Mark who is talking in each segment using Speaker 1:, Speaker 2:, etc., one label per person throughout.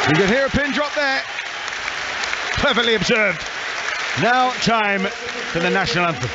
Speaker 1: You can hear a pin drop there. Perfectly observed. Now time for the national anthem.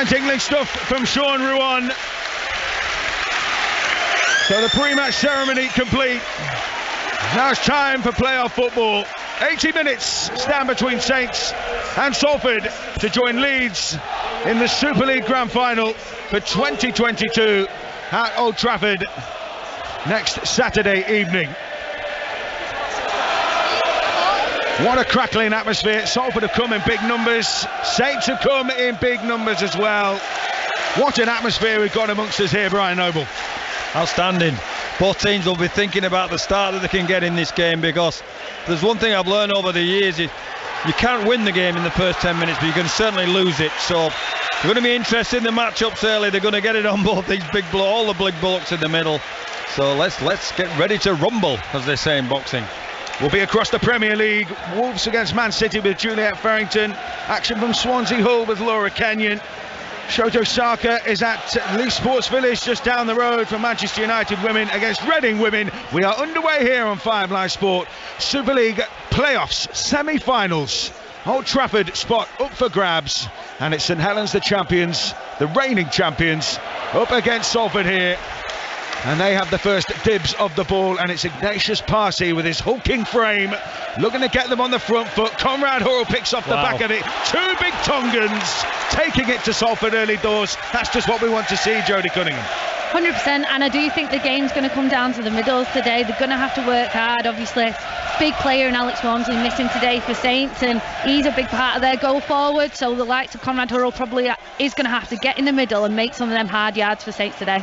Speaker 1: Tingling stuff from Sean Ruan. So the pre-match ceremony complete. Now it's time for playoff football. 80 minutes stand between Saints and Salford to join Leeds in the Super League Grand Final for 2022 at Old Trafford next Saturday evening. What a crackling atmosphere. Salford have come in big numbers. Saints have come in big numbers as well. What an atmosphere we've got amongst us here, Brian Noble.
Speaker 2: Outstanding. Both teams will be thinking about the start that they can get in this game, because there's one thing I've learned over the years, you can't win the game in the first 10 minutes, but you can certainly lose it. So they're going to be interested in the matchups early. They're going to get it on both these all the big blocks in the middle. So let's get ready to rumble, as they say in boxing.
Speaker 1: We'll be across the Premier League. Wolves against Man City with Juliet Farrington. Action from Swansea Hull with Laura Kenyon. Shoto Saka is at Leigh Sports Village just down the road from Manchester United women against Reading women. We are underway here on 5 Live Sport. Super League playoffs, semi-finals. Old Trafford spot up for grabs. And it's St Helens, the champions, the reigning champions, up against Salford here. And they have the first dibs of the ball, and it's Ignatius Parsi with his hulking frame looking to get them on the front foot. Conrad Hurrell picks off the back of it. 2 big Tongans taking it to Salford early doors. That's just what we want to see, Jodie Cunningham.
Speaker 3: 100%, and I do think the game's going to come down to the middles today. They're going to have to work hard, obviously. Big player in Alex Walmsley missing today for Saints, and he's a big part of their go forward, so the likes of Conrad Hurrell probably is going to have to get in the middle and make some of them hard yards for Saints today.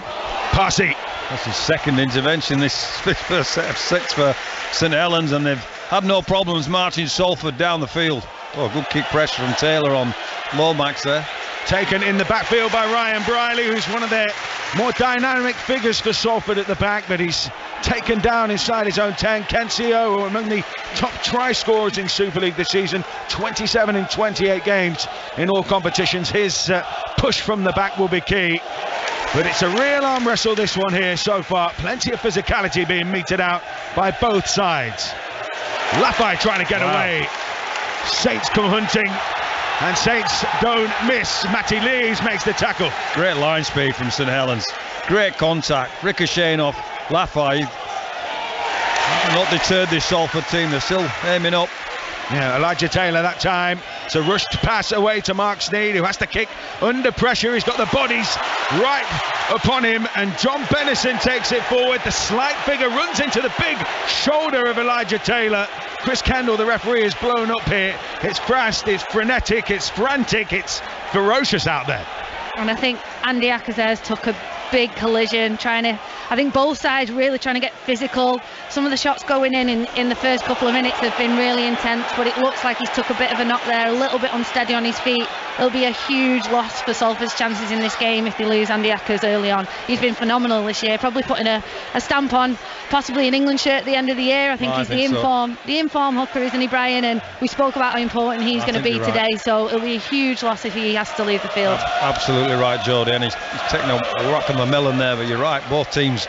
Speaker 1: Parsi.
Speaker 2: That's his second intervention, this first set of 6 for St Helens, and they've had no problems marching Salford down the field. Oh, good kick pressure from Taylor on Lomax there.
Speaker 1: Taken in the backfield by Ryan Briley, who's one of their more dynamic figures for Salford at the back, but he's taken down inside his own 10. Kensio, among the top try scorers in Super League this season, 27 in 28 games in all competitions. His push from the back will be key. But it's a real arm wrestle, this one here so far. Plenty of physicality being meted out by both sides. Lafay trying to get away. Saints come hunting, and Saints don't miss. Matty Lees makes the tackle.
Speaker 2: Great line speed from St Helens. Great contact, ricocheting off Lafay. Not deterred this Salford team, they're still aiming up.
Speaker 1: Yeah, Elijah Taylor that time. It's a rushed pass away to Mark Sneed, who has to kick under pressure. He's got the bodies right upon him, and John Bennison takes it forward. The slight figure runs into the big shoulder of Elijah Taylor. Chris Kendall, the referee, is blown up here. It's fast, it's frenetic, it's frantic, it's ferocious out there.
Speaker 3: And I think Andy Akazares took a big collision, I think both sides really trying to get physical. Some of the shots going in the first couple of minutes have been really intense, but it looks like he's took a bit of a knock there, a little bit unsteady on his feet. It'll be a huge loss for Salford's chances in this game if they lose Andy Akers early on. He's been phenomenal this year, probably putting a stamp on possibly an England shirt at the end of the year. I think he's the inform hooker, isn't he, Brian? And we spoke about how important he's going to be today, so it'll be a huge loss if he has to leave the field.
Speaker 2: Absolutely right, Jodie, and he's taking a rock on the melon there, but you're right, both teams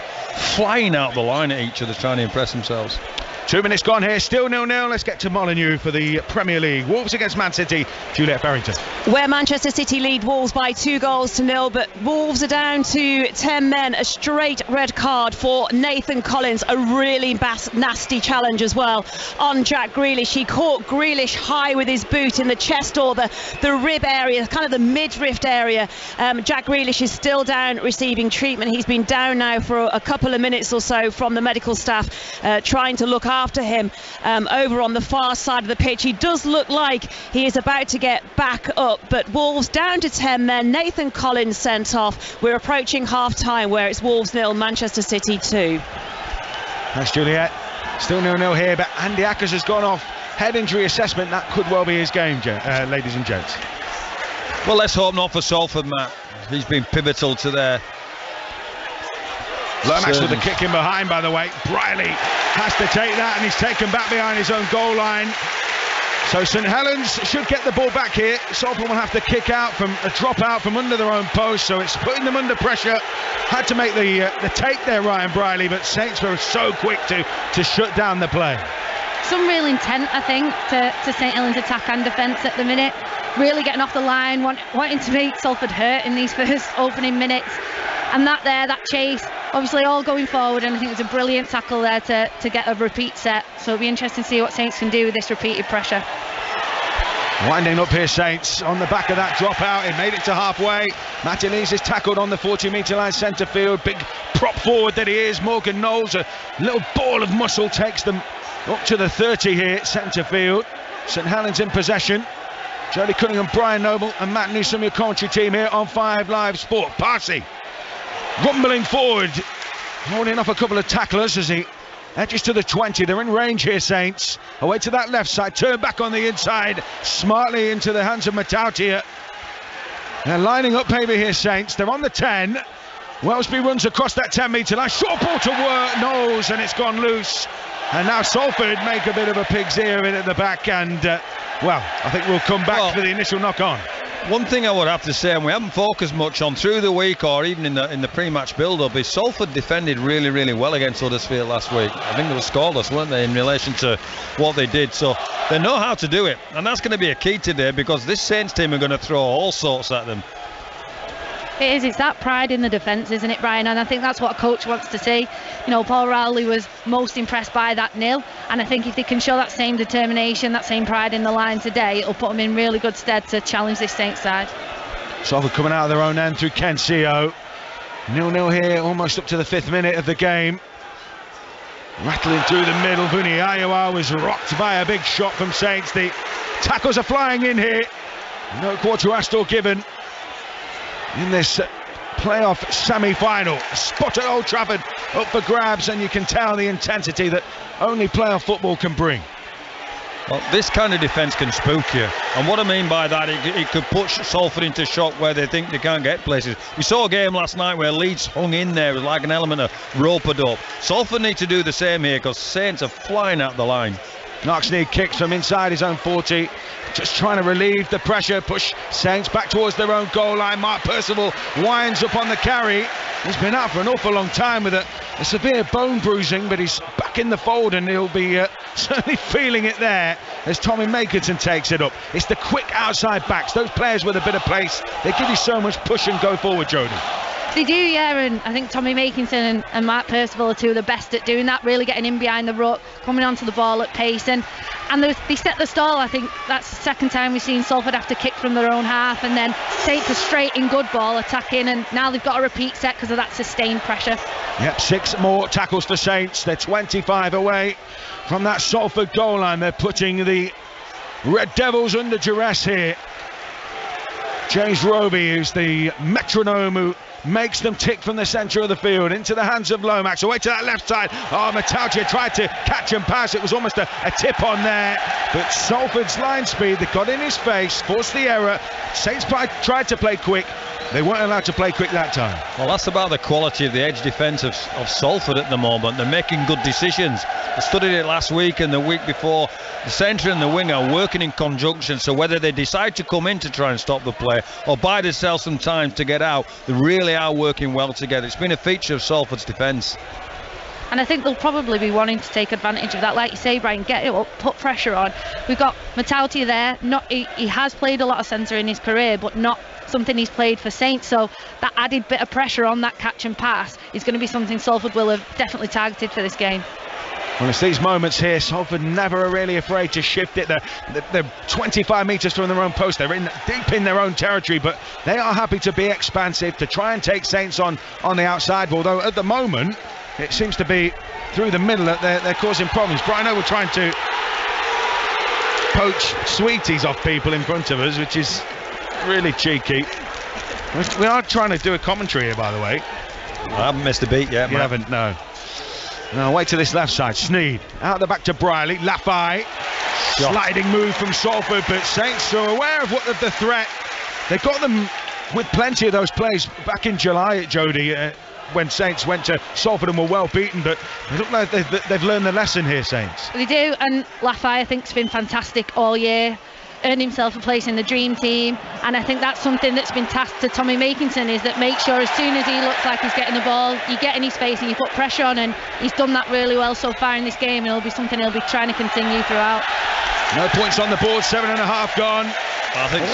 Speaker 2: flying out the line at each other, trying to impress themselves.
Speaker 1: 2 minutes gone here, still 0-0. Let's get to Molineux for the Premier League. Wolves against Man City. Juliet Farrington.
Speaker 4: Where Manchester City lead Wolves by 2-0, but Wolves are down to 10 men. A straight red card for Nathan Collins. A really nasty challenge as well on Jack Grealish. He caught Grealish high with his boot in the chest or the rib area, kind of the midriff area. Jack Grealish is still down receiving treatment. He's been down now for a couple of minutes or so from the medical staff trying to look after him over on the far side of the pitch. He does look like he is about to get back up, but Wolves down to 10 men. Nathan Collins sent off. We're approaching half-time where it's Wolves 0, Manchester City 2.
Speaker 1: Thanks, Juliet. Still 0-0 here, but Andy Ackers has gone off head injury assessment. That could well be his game, ladies and gents.
Speaker 2: Well, let's hope not for Salford, Matt. He's been pivotal to their...
Speaker 1: Lomax with a kick in behind, by the way. Briley has to take that, and he's taken back behind his own goal line. So St Helens should get the ball back here. Salford will have to kick out from a drop out from under their own post, so it's putting them under pressure. Had to make the take there, Ryan Briley, but Saints were so quick to shut down the play.
Speaker 3: Some real intent, I think, to St Helens' attack and defence at the minute. Really getting off the line, wanting to make Salford hurt in these first opening minutes. And that chase, obviously all going forward, and I think it was a brilliant tackle there to get a repeat set. So it'll be interesting to see what Saints can do with this repeated pressure.
Speaker 1: Winding up here, Saints, on the back of that drop out. It made it to halfway. Martinez is tackled on the 40-metre line, centre field. Big prop forward that he is. Morgan Knowles, a little ball of muscle, takes them up to the 30 here, centre field. St Helens in possession. Jodie Cunningham, Brian Noble and Matt Newsom, your commentary team here on 5 Live Sport. Parsi rumbling forward, holding off a couple of tacklers as he edges to the 20. They're in range here, Saints. Away to that left side, turn back on the inside, smartly into the hands of Matautia. They're lining up maybe here, Saints. They're on the 10. Wellesby runs across that 10-metre line. Short ball to Knowles, and it's gone loose. And now Salford make a bit of a pig's ear of it at the back, and well, I think we'll come back for the initial knock-on.
Speaker 2: One thing I would have to say, and we haven't focused much on through the week or even in the pre-match build-up, is Salford defended really, really well against Huddersfield last week. I think they were scoreless, weren't they, in relation to what they did. So they know how to do it, and that's going to be a key today, because this Saints team are going to throw all sorts at them.
Speaker 3: It is, it's that pride in the defence, isn't it, Brian? And I think that's what a coach wants to see. You know, Paul Rowley was most impressed by that nil, and I think if they can show that same determination, that same pride in the line today, it'll put them in really good stead to challenge this Saints side.
Speaker 1: Salford coming out of their own end through Ken Seo. 0-0 here, almost up to the 5th minute of the game. Rattling through the middle, Vuni Ayoa was rocked by a big shot from Saints. The tackles are flying in here. No quarter asked or given in this playoff semi-final. Spot at Old Trafford up for grabs, and you can tell the intensity that only playoff football can bring.
Speaker 2: Well, this kind of defence can spook you, and what I mean by that, it could push Salford into shock where they think they can't get places. We saw a game last night where Leeds hung in there with like an element of rope-a-dope. Salford need to do the same here, because Saints are flying out the line.
Speaker 1: Knox-Need kicks from inside his own 40, just trying to relieve the pressure, push Saints back towards their own goal line. Mark Percival winds up on the carry. He's been out for an awful long time with a severe bone bruising, but he's back in the fold, and he'll be certainly feeling it there as Tommy Makerton takes it up. It's the quick outside backs, those players with a bit of pace. They give you so much push and go forward, Jodie.
Speaker 3: They do, yeah, and I think Tommy Makinson and Mark Percival are two of the best at doing that, really getting in behind the ruck, coming onto the ball at pace, and they set the stall. I think that's the second time we've seen Salford have to kick from their own half, and then Saints are straight in good ball attacking, and now they've got a repeat set because of that sustained pressure. Yep,
Speaker 1: 6 more tackles for Saints. They're 25 away from that Salford goal line. They're putting the Red Devils under duress here. James Roby, who's the metronome who makes them tick from the centre of the field into the hands of Lomax, away to that left side. Matautia tried to catch and pass. It was almost a tip on there, but Salford's line speed that got in his face forced the error. Saints tried to play quick. They weren't allowed to play quick that time.
Speaker 2: Well, that's about the quality of the edge defence of Salford at the moment. They're making good decisions. I studied it last week and the week before. The centre and the wing are working in conjunction, so whether they decide to come in to try and stop the play or buy themselves some time to get out, they really are working well together. It's been a feature of Salford's defence.
Speaker 3: and I think they'll probably be wanting to take advantage of that. Like you say, Brian, get it up, put pressure on. We've got Matauti there. He has played a lot of centre in his career, but not something he's played for Saints, so that added bit of pressure on that catch and pass is going to be something Salford will have definitely targeted for this game.
Speaker 1: Well, it's these moments here. Salford never are really afraid to shift it. They're 25 metres from their own post. They're deep in their own territory, but they are happy to be expansive, to try and take Saints on the outside. Although at the moment, it seems to be through the middle that they're causing problems. Brian, we're trying to poach sweeties off people in front of us, which is really cheeky. We are trying to do a commentary here, by the way.
Speaker 2: I haven't missed a beat yet.
Speaker 1: You haven't, no. Now away to this left side. Sneed out the back to Briley. Lafay. Sliding move from Salford, but Saints are aware of the threat. They got them with plenty of those plays back in July at Jody when Saints went to Salford and were well beaten, but they look like they've learned the lesson here, Saints.
Speaker 3: They do, and Lafay I think has been fantastic all year. Earned himself a place in the dream team, and I think that's something that's been tasked to Tommy Makinson, is that make sure as soon as he looks like he's getting the ball, you get in his face and you put pressure on, and he's done that really well so far in this game, and it'll be something he'll be trying to continue throughout.
Speaker 1: No points on the board, 7.5 gone.
Speaker 2: I think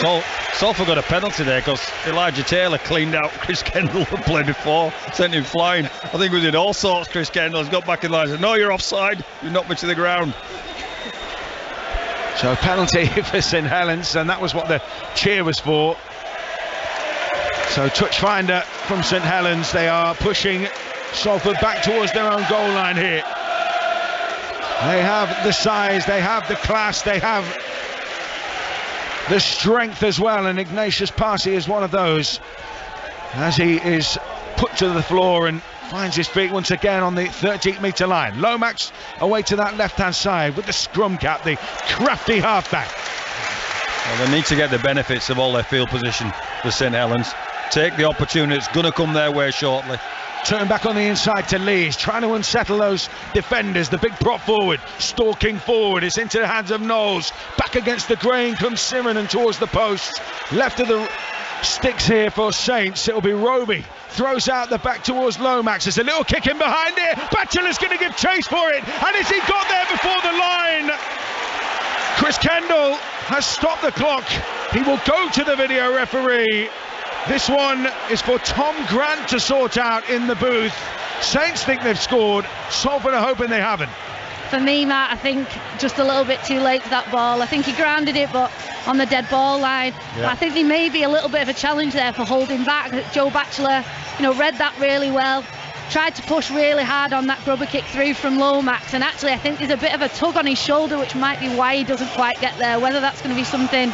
Speaker 2: Salford got a penalty there because Elijah Taylor cleaned out Chris Kendall who played before, sent him flying. I think we did all sorts. Chris Kendall's got back in line and said, no, you're offside, you knocked me to the ground.
Speaker 1: So penalty for St Helens, and that was what the cheer was for. So touch finder from St Helens. They are pushing Salford back towards their own goal line here. They have the size, they have the class, they have the strength as well, and Ignatius Parsi is one of those, as he is put to the floor and finds his feet once again on the 13-metre line. Lomax away to that left-hand side with the scrum cap, the crafty halfback.
Speaker 2: Well, they need to get the benefits of all their field position for St Helens. Take the opportunity, it's going to come their way shortly.
Speaker 1: Turn back on the inside to Lees, trying to unsettle those defenders. The big prop forward, stalking forward. It's into the hands of Knowles. Back against the grain comes Simonen towards the post. Left of the sticks here for Saints. It'll be Roby. Throws out the back towards Lomax. There's a little kick in behind it. Batchelor's going to give chase for it. And has he got there before the line? Chris Kendall has stopped the clock. He will go to the video referee. This one is for Tom Grant to sort out in the booth. Saints think they've scored. Salford are hoping they haven't.
Speaker 3: For me, Matt, I think just a little bit too late for that ball. I think he grounded it, but on the dead ball line. Yeah. I think there may be a little bit of a challenge there for holding back. Joe Batchelor, read that really well. Tried to push really hard on that grubber kick through from Lomax, and actually I think there's a bit of a tug on his shoulder, which might be why he doesn't quite get there. Whether that's going to be something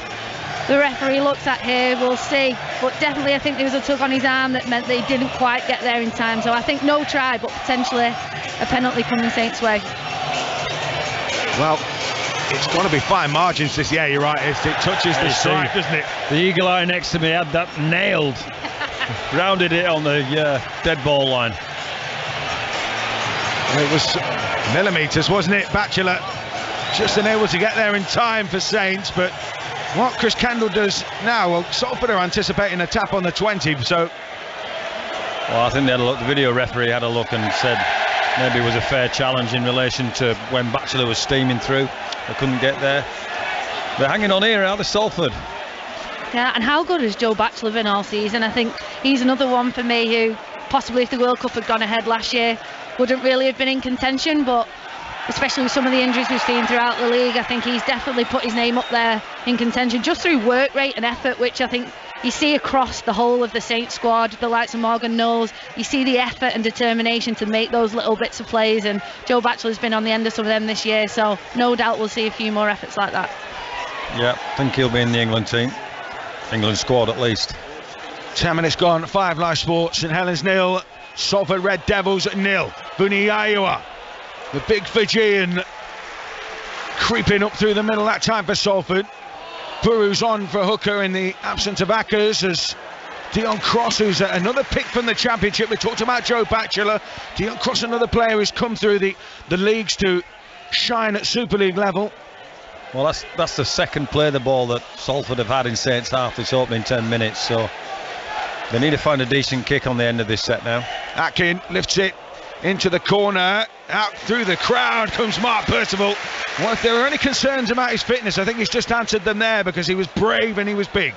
Speaker 3: the referee looks at here, we'll see, but definitely I think there was a tug on his arm that meant they didn't quite get there in time. So I think no try, but potentially a penalty coming Saints' way.
Speaker 1: Well, it's going to be fine margins this. Yeah, you're right. It touches the stripe, doesn't it?
Speaker 2: The eagle eye next to me had that nailed. Rounded it on the dead ball line.
Speaker 1: It was millimetres, wasn't it? Batchelor just unable to get there in time for Saints, but what Chris Kendall does now, well, Salford are anticipating a tap on the 20, so...
Speaker 2: Well, I think they had a look, the video referee had a look and said maybe it was a fair challenge in relation to when Batchelor was steaming through. They couldn't get there. They're hanging on here, aren't they, Salford?
Speaker 3: Yeah, and how good has Joe Batchelor been all season? I think he's another one for me who possibly, if the World Cup had gone ahead last year, wouldn't really have been in contention, but especially with some of the injuries we've seen throughout the league, I think he's definitely put his name up there in contention just through work rate and effort, which I think you see across the whole of the Saints squad. The likes of Morgan Knowles, you see the effort and determination to make those little bits of plays, and Joe Batchelor's been on the end of some of them this year, so no doubt we'll see a few more efforts like that.
Speaker 2: Yeah, I think he'll be in the England team, England squad at least.
Speaker 1: 10 minutes gone, 5 live sports. St Helens 0, Salford Red Devils 0. Buniaiwa, the big Fijian, creeping up through the middle that time for Salford. Buru's on for hooker in the absence of Ackers, as Dion Cross, who's another pick from the Championship. We talked about Joe Batchelor. Dion Cross, another player who's come through the leagues to shine at Super League level.
Speaker 2: Well, that's the second play the ball that Salford have had in Saints half this opening 10 minutes, so they need to find a decent kick on the end of this set now.
Speaker 1: Atkin lifts it into the corner. Out through the crowd comes Mark Percival. Well, if there were any concerns about his fitness, I think he's just answered them there, because he was brave and he was big.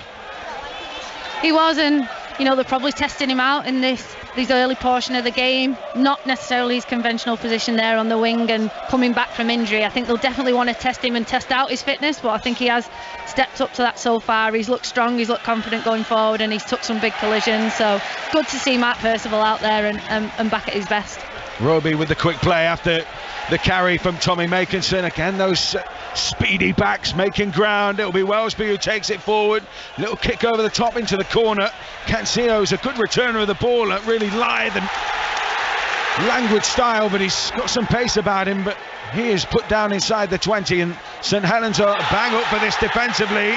Speaker 3: He was, and you know, they're probably testing him out in this early portion of the game. Not necessarily his conventional position there on the wing and coming back from injury. I think they'll definitely want to test him and test out his fitness, but I think he has stepped up to that so far. He's looked strong, he's looked confident going forward, and he's took some big collisions. So good to see Mark Percival out there and back at his best.
Speaker 1: Roby with the quick play after the carry from Tommy Makinson. Again, those speedy backs making ground. It'll be Wellesby who takes it forward. Little kick over the top into the corner. Canciono's a good returner of the ball, really lithe and languid style, but he's got some pace about him. But he is put down inside the 20, and St Helens are bang up for this defensively.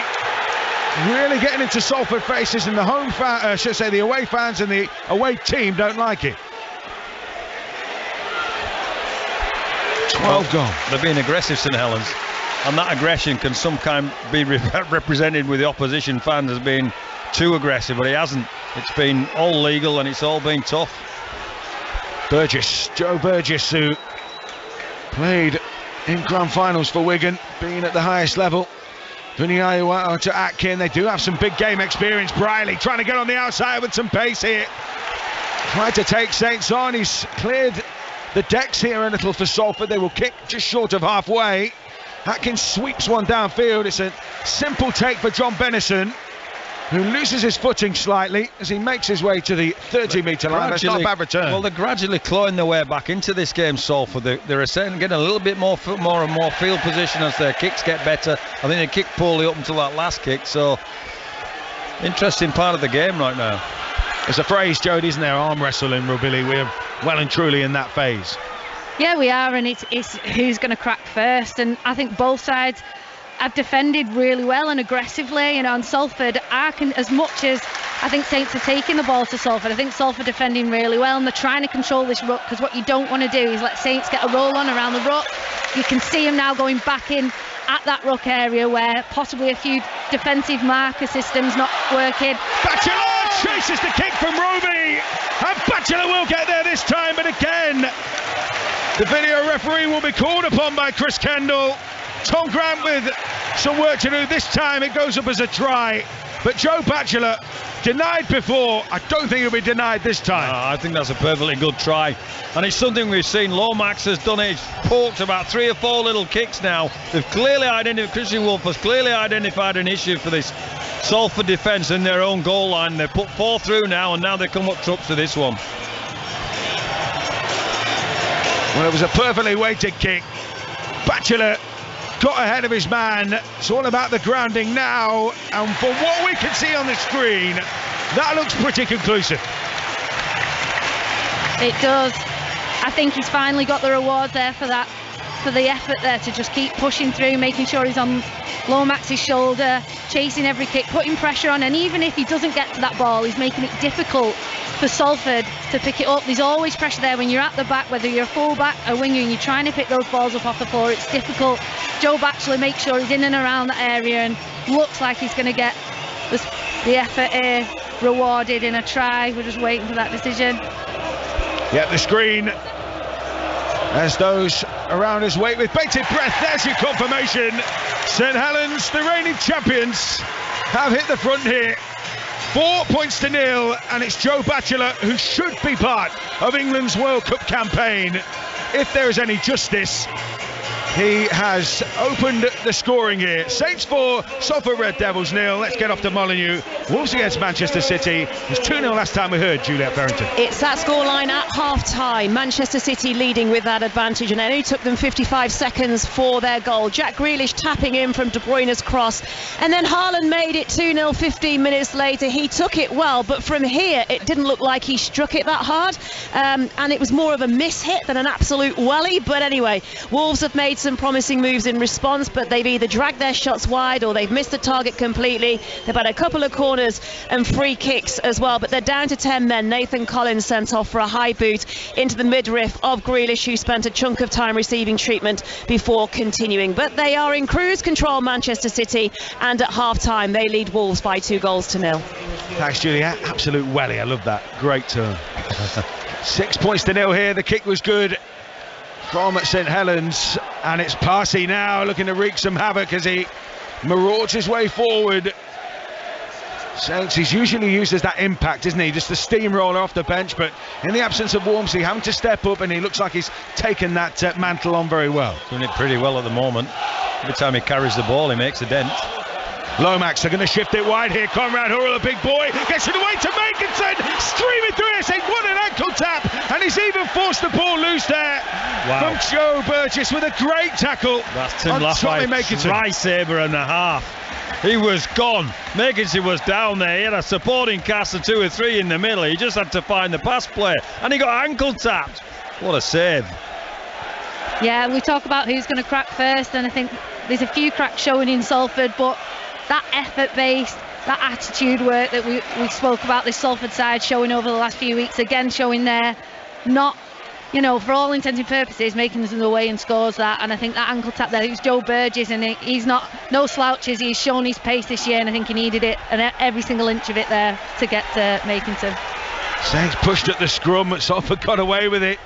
Speaker 1: Really getting into Salford faces, and the home fan, should say the away fans and the away team don't like it. 12 gone.
Speaker 2: They're being aggressive, St Helens, and that aggression can sometimes be represented with the opposition fans as being too aggressive, but he hasn't. It's been all legal and it's all been tough.
Speaker 1: Burgess, Joe Burgess, who played in grand finals for Wigan, being at the highest level. Vuniayu to Atkin. They do have some big game experience. Briley trying to get on the outside with some pace here. Tried to take Saints on. He's cleared the decks here a little for Salford. They will kick just short of halfway. Atkins sweeps one downfield. It's a simple take for John Bennison, who loses his footing slightly as he makes his way to the 30-metre line. That's not a bad return.
Speaker 2: Well, they're gradually clawing their way back into this game, Salford. They're getting a little bit more and more field position as their kicks get better. I think they kicked poorly up until that last kick, so interesting part of the game right now.
Speaker 1: There's a phrase, Jodie, isn't there? Arm wrestle in rugby league. We're well and truly in that phase.
Speaker 3: Yeah, we are, and it's who's going to crack first. And I think both sides have defended really well and aggressively. You know, and Salford as much as I think Saints are taking the ball to Salford, I think Salford defending really well, and they're trying to control this ruck, because what you don't want to do is let Saints get a roll on around the ruck. You can see them now going back in at that ruck area where possibly a few defensive marker systems not working.
Speaker 1: Batchelor chases the kick from Roby, and Batchelor will get there this time, but again the video referee will be called upon by Chris Kendall. Tom Grant with some work to do. This time it goes up as a try, but Joe Batchelor, denied before, I don't think he'll be denied this time.
Speaker 2: I think that's a perfectly good try, and it's something we've seen. Lomax has done it. He's poked about 3 or 4 little kicks now. They've clearly identified, Christian Wolf has clearly identified an issue for this Salford defence in their own goal line. They've put 4 through now, and now they come up trucks to this one.
Speaker 1: Well, it was a perfectly weighted kick. Batchelor got ahead of his man. It's all about the grounding now, and for what we can see on the screen, that looks pretty conclusive.
Speaker 3: It does. I think he's finally got the reward there for that, for the effort there to just keep pushing through, making sure he's on Lomax's shoulder, chasing every kick, putting pressure on, and even if he doesn't get to that ball, he's making it difficult for Salford to pick it up. There's always pressure there when you're at the back, whether you're a full back or winger, and you're trying to pick those balls up off the floor. It's difficult. Joe Batchelor makes sure he's in and around that area, and looks like he's going to get the effort here rewarded in a try. We're just waiting for that decision.
Speaker 1: Yeah, the screen as those around us wait with bated breath. There's your confirmation. St Helens, the reigning champions, have hit the front here. 4 points to 0, and it's Joe Batchelor who should be part of England's World Cup campaign. If there is any justice, he has opened the scoring here. Saints 4, Salford Red Devils 0. Let's get off to Molineux. Wolves against Manchester City. It was 2-0 last time we heard Juliette Berrington.
Speaker 4: It's that scoreline at half-time. Manchester City leading with that advantage, and it only took them 55 seconds for their goal. Jack Grealish tapping in from De Bruyne's cross, and then Haaland made it 2-0 15 minutes later. He took it well, but from here it didn't look like he struck it that hard, and it was more of a miss hit than an absolute welly. But anyway, Wolves have made some promising moves in response, but they've either dragged their shots wide or they've missed the target completely. They've had a couple of corners and free kicks as well, but they're down to 10 men. Nathan Collins sent off for a high boot into the midriff of Grealish, who spent a chunk of time receiving treatment before continuing. But they are in cruise control, Manchester City, and at half-time they lead Wolves by 2-0.
Speaker 1: Thanks, Juliette. Absolute welly. I love that. Great turn. 6 points to nil here. The kick was good from St Helens, and it's Parsi now looking to wreak some havoc as he marauds his way forward. Saints, he's usually used as that impact, isn't he? Just the steamroller off the bench, but in the absence of Wormsley having to step up, and he looks like he's taken that mantle on very well.
Speaker 2: Doing it pretty well at the moment. Every time he carries the ball, he makes a dent.
Speaker 1: Lomax are going to shift it wide here. Conrad Hurrell, a big boy, gets it away to Makinson, streaming through it, saying what an ankle tap, and he's even forced the ball loose there. Wow. From Joe Burgess with a great tackle.
Speaker 2: That's Tim Laffay's try sabre and a half. He was gone. Makinson was down there. He had a supporting cast of 2 or 3 in the middle. He just had to find the pass play, and he got ankle tapped. What a save.
Speaker 3: Yeah, we talk about who's going to crack first, and I think there's a few cracks showing in Salford, but that effort-based, that attitude work that we spoke about, this Salford side showing over the last few weeks, again showing there, not, you know, for all intents and purposes, making us away and scores that. And I think that ankle tap there, it was Joe Burgess, and he's not no slouches. He's shown his pace this year, and I think he needed it, and every single inch of it there to get to Makinson.
Speaker 1: Saints pushed at the scrum, but Salford got away with it,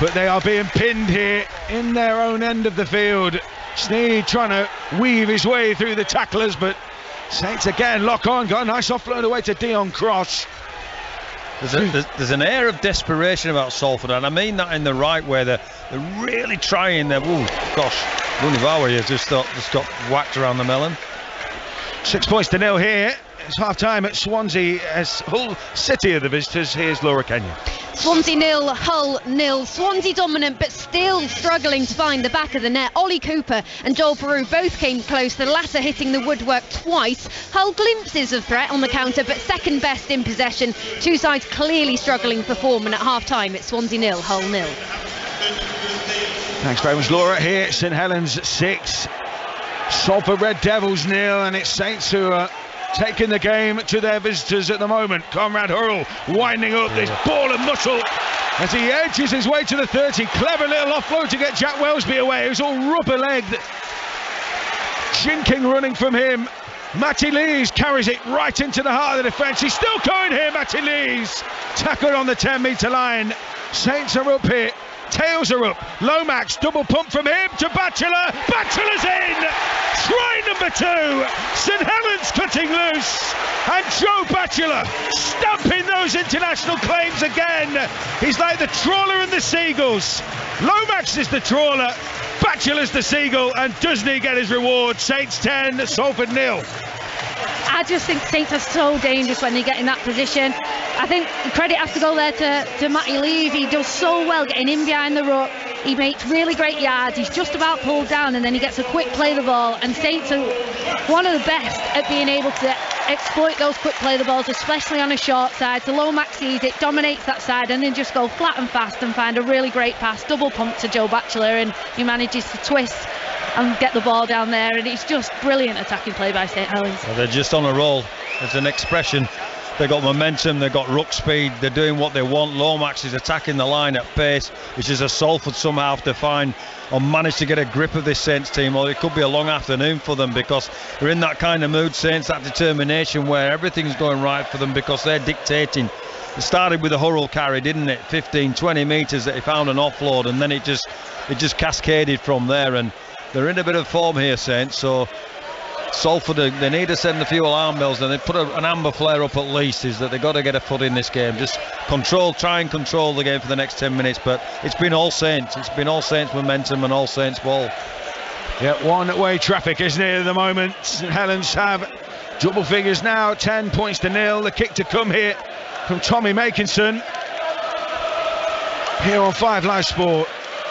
Speaker 1: but they are being pinned here in their own end of the field. Sneed trying to weave his way through the tacklers, but Saints again lock on. Got a nice offload away to Dion Cross.
Speaker 2: There's an air of desperation about Salford, and I mean that in the right way. They're really trying. Oh gosh, Lunivawa has just got whacked around the melon.
Speaker 1: 6 points to nil here. It's half time at Swansea as Hull City are the visitors. Here's Laura Kenyon.
Speaker 5: Swansea 0, Hull 0. Swansea dominant but still struggling to find the back of the net. Ollie Cooper and Joel Peru both came close, the latter hitting the woodwork twice. Hull glimpses of threat on the counter, but second best in possession. Two sides clearly struggling for form, and at half time it's Swansea 0, Hull 0.
Speaker 1: Thanks very much, Laura. Here St Helens 6, Salford Red Devils 0, and it's Saints who are taking the game to their visitors at the moment. Conrad Hurrell winding up this ball of muscle as he edges his way to the 30. Clever little offload to get Jack Welsby away. It was all rubber-legged. Jinking running from him. Matty Lees carries it right into the heart of the defence. He's still going here, Matty Lees. Tackled on the 10-metre line. Saints are up here. Tails are up. Lomax, double pump from him to Batchelor. Batchelor's in! Try number 2. St Helens cutting loose. And Joe Batchelor stamping those international claims again. He's like the trawler and the seagulls. Lomax is the trawler. Batchelor's the seagull. And doesn't he get his reward? Saints 10, Salford 0.
Speaker 3: I just think Saints are so dangerous when they get in that position. I think credit has to go there to Matty Lees. He does so well getting in behind the ruck. He makes really great yards. He's just about pulled down, and then he gets a quick play of the ball. And Saints are one of the best at being able to exploit those quick play of the balls, especially on a short side. So Lomax sees it, dominates that side, and then just go flat and fast and find a really great pass, double pump to Joe Batchelor, and he manages to twist and get the ball down there, and it's just brilliant attacking play by St Helens.
Speaker 2: Well, they're just on a roll. It's an expression. They've got momentum, they've got ruck speed, they're doing what they want. Lomax is attacking the line at pace, which is a Salford somehow have to find or manage to get a grip of this Saints team, or it could be a long afternoon for them, because they're in that kind of mood, Saints, that determination where everything's going right for them because they're dictating. It started with a Hurrell carry, didn't it? 15-20 metres that he found an offload, and then it just cascaded from there, and they're in a bit of form here, Saints, so Salford, they need to send a few alarm bells, and they put an amber flare up at least, is that they've got to get a foot in this game. Just try and control the game for the next 10 minutes, but it's been all Saints. It's been all Saints momentum and all Saints ball.
Speaker 1: Yeah, one-way traffic, isn't it, at the moment? St Helens have double figures now, 10 points to nil. The kick to come here from Tommy Makinson. Here on 5 Live Sport.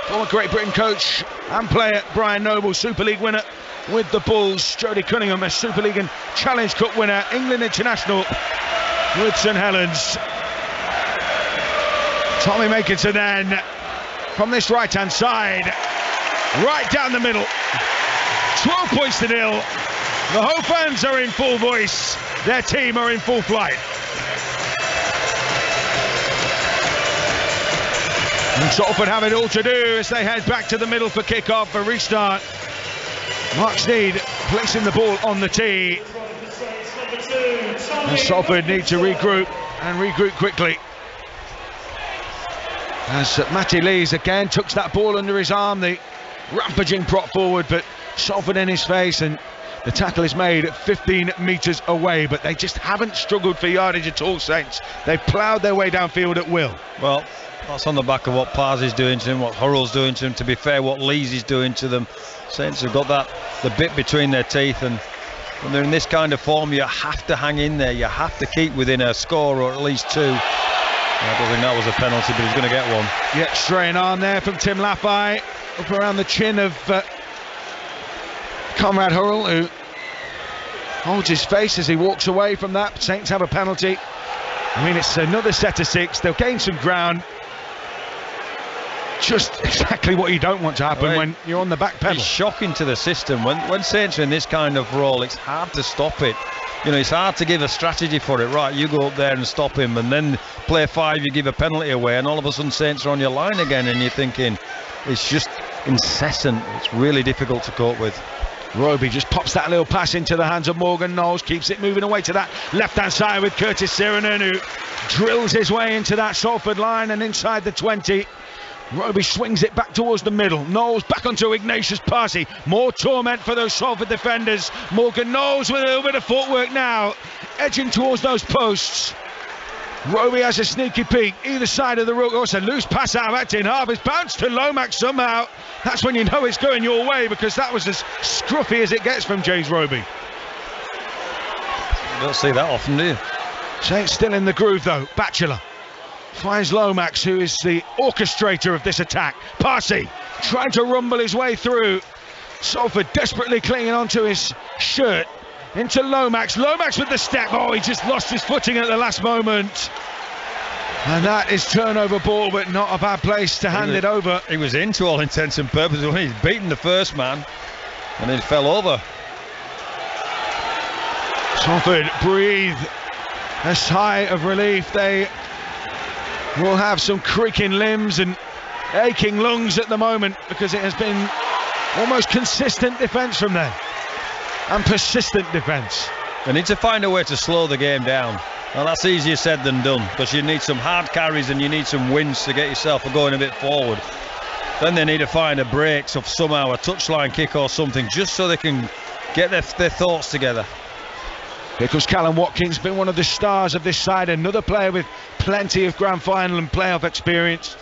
Speaker 1: Former Great Britain coach and player Brian Noble, Super League winner with the Bulls. Jody Cunningham, a Super League and Challenge Cup winner. England international with St Helens. Tommy Makinson then from this right-hand side, right down the middle. 12 points to nil. The Ho fans are in full voice. Their team are in full flight. And Salford have it all to do as they head back to the middle for kick-off for restart. Mark Sneed placing the ball on the tee. And Salford need to regroup, and regroup quickly. As Matty Lees again tucks that ball under his arm, the rampaging prop forward, but Salford in his face, and the tackle is made at 15 metres away, but they just haven't struggled for yardage at all, Saints. They've ploughed their way downfield at will.
Speaker 2: Well, that's on the back of what Parzy's doing to him, what Hurrell's doing to him. To be fair, what Lees is doing to them. Saints have got the bit between their teeth, and when they're in this kind of form, you have to hang in there. You have to keep within a score or at least two. I don't think that was a penalty, but he's going to get one.
Speaker 1: Yeah, straying on there from Tim Laffey, up around the chin of Conrad Hurrell, who holds his face as he walks away from that. Saints have a penalty. I mean, it's another set of 6. They'll gain some ground. Just exactly what you don't want to happen when you're on the back pedal.
Speaker 2: It's shocking to the system. When Saints are in this kind of role, it's hard to stop it. You know, it's hard to give a strategy for it. Right, you go up there and stop him, and then play 5, you give a penalty away, and all of a sudden Saints are on your line again, and you're thinking it's just incessant. It's really difficult to cope with.
Speaker 1: Roby just pops that little pass into the hands of Morgan Knowles, keeps it moving away to that left-hand side with Curtis Siranen, who drills his way into that Salford line and inside the 20. Roby swings it back towards the middle. Knowles back onto Ignatius Parcy. More torment for those Salford defenders. Morgan Knowles with a little bit of footwork now, edging towards those posts. Roby has a sneaky peek either side of the ruck. Also, loose pass out of acting half. It's bounced to Lomax somehow. That's when you know it's going your way, because that was as scruffy as it gets from James Roby.
Speaker 2: You don't see that often, do you?
Speaker 1: Saints still in the groove though. Batchelor finds Lomax, who is the orchestrator of this attack. Parcy trying to rumble his way through. Salford desperately clinging onto his shirt. Into Lomax. Lomax with the step. Oh, he just lost his footing at the last moment. And that is turnover ball, but not a bad place to hand it over.
Speaker 2: He was in to all intents and purposes when he's beaten the first man, and then fell over.
Speaker 1: Salford breathe a sigh of relief. They will have some creaking limbs and aching lungs at the moment, because it has been almost consistent defence from them, and persistent defence.
Speaker 2: They need to find a way to slow the game down. Well, that's easier said than done, because you need some hard carries and you need some wins to get yourself going a bit forward. Then they need to find a break of somehow a touchline kick or something, just so they can get their thoughts together.
Speaker 1: Here comes Callum Watkins, been one of the stars of this side, another player with plenty of grand final and playoff experience.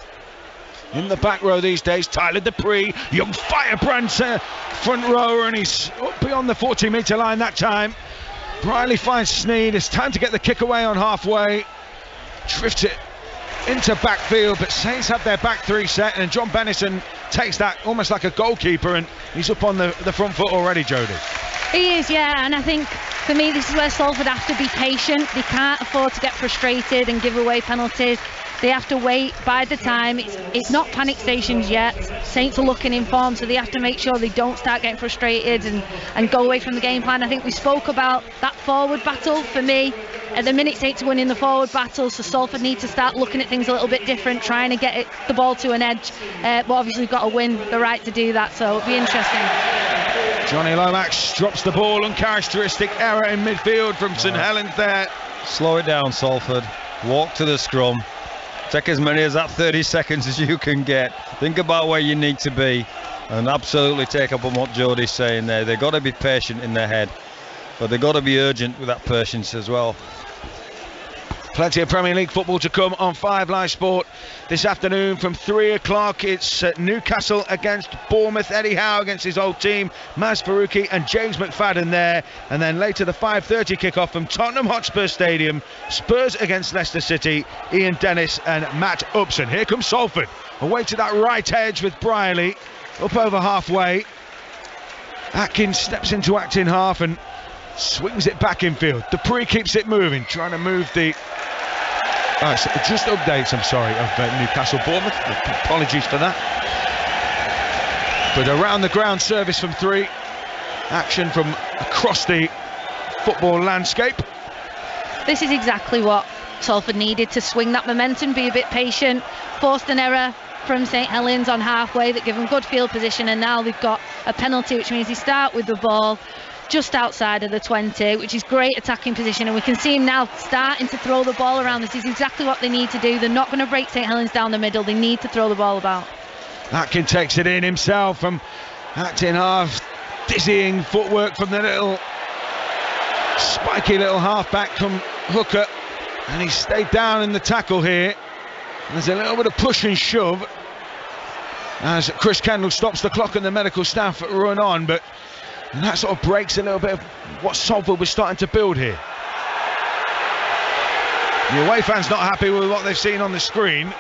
Speaker 1: In the back row these days, Tyler Dupree, young firebrand front rower, and he's up beyond the 40-metre line that time. Briley finds Sneed. It's time to get the kick away on halfway. Drifts it into backfield, but Saints have their back 3 set, and John Bennison takes that almost like a goalkeeper, and he's up on the front foot already, Jodie.
Speaker 3: He is, yeah, and I think for me this is where Salford have to be patient. They can't afford to get frustrated and give away penalties. They have to wait, bide the time. It's not panic stations yet. Saints are looking in form, so they have to make sure they don't start getting frustrated and go away from the game plan. I think we spoke about that forward battle. For me, at the minute, Saints are winning the forward battle, so Salford need to start looking at things a little bit different, trying to get the ball to an edge. But obviously we've got to win the right to do that, so it'll be interesting.
Speaker 1: Johnny Lomax drops the ball. Uncharacteristic error in midfield from St Helens there.
Speaker 2: Slow it down, Salford. Walk to the scrum. Take as many as that 30 seconds as you can get. Think about where you need to be, and absolutely take up on what Jodie's saying there. They've got to be patient in their head, but they've got to be urgent with that patience as well.
Speaker 1: Plenty of Premier League football to come on 5 Live Sport this afternoon from 3 o'clock. It's Newcastle against Bournemouth. Eddie Howe against his old team. Maz Faruqi and James McFadden there. And then later the 5:30 kickoff from Tottenham Hotspur Stadium. Spurs against Leicester City. Ian Dennis and Matt Upson. Here comes Salford. Away to that right edge with Briley. Up over halfway. Atkins steps into acting half and swings it back infield. Dupree keeps it moving, trying to move the just updates, I'm sorry, of Newcastle Bournemouth. Apologies for that. But around the ground service from 3. Action from across the football landscape.
Speaker 3: This is exactly what Salford needed to swing that momentum, be a bit patient. Forced an error from St Helens on halfway that gave them good field position, and now they've got a penalty, which means they start with the ball. just outside of the 20, which is great attacking position, and we can see him now starting to throw the ball around. This is exactly what they need to do. They're not going to break St Helens down the middle. They need to throw the ball about.
Speaker 1: Atkin takes it in himself from acting half, dizzying footwork from the little spiky little halfback from hooker, and he stayed down in the tackle here. There's a little bit of push and shove as Chris Kendall stops the clock and the medical staff run on, but that sort of breaks a little bit of what Salford was starting to build here. The away fans not happy with what they've seen on the screen,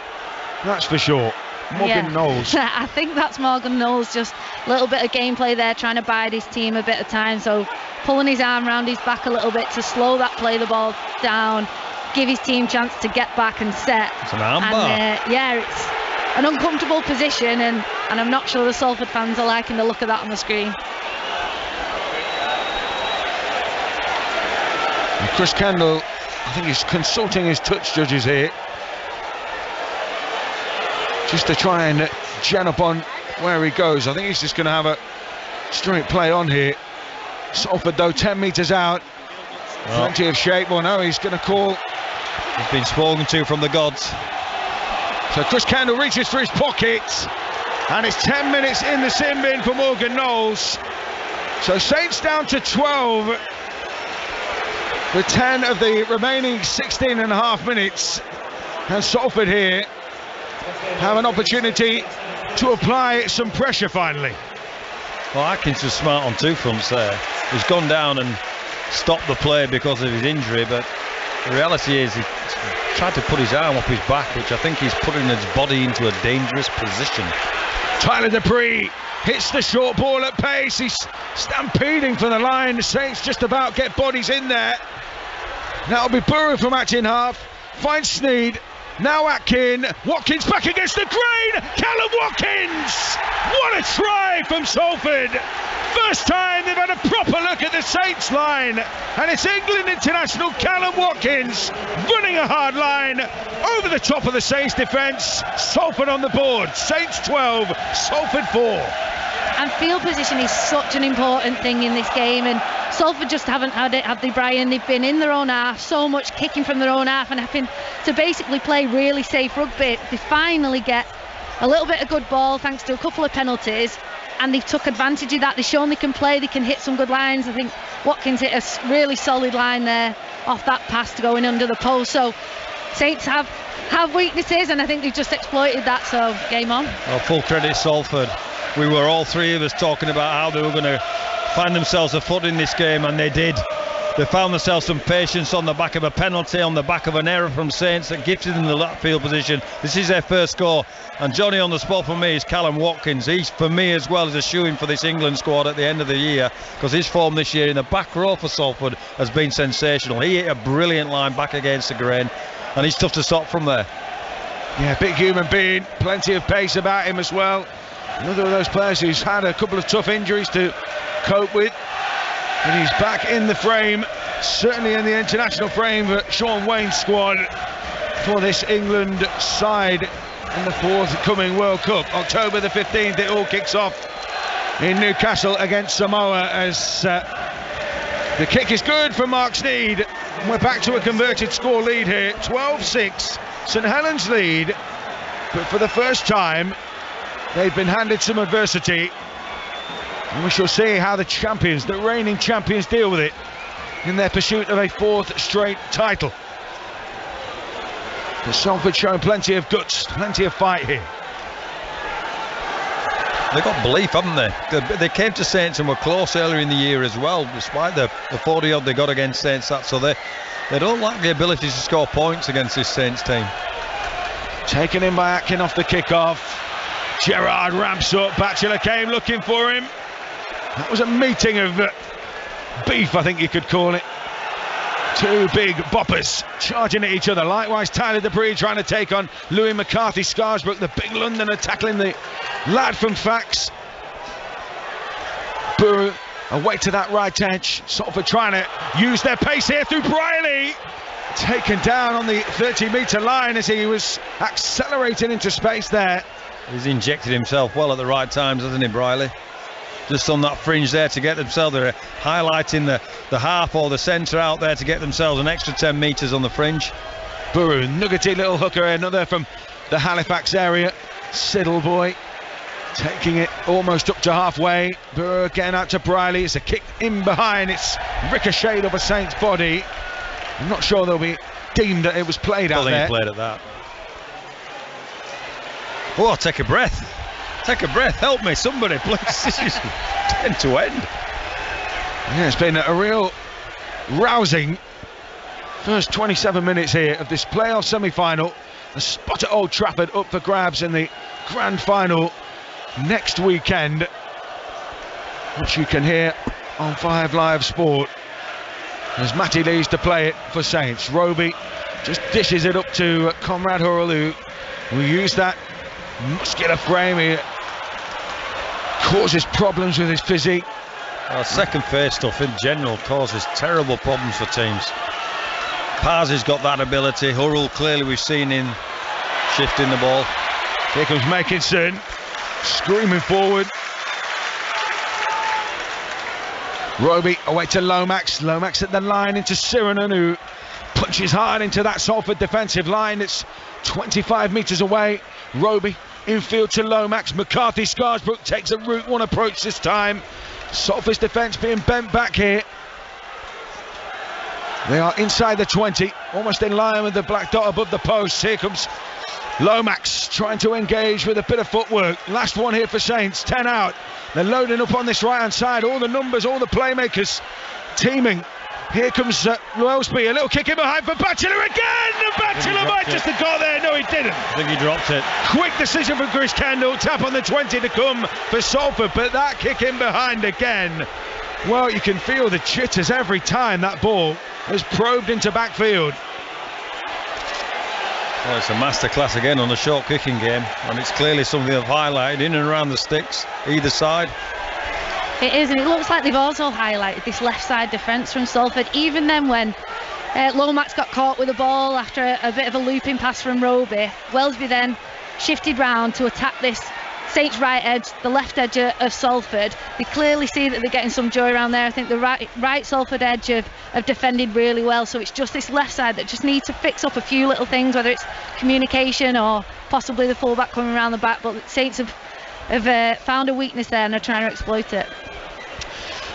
Speaker 1: that's for sure. Morgan Knowles.
Speaker 3: I think that's Morgan Knowles, just a little bit of gameplay there, trying to bide his team a bit of time, so pulling his arm around his back a little bit to slow that play the ball down, give his team chance to get back and set.
Speaker 2: It's an armbar.
Speaker 3: It's an uncomfortable position, and I'm not sure the Salford fans are liking the look of that on the screen.
Speaker 1: And Chris Kendall, I think he's consulting his touch judges here, just to try and gen up on where he goes. I think he's just going to have a straight play on here. Salford though 10 metres out, plenty of shape. Well, no, he's going to call.
Speaker 2: He's been spoken to from the gods.
Speaker 1: So Chris Kendall reaches for his pockets, and it's 10 minutes in the sin bin for Morgan Knowles. So Saints down to 12 with 10 of the remaining 16 and a half minutes, and Salford here have an opportunity to apply some pressure finally.
Speaker 2: Well, Atkins was smart on two fronts there. He's gone down and stopped the play because of his injury, but the reality is he tried to put his arm up his back, which I think he's putting his body into a dangerous position.
Speaker 1: Tyler Dupree hits the short ball at pace. He's stampeding for the line. The Saints just about get bodies in there. That'll be Burrow from acting half. Finds Sneed. Now Atkin. Watkins back against the grain. Callum Watkins. What a try from Salford. First time they've had a proper look at the Saints line, and it's England international Callum Watkins running a hard line over the top of the Saints defence. Salford on the board. Saints 12, Salford 4.
Speaker 3: And field position is such an important thing in this game, and Salford just haven't had it, have they, Brian? They've been in their own half, so much kicking from their own half and having to basically play really safe rugby. They finally get a little bit of good ball thanks to a couple of penalties, and they took advantage of that. They've shown they can play, they can hit some good lines. I think Watkins hit a really solid line there off that pass to going under the post. So Saints have weaknesses, and I think they've just exploited that, so game on.
Speaker 2: Well, full credit Salford. We were all three of us talking about how they were going to find themselves a foot in this game, and they did. They found themselves some patience on the back of a penalty, on the back of an error from Saints that gifted them the left field position. This is their first score, and Johnny on the spot for me is Callum Watkins. He's, for me as well, is a shoo-in for this England squad at the end of the year, because his form this year in the back row for Salford has been sensational. He hit a brilliant line back against the grain, and he's tough to stop from there.
Speaker 1: Yeah, big human being, plenty of pace about him as well. Another of those players who's had a couple of tough injuries to cope with, but he's back in the frame, certainly in the international frame for Sean Wayne's squad for this England side in the forthcoming World Cup. October the 15th it all kicks off in Newcastle against Samoa, as the kick is good for Mark Sneed. We're back to a converted score lead here, 12-6, St Helens lead, but for the first time they've been handed some adversity, and we shall see how the champions, the reigning champions, deal with it in their pursuit of a fourth straight title. The Salford showing plenty of guts, plenty of fight here.
Speaker 2: They've got belief, haven't they? They came to Saints and were close earlier in the year as well, despite the 40 odd they got against Saints. So they don't lack the ability to score points against this Saints team.
Speaker 1: Taken in by Atkin off the kick-off. Gerrard ramps up, Batchelor came looking for him. That was a meeting of beef, I think you could call it. Two big boppers charging at each other. Likewise, Tyler Dupree trying to take on Louis McCarthy Scarsbrook, the big Londoner, tackling the lad from Fax. Buru away to that right edge. Salford trying to use their pace here through Briley. Taken down on the 30-metre line as he was accelerating into space there.
Speaker 2: He's injected himself well at the right times, hasn't he, Briley? just on that fringe there to get themselves. They're highlighting the half or the centre out there to get themselves an extra 10 metres on the fringe.
Speaker 1: Buru, nuggety little hooker, another from the Halifax area. Siddle boy taking it almost up to halfway. Buru getting out to Briley. It's a kick in behind. It's ricocheted off a Saints body. I'm not sure they'll be deemed that it was played out there.
Speaker 2: I think he played at that. Oh, take a breath. Take a breath. Help me, somebody, please. This is end to end.
Speaker 1: Yeah, it's been a real rousing first 27 minutes here of this playoff semi-final. A spot at Old Trafford up for grabs in the grand final next weekend, which you can hear on 5 Live Sport as Matty leaves to play it for Saints. Roby just dishes it up to Conrad Hurrell, who will use that muscular frame. He causes problems with his physique.
Speaker 2: Second phase stuff in general causes terrible problems for teams. Parzy's got that ability. Hurrell, clearly we've seen him shifting the ball.
Speaker 1: Here comes Makinson, screaming forward. Roby away to Lomax. Lomax at the line into Siranen, who punches hard into that Salford defensive line. It's 25 metres away. Roby infield to Lomax. McCarthy Scarsbrook takes a Route 1 approach this time. Salford's defence being bent back here. They are inside the 20, almost in line with the black dot above the post. Here comes Lomax trying to engage with a bit of footwork. Last one here for Saints, 10 out. They're loading up on this right hand side. All the numbers, all the playmakers teaming. Here comes Wellsby, a little kick in behind for Batchelor again. And Batchelor might just have got there. No, he didn't.
Speaker 2: I think he dropped it.
Speaker 1: Quick decision from Chris Kendall. Tap on the 20 to come for Salford, but that kick in behind again. Well, you can feel the jitters every time that ball is probed into backfield.
Speaker 2: Well, it's a masterclass again on the short kicking game, and it's clearly something they've highlighted in and around the sticks, either side.
Speaker 3: It is, and it looks like they've also highlighted this left side defence from Salford. Even then, when Lomax got caught with the ball after a bit of a looping pass from Roby, Wellsby then shifted round to attack this Saints right edge, the left edge of Salford. They clearly see that they're getting some joy around there. I think the right Salford edge have defended really well, so it's just this left side that just needs to fix up a few little things, whether it's communication or possibly the fullback coming around the back, but Saints have found a weakness there and are trying to exploit it.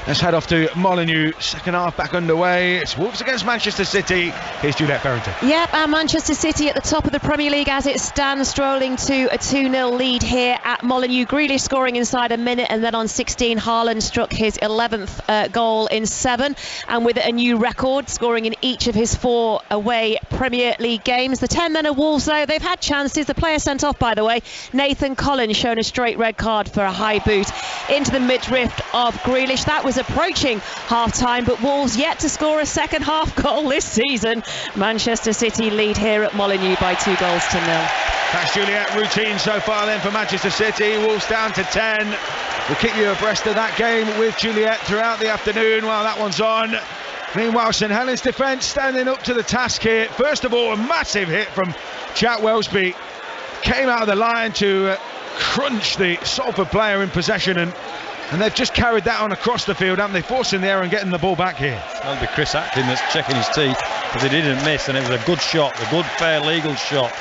Speaker 1: Let's head off to Molineux. Second half back underway. It's Wolves against Manchester City. Here's Juliette Farrington.
Speaker 4: Yep, and Manchester City at the top of the Premier League as it stands, strolling to a 2-0 lead here at Molineux. Grealish scoring inside a minute, and then on 16, Haaland struck his 11th goal in 7, and with a new record, scoring in each of his 4 away Premier League games. The 10 men of Wolves, though, they've had chances. The player sent off, by the way, Nathan Collins, shown a straight red card for a high boot into the midriff of Grealish. That was approaching half-time, but Wolves yet to score a second half goal this season. Manchester City lead here at Molineux by 2-0.
Speaker 1: Thanks, Juliette. Routine so far then for Manchester City. Wolves down to 10. We'll keep you abreast of that game with Juliette throughout the afternoon while that one's on. Meanwhile, St Helens defence standing up to the task here. First of all, a massive hit from Jack Wellsby. Came out of the line to crunch the Salford player in possession, and they've just carried that on across the field, haven't they? Forcing the error and getting the ball back here.
Speaker 2: That'll be Chris Atkin that's checking his teeth, because he didn't miss, and it was a good shot, a good, fair, legal shot.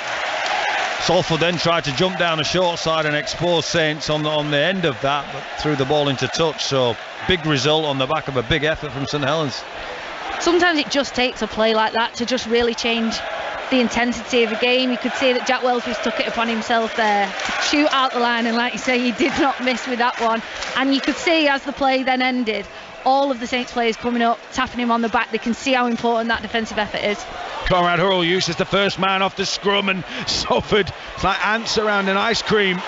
Speaker 2: Salford then tried to jump down the short side and expose Saints on the end of that, but threw the ball into touch. So big result on the back of a big effort from St Helens.
Speaker 3: Sometimes it just takes a play like that to just really change the intensity of a game. You could see that Jack Wellsby's took it upon himself there to shoot out the line, and like you say, he did not miss with that one. And you could see as the play then ended, all of the Saints players coming up, tapping him on the back. They can see how important that defensive effort is.
Speaker 1: Conrad Hurrell used as the first man off the scrum, and Salford, it's like ants around an ice cream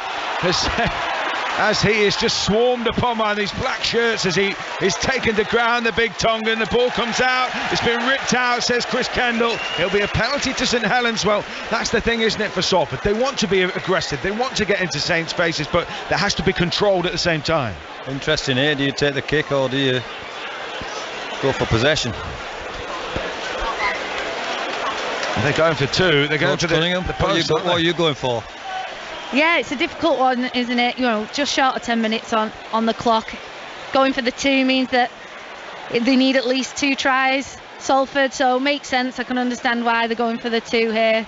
Speaker 1: as he is just swarmed upon by these black shirts as he is taken to ground, the big Tongan. The ball comes out, it's been ripped out, says Chris Kendall. It'll be a penalty to St Helens. Well, that's the thing, isn't it, for Salford? They want to be aggressive, they want to get into Saints' faces, but that has to be controlled at the same time.
Speaker 2: Interesting here, do you take the kick or do you go for possession?
Speaker 1: They're going for 2. They're going for the post.
Speaker 2: What are you going for?
Speaker 3: Yeah, it's a difficult one, isn't it? You know, just short of 10 minutes on the clock. Going for the 2 means that they need at least 2 tries, Salford, so makes sense. I can understand why they're going for the 2 here.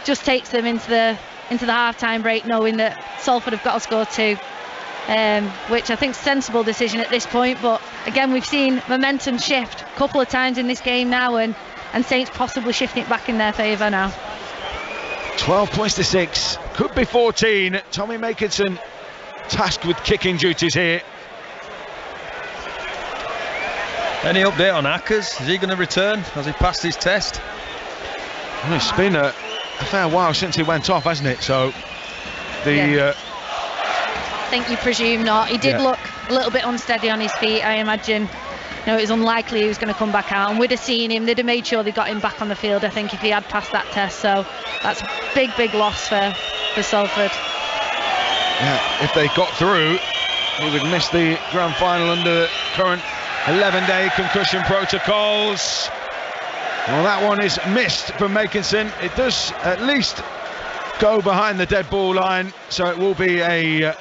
Speaker 3: Just takes them into the half-time break, knowing that Salford have got to score 2, which I think is a sensible decision at this point. But again, we've seen momentum shift a couple of times in this game now, and Saints possibly shifting it back in their favour now.
Speaker 1: 12 points to 6, could be 14. Tommy Makinson tasked with kicking duties here.
Speaker 2: Any update on Ackers? Is he going to return? Has he passed his test?
Speaker 1: Well, it's been a fair while since he went off, hasn't it? So I
Speaker 3: think you presume not. He did look a little bit unsteady on his feet, I imagine. You know, it was unlikely he was going to come back out, and we'd have seen him. They'd have made sure they got him back on the field, I think, if he had passed that test. So that's a big loss for Salford.
Speaker 1: Yeah, if they got through, he would miss the grand final under current 11-day concussion protocols. Well, that one is missed from Makinson. It does at least go behind the dead ball line, so it will be a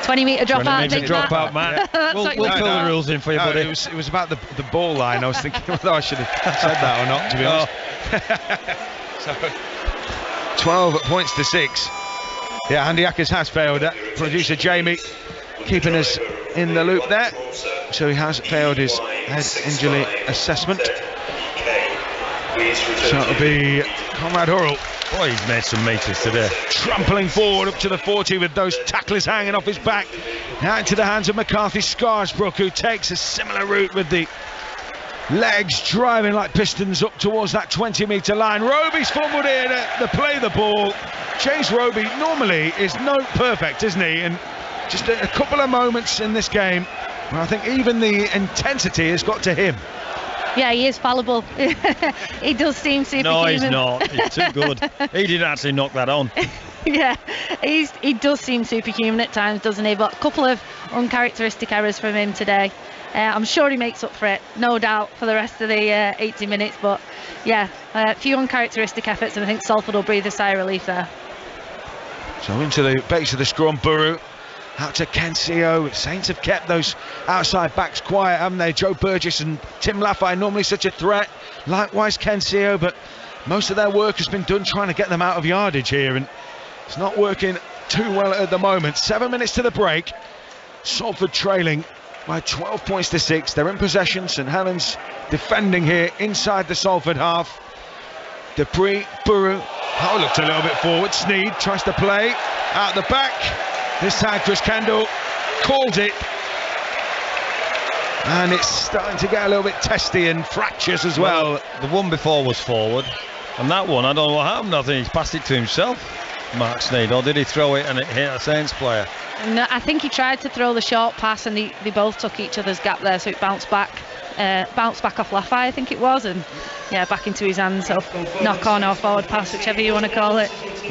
Speaker 3: 20-metre dropout.
Speaker 2: 20-metre dropout, Matt. We'll fill the rules in for you, buddy.
Speaker 1: It was about the ball line. I was thinking whether I should have said that or not, to be honest. So 12 points to 6. Yeah, Andy Ackers has failed that. Producer Jamie keeping us in the loop there. So he has failed his head injury assessment. So it'll be Conrad Hurrell.
Speaker 2: Boy, he's made some meters today.
Speaker 1: Trampling forward up to the 40 with those tacklers hanging off his back. Now into the hands of McCarthy Scarsbrook, who takes a similar route with the legs driving like pistons up towards that 20-metre line. Roby's fumbled in to play the ball. James Roby normally is no perfect, isn't he? And just a couple of moments in this game where I think even the intensity has got to him.
Speaker 3: Yeah, he is fallible. He does seem superhuman.
Speaker 2: No, he's not. He's too good. He didn't actually knock that on.
Speaker 3: Yeah, he does seem superhuman at times, doesn't he? But a couple of uncharacteristic errors from him today. I'm sure he makes up for it, no doubt, for the rest of the 80 minutes. But yeah, a few uncharacteristic efforts, and I think Salford will breathe a sigh of relief there.
Speaker 1: So into the base of the scrum, Buru out to Kensio. Saints have kept those outside backs quiet, haven't they? Joe Burgess and Tim Laffey, normally such a threat. Likewise Kensio, but most of their work has been done trying to get them out of yardage here, and it's not working too well at the moment. 7 minutes to the break. Salford trailing by 12 points to 6. They're in possession. St Helens defending here inside the Salford half. Dupree, Buru. Oh, looked a little bit forward. Sneed tries to play out the back. This time Chris Kendall calls it. And it's starting to get a little bit testy and fractious as well.
Speaker 2: The one before was forward, and that one, I don't know what happened. I think he's passed it to himself, Mark Sneed, or did he throw it and it hit a Saints player?
Speaker 3: No, I think he tried to throw the short pass, and they both took each other's gap there, so it bounced back off Laffey, I think it was, and yeah, back into his hands. So knock on or forward pass, whichever you want to call it.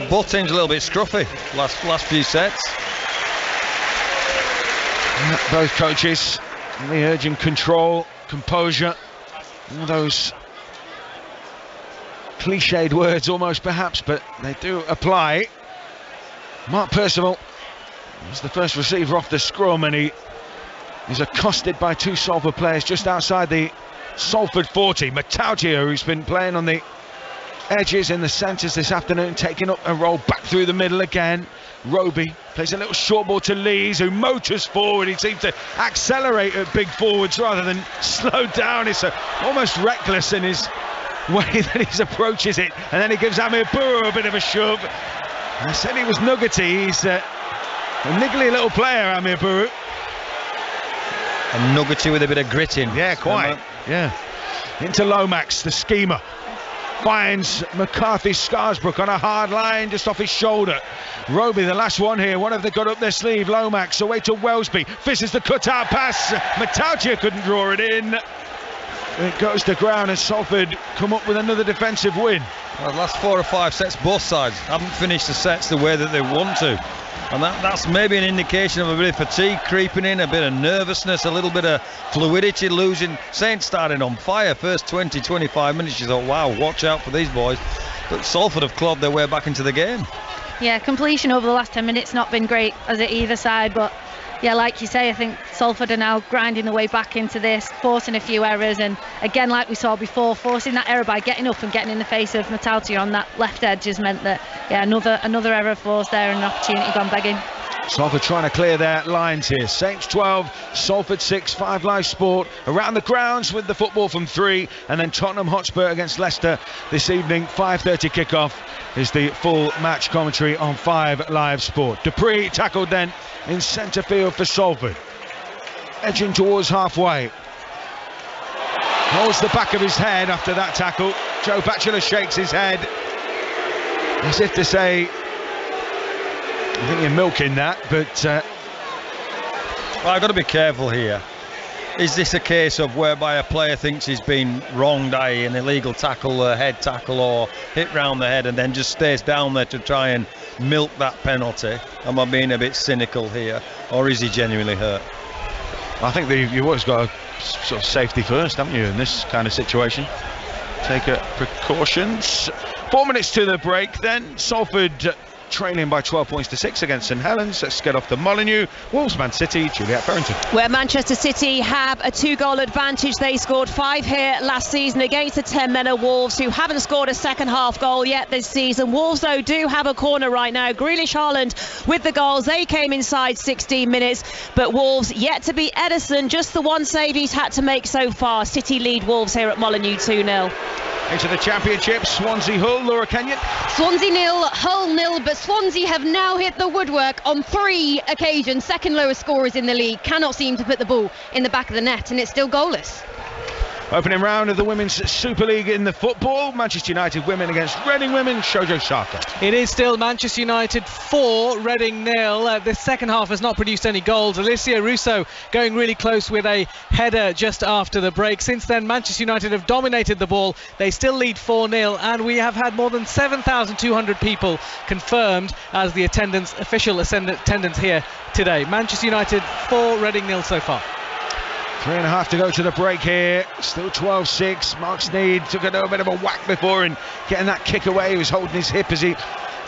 Speaker 2: Both teams a little bit scruffy last few sets.
Speaker 1: Both coaches really urging control, composure, all those cliched words almost perhaps, but they do apply. Mark Percival was the first receiver off the scrum, and he is accosted by 2 Salford players just outside the Salford 40. Matautia, who's been playing on the edges in the centres this afternoon, taking up a roll back through the middle again. Roby plays a little short ball to Lees, who motors forward. He seems to accelerate at big forwards rather than slow down. It's almost reckless in his way that he approaches it, and then he gives Amir Buru a bit of a shove. I said he was nuggety. He's a niggly little player, Amir Buru.
Speaker 2: And nuggety with a bit of grit in.
Speaker 1: Yeah, quite. Yeah. Into Lomax, the schemer. Finds McCarthy Scarsbrook on a hard line just off his shoulder. Roby, the last one here. What have they got up their sleeve? Lomax away to Wellesby. Fizzes the cutout pass. Matautia couldn't draw it in. It goes to ground, and Salford come up with another defensive win.
Speaker 2: Well, the last 4 or 5 sets, both sides haven't finished the sets the way that they want to. And that's maybe an indication of a bit of fatigue creeping in, a bit of nervousness, a little bit of fluidity losing. Saints started on fire first 20-25 minutes. You thought, wow, watch out for these boys. But Salford have clawed their way back into the game.
Speaker 3: Yeah, completion over the last 10 minutes not been great as at either side, but yeah, like you say, I think Salford are now grinding the way back into this, forcing a few errors, and again, like we saw before, forcing that error by getting up and getting in the face of Matautia on that left edge has meant that, yeah, another error forced there and an opportunity gone begging.
Speaker 1: Salford trying to clear their lines here. Saints 12, Salford 6, 5 Live Sport around the grounds with the football from 3, and then Tottenham Hotspur against Leicester this evening. 5:30 kickoff is the full match commentary on 5 Live Sport. Dupree tackled then in centre field for Salford, edging towards halfway. Holds the back of his head after that tackle. Joe Batchelor shakes his head as if to say, I think you're milking that, but
Speaker 2: well, I've got to be careful here. Is this a case of whereby a player thinks he's been wronged, i.e. an illegal tackle, a head tackle or hit round the head, and then just stays down there to try and milk that penalty? Am I being a bit cynical here, or is he genuinely hurt?
Speaker 1: I think you've always got a sort of safety first, haven't you, in this kind of situation? Take precautions. 4 minutes to the break then. Salford trailing by 12 points to 6 against St Helens. Let's get off to Molineux. Wolves, Man City, Juliet Farrington.
Speaker 4: Where Manchester City have a 2-goal advantage. They scored 5 here last season against the 10 men of Wolves, who haven't scored a second half goal yet this season. Wolves, though, do have a corner right now. Grealish, Haaland with the goals. They came inside 16 minutes, but Wolves yet to beat Edison. Just the one save he's had to make so far. City lead Wolves here at Molineux 2-0.
Speaker 1: Into the championship, Swansea Hull, Laura Kenyon.
Speaker 5: Swansea 0, Hull 0, but Swansea have now hit the woodwork on 3 occasions. Second lowest scorers in the league, cannot seem to put the ball in the back of the net, and it's still goalless.
Speaker 1: Opening round of the Women's Super League in the football. Manchester United women against Reading women. Shojo Saka.
Speaker 6: It is still Manchester United 4, Reading 0. The second half has not produced any goals. Alicia Russo going really close with a header just after the break. Since then, Manchester United have dominated the ball. They still lead 4-0, and we have had more than 7,200 people confirmed as the official attendance here today. Manchester United 4, Reading 0 so far.
Speaker 1: 3.5 to go to the break here. Still 12-6. Mark Sneed took a little bit of a whack before and getting that kick away. He was holding his hip as he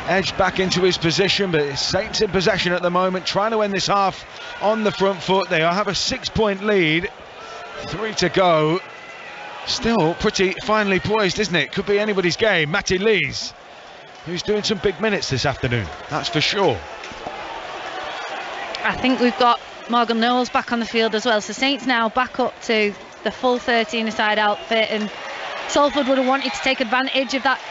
Speaker 1: edged back into his position, but Saints in possession at the moment, trying to end this half on the front foot. They have a 6-point lead. 3 to go. Still pretty finely poised, isn't it? Could be anybody's game. Matty Lees, who's doing some big minutes this afternoon, that's for sure.
Speaker 3: I think we've got Morgan Knowles back on the field as well, so Saints now back up to the full 13-a-side outfit, and Salford would have wanted to take advantage of that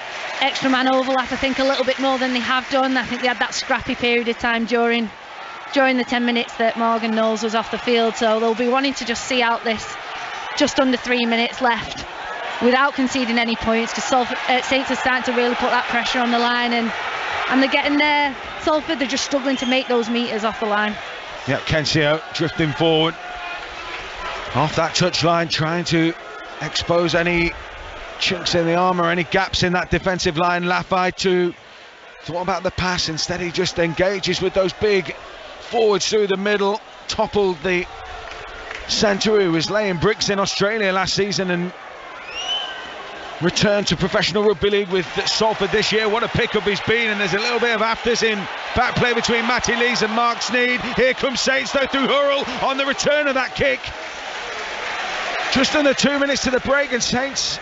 Speaker 3: extra man overlap, I think, a little bit more than they have done. I think they had that scrappy period of time during the 10 minutes that Morgan Knowles was off the field, so they'll be wanting to just see out this just under 3 minutes left without conceding any points, because Saints are starting to really put that pressure on the line, and they're getting there. Salford, they're just struggling to make those metres off the line.
Speaker 1: Yep, Kensio drifting forward off that touchline, trying to expose any chinks in the armour, any gaps in that defensive line. Lafay too thought about the pass, instead he just engages with those big forwards through the middle, toppled the centre who was laying bricks in Australia last season and returned to professional rugby league with Salford this year. What a pickup he's been, and there's a little bit of afters in back play between Matty Lees and Mark Sneed. Here comes Saints though through Hurrell on the return of that kick. Just under 2 minutes to the break, and Saints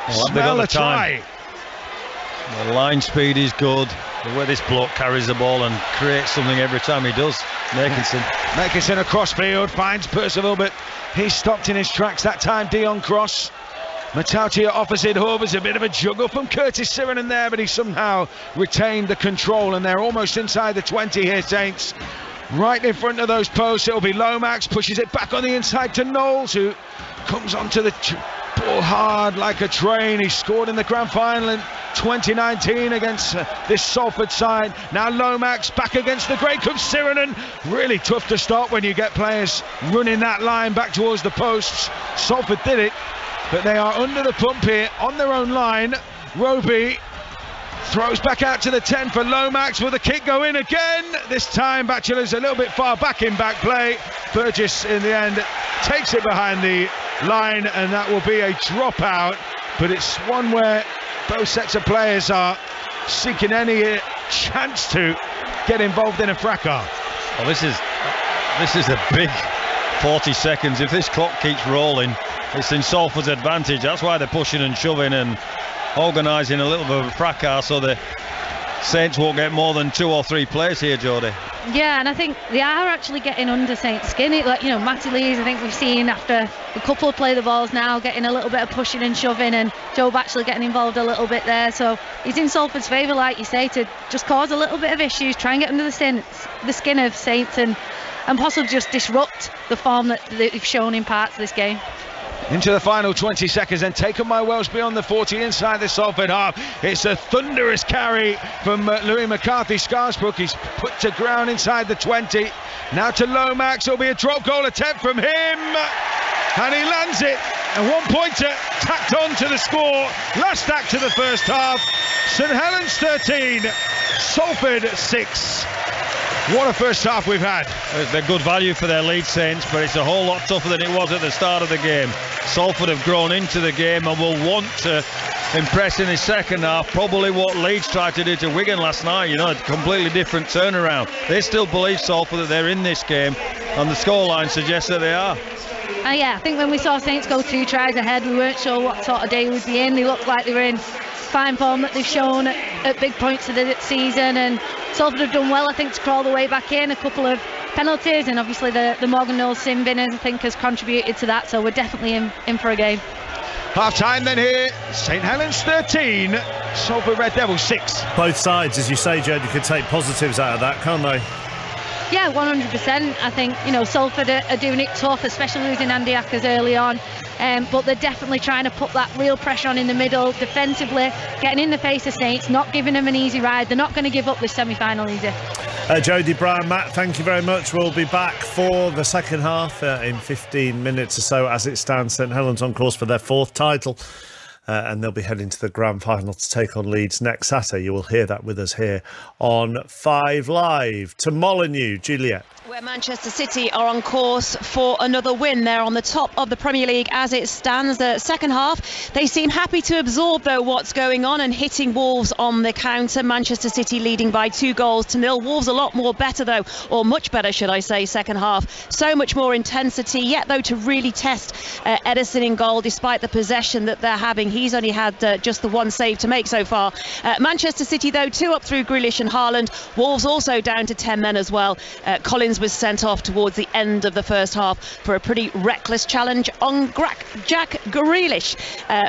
Speaker 1: smell a try.
Speaker 2: The line speed is good. The way this bloke carries the ball and creates something every time he does. Makinson
Speaker 1: across field finds Percival, but he's stopped in his tracks that time. Dion Cross. Matautia opposite Hovers, a bit of a juggle from Curtis Sirenen there, but he somehow retained the control, and they're almost inside the 20 here, Saints. Right in front of those posts, it'll be Lomax, pushes it back on the inside to Knowles, who comes onto the ball hard like a train. He scored in the grand final in 2019 against this Salford side. Now Lomax back against the great comes Sirenen. Really tough to stop when you get players running that line back towards the posts. Salford did it, but they are under the pump here on their own line. Roby Throws back out to the 10 for Lomax. Will the kick go in again? This time Batchelor's a little bit far back in back play. Burgess in the end takes it behind the line, and that will be a dropout. But it's one where both sets of players are seeking any chance to get involved in a fracas.
Speaker 2: Well, this is a big 40 seconds. If this clock keeps rolling, it's in Salford's advantage. That's why they're pushing and shoving and organising a little bit of a fracas so the Saints won't get more than 2 or 3 plays here, Jodie.
Speaker 3: Yeah, and I think they are actually getting under Saints' skin. Like, you know, Matty Lees, I think we've seen after a couple play the balls now, getting a little bit of pushing and shoving, and Joe Batchelor getting involved a little bit there. So he's in Salford's favour, like you say, to just cause a little bit of issues, try and get under the skin of Saints, and possibly just disrupt the form that they've shown in parts of this game.
Speaker 1: Into the final 20 seconds, and taken by Welsh beyond the 40 inside the Salford half. It's a thunderous carry from Louis McCarthy. Scarsbrook, he's put to ground inside the 20. Now to Lomax, it'll be a drop goal attempt from him, and he lands it. A 1-pointer tacked on to the score. Last act of the first half. St Helens 13, Salford 6. What a first half we've had.
Speaker 2: They're good value for their lead, Saints, but it's a whole lot tougher than it was at the start of the game. Salford have grown into the game and will want to impress in the second half. Probably what Leeds tried to do to Wigan last night, you know, a completely different turnaround. They still believe, Salford, that they're in this game, and the scoreline suggests that they are.
Speaker 3: Yeah, I think when we saw Saints go 2 tries ahead, we weren't sure what sort of day we'd be in. They looked like they were in fine form that they've shown at big points of the season, and Salford have done well, I think, to crawl the way back in. A couple of penalties, and obviously the Morgan Knowles sin bin, I think, has contributed to that, so we're definitely in for a game.
Speaker 1: Half time then here, St Helens 13, Salford Red Devils 6.
Speaker 7: Both sides, as you say, Jodie, could take positives out of that, can't they?
Speaker 3: Yeah, 100%. I think, you know, Salford are doing it tough, especially losing Andy Ackers early on. But they're definitely trying to put that real pressure on in the middle, defensively, getting in the face of Saints, not giving them an easy ride. They're not going to give up this semi-final easy.
Speaker 7: Jodie, Brian, Matt, thank you very much. We'll be back for the second half in 15 minutes or so. As it stands, St Helens on course for their 4th title. And they'll be heading to the grand final to take on Leeds next Saturday. You will hear that with us here on 5 Live. To Molineux, Juliet.
Speaker 4: Where Manchester City are on course for another win. They're on the top of the Premier League as it stands. The second half, they seem happy to absorb, though, what's going on and hitting Wolves on the counter. Manchester City leading by 2-0. Wolves a lot more better, though, or much better, should I say, second half. So much more intensity, yet, though, to really test Ederson in goal, despite the possession that they're having. He's only had just the 1 save to make so far. Manchester City, though, 2 up through Grealish and Haaland. Wolves also down to 10 men as well. Collins was sent off towards the end of the first half for a pretty reckless challenge on Jack Grealish.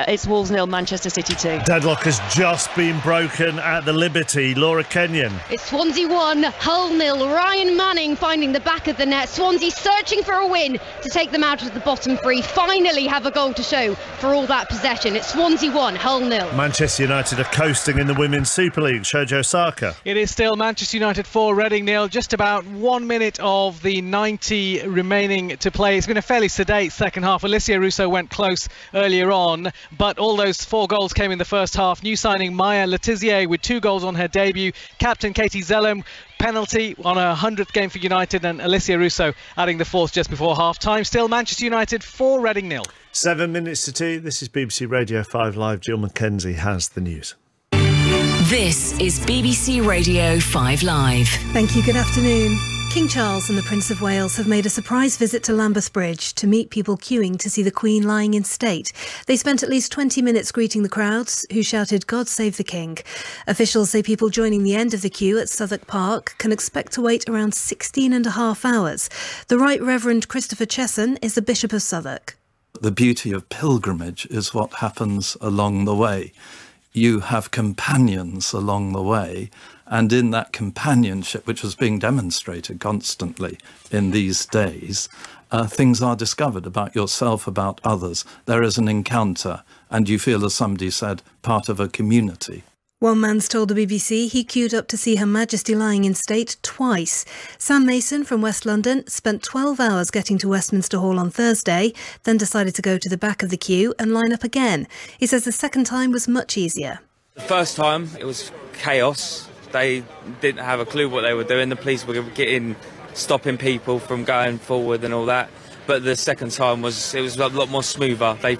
Speaker 4: It's Wolves 0, Manchester City 2.
Speaker 7: Deadlock has just been broken at the Liberty. Laura Kenyon.
Speaker 5: It's Swansea 1, Hull 0. Ryan Manning finding the back of the net. Swansea searching for a win to take them out of the bottom 3. Finally have a goal to show for all that possession. It's Swansea 1, Hull 0.
Speaker 7: Manchester United are coasting in the Women's Super League. Shojo Saka.
Speaker 6: It is still Manchester United 4, Reading 0. Just about 1 minute of the 90 remaining to play. It's been a fairly sedate second half. Alicia Russo went close earlier on, but all those 4 goals came in the first half. New signing Maya Letizier with 2 goals on her debut. Captain Katie Zellem, penalty on her 100th game for United, and Alicia Russo adding the 4th just before half-time. Still Manchester United 4, Reading 0.
Speaker 7: 7 minutes to 2. This is BBC Radio 5 Live. Jill Mackenzie has the news.
Speaker 8: This is BBC Radio 5 Live.
Speaker 9: Thank you. Good afternoon. King Charles and the Prince of Wales have made a surprise visit to Lambeth Bridge to meet people queuing to see the Queen lying in state. They spent at least 20 minutes greeting the crowds, who shouted, "God save the King." Officials say people joining the end of the queue at Southwark Park can expect to wait around 16 and a half hours. The Right Reverend Christopher Chesson is the Bishop of Southwark.
Speaker 10: The beauty of pilgrimage is what happens along the way. You have companions along the way, and in that companionship, which was being demonstrated constantly in these days, things are discovered about yourself, about others. There is an encounter, and you feel, as somebody said, part of a community.
Speaker 9: One man's told the BBC he queued up to see Her Majesty lying in state twice. Sam Mason from West London spent 12 hours getting to Westminster Hall on Thursday, then decided to go to the back of the queue and line up again. He says the second time was much easier.
Speaker 11: The first time it was chaos. They didn't have a clue what they were doing. The police were stopping people from going forward and all that. But the second time it was a lot more smoother. They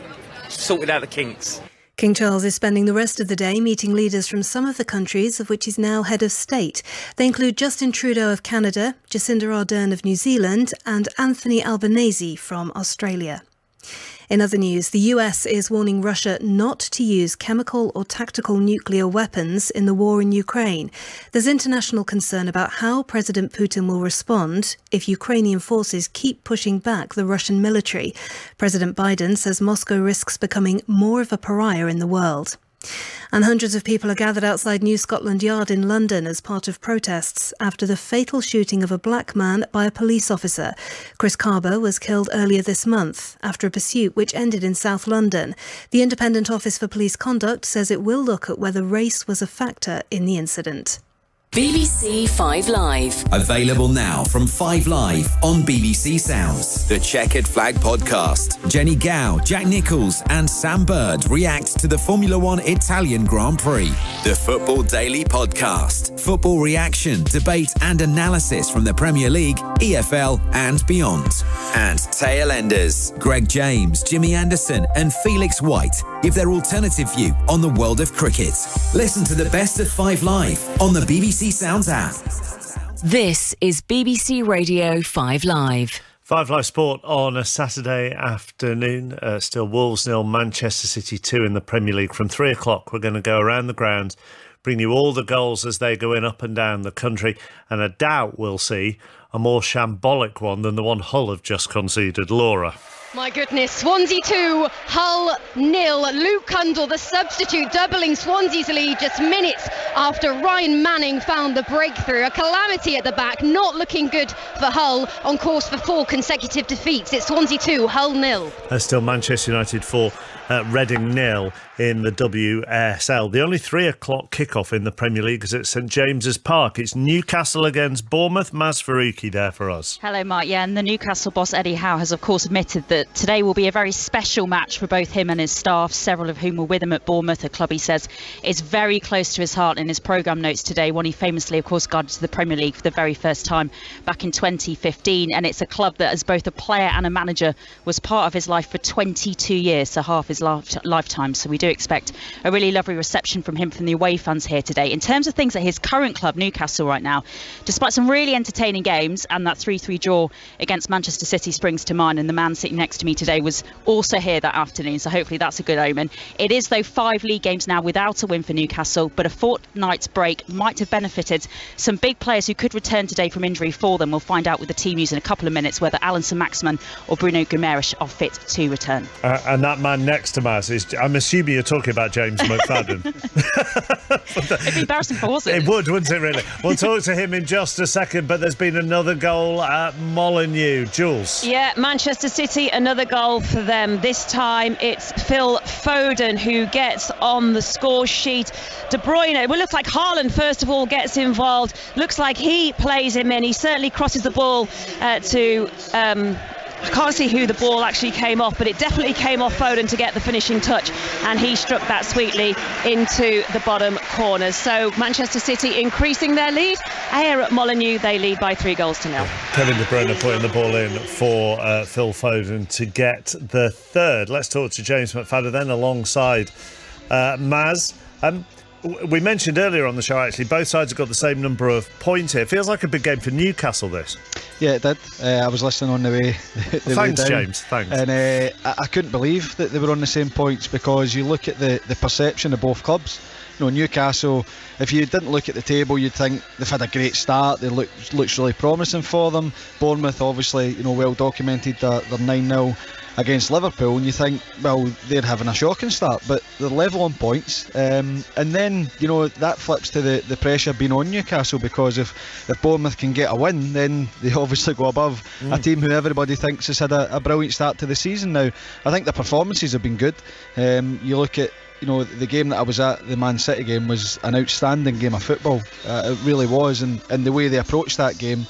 Speaker 11: sorted out the kinks.
Speaker 9: King Charles is spending the rest of the day meeting leaders from some of the countries of which he's now head of state. They include Justin Trudeau of Canada, Jacinda Ardern of New Zealand and Anthony Albanese from Australia. In other news, the US is warning Russia not to use chemical or tactical nuclear weapons in the war in Ukraine. There's international concern about how President Putin will respond if Ukrainian forces keep pushing back the Russian military. President Biden says Moscow risks becoming more of a pariah in the world. And hundreds of people are gathered outside New Scotland Yard in London as part of protests after the fatal shooting of a black man by a police officer. Chris Carber was killed earlier this month after a pursuit which ended in South London. The Independent Office for Police Conduct says it will look at whether race was a factor in the incident.
Speaker 8: BBC 5 Live.
Speaker 12: Available now from 5 Live on BBC Sounds. The Checkered Flag Podcast. Jenny Gow, Jack Nichols and Sam Bird react to the Formula One Italian Grand Prix. The Football Daily Podcast. Football reaction, debate and analysis from the Premier League, EFL and beyond. And Tail Enders. Greg James, Jimmy Anderson and Felix White give their alternative view on the world of cricket. Listen to the best of 5 Live on the BBC Sounds app.
Speaker 8: This is BBC Radio 5 Live.
Speaker 7: 5 Live Sport on a Saturday afternoon. Still Wolves 0, Manchester City 2 in the Premier League. From 3 o'clock, we're going to go around the ground, bring you all the goals as they go in up and down the country, and I doubt we'll see a more shambolic one than the one Hull have just conceded. Laura.
Speaker 5: My goodness, Swansea 2, Hull 0. Luke Cundle, the substitute, doubling Swansea's lead just minutes after Ryan Manning found the breakthrough. A calamity at the back, not looking good for Hull, on course for 4 consecutive defeats. It's Swansea 2, Hull 0.
Speaker 7: Still Manchester United 4, Reading 0 in the WSL. The only 3 o'clock kickoff in the Premier League is at St James's Park. It's Newcastle against Bournemouth. Maz Faruqi there for us.
Speaker 13: Hello, Mark. Yeah, and the Newcastle boss Eddie Howe has, of course, admitted that today will be a very special match for both him and his staff, several of whom were with him at Bournemouth, a club he says is very close to his heart. In his programme notes today, one he famously, of course, guided to the Premier League for the very first time back in 2015. And it's a club that, as both a player and a manager, was part of his life for 22 years, so half his lifetime. So we do expect a really lovely reception from him from the away fans here today. In terms of things at his current club, Newcastle, right now, despite some really entertaining games, and that 3-3 draw against Manchester City springs to mind, and the man sitting next to me today was also here that afternoon, so hopefully that's a good omen. It is, though, 5 league games now without a win for Newcastle, but a fortnight's break might have benefited some big players who could return today from injury for them. We'll find out with the team news in a couple of minutes whether Alan Saint-Maximin or Bruno Guimaraes are fit to return.
Speaker 7: And that man next to Maz is, I'm assuming you're talking about James McFadden.
Speaker 13: It'd be embarrassing if I wasn't.
Speaker 7: It would, wouldn't it, really? We'll talk to him in just a second, but there's been another goal at Molineux. Jules.
Speaker 4: Yeah, Manchester City, another goal for them. This time it's Phil Foden who gets on the score sheet. De Bruyne, it looks like Haaland first of all gets involved. Looks like he plays him in. He certainly crosses the ball I can't see who the ball actually came off, but it definitely came off Foden to get the finishing touch, and he struck that sweetly into the bottom corners. So Manchester City increasing their lead. Here at Molineux, they lead by 3-0.
Speaker 7: Kevin De Bruyne putting the ball in for Phil Foden to get the third. Let's talk to James McFadden then alongside Maz. We mentioned earlier on the show, actually, both sides have got the same number of points here. It feels like a big game for Newcastle, this.
Speaker 2: Yeah, it did. I was listening on the way.
Speaker 7: Thanks, James. Thanks.
Speaker 2: And I couldn't believe that they were on the same points, because you look at the perception of both clubs. You know, Newcastle, if you didn't look at the table, you'd think they've had a great start. They looks really promising for them. Bournemouth, obviously, well documented their 9-0 against Liverpool, and you think, well, they're having a shocking start, but they're level on points, and then that flips to the pressure being on Newcastle, because if Bournemouth can get a win, then they obviously go above a team who everybody thinks has had a brilliant start to the season. Now, I think the performances have been good. You look at the game that I was at, the Man City game, was an outstanding game of football. It really was, and the way they approached that game,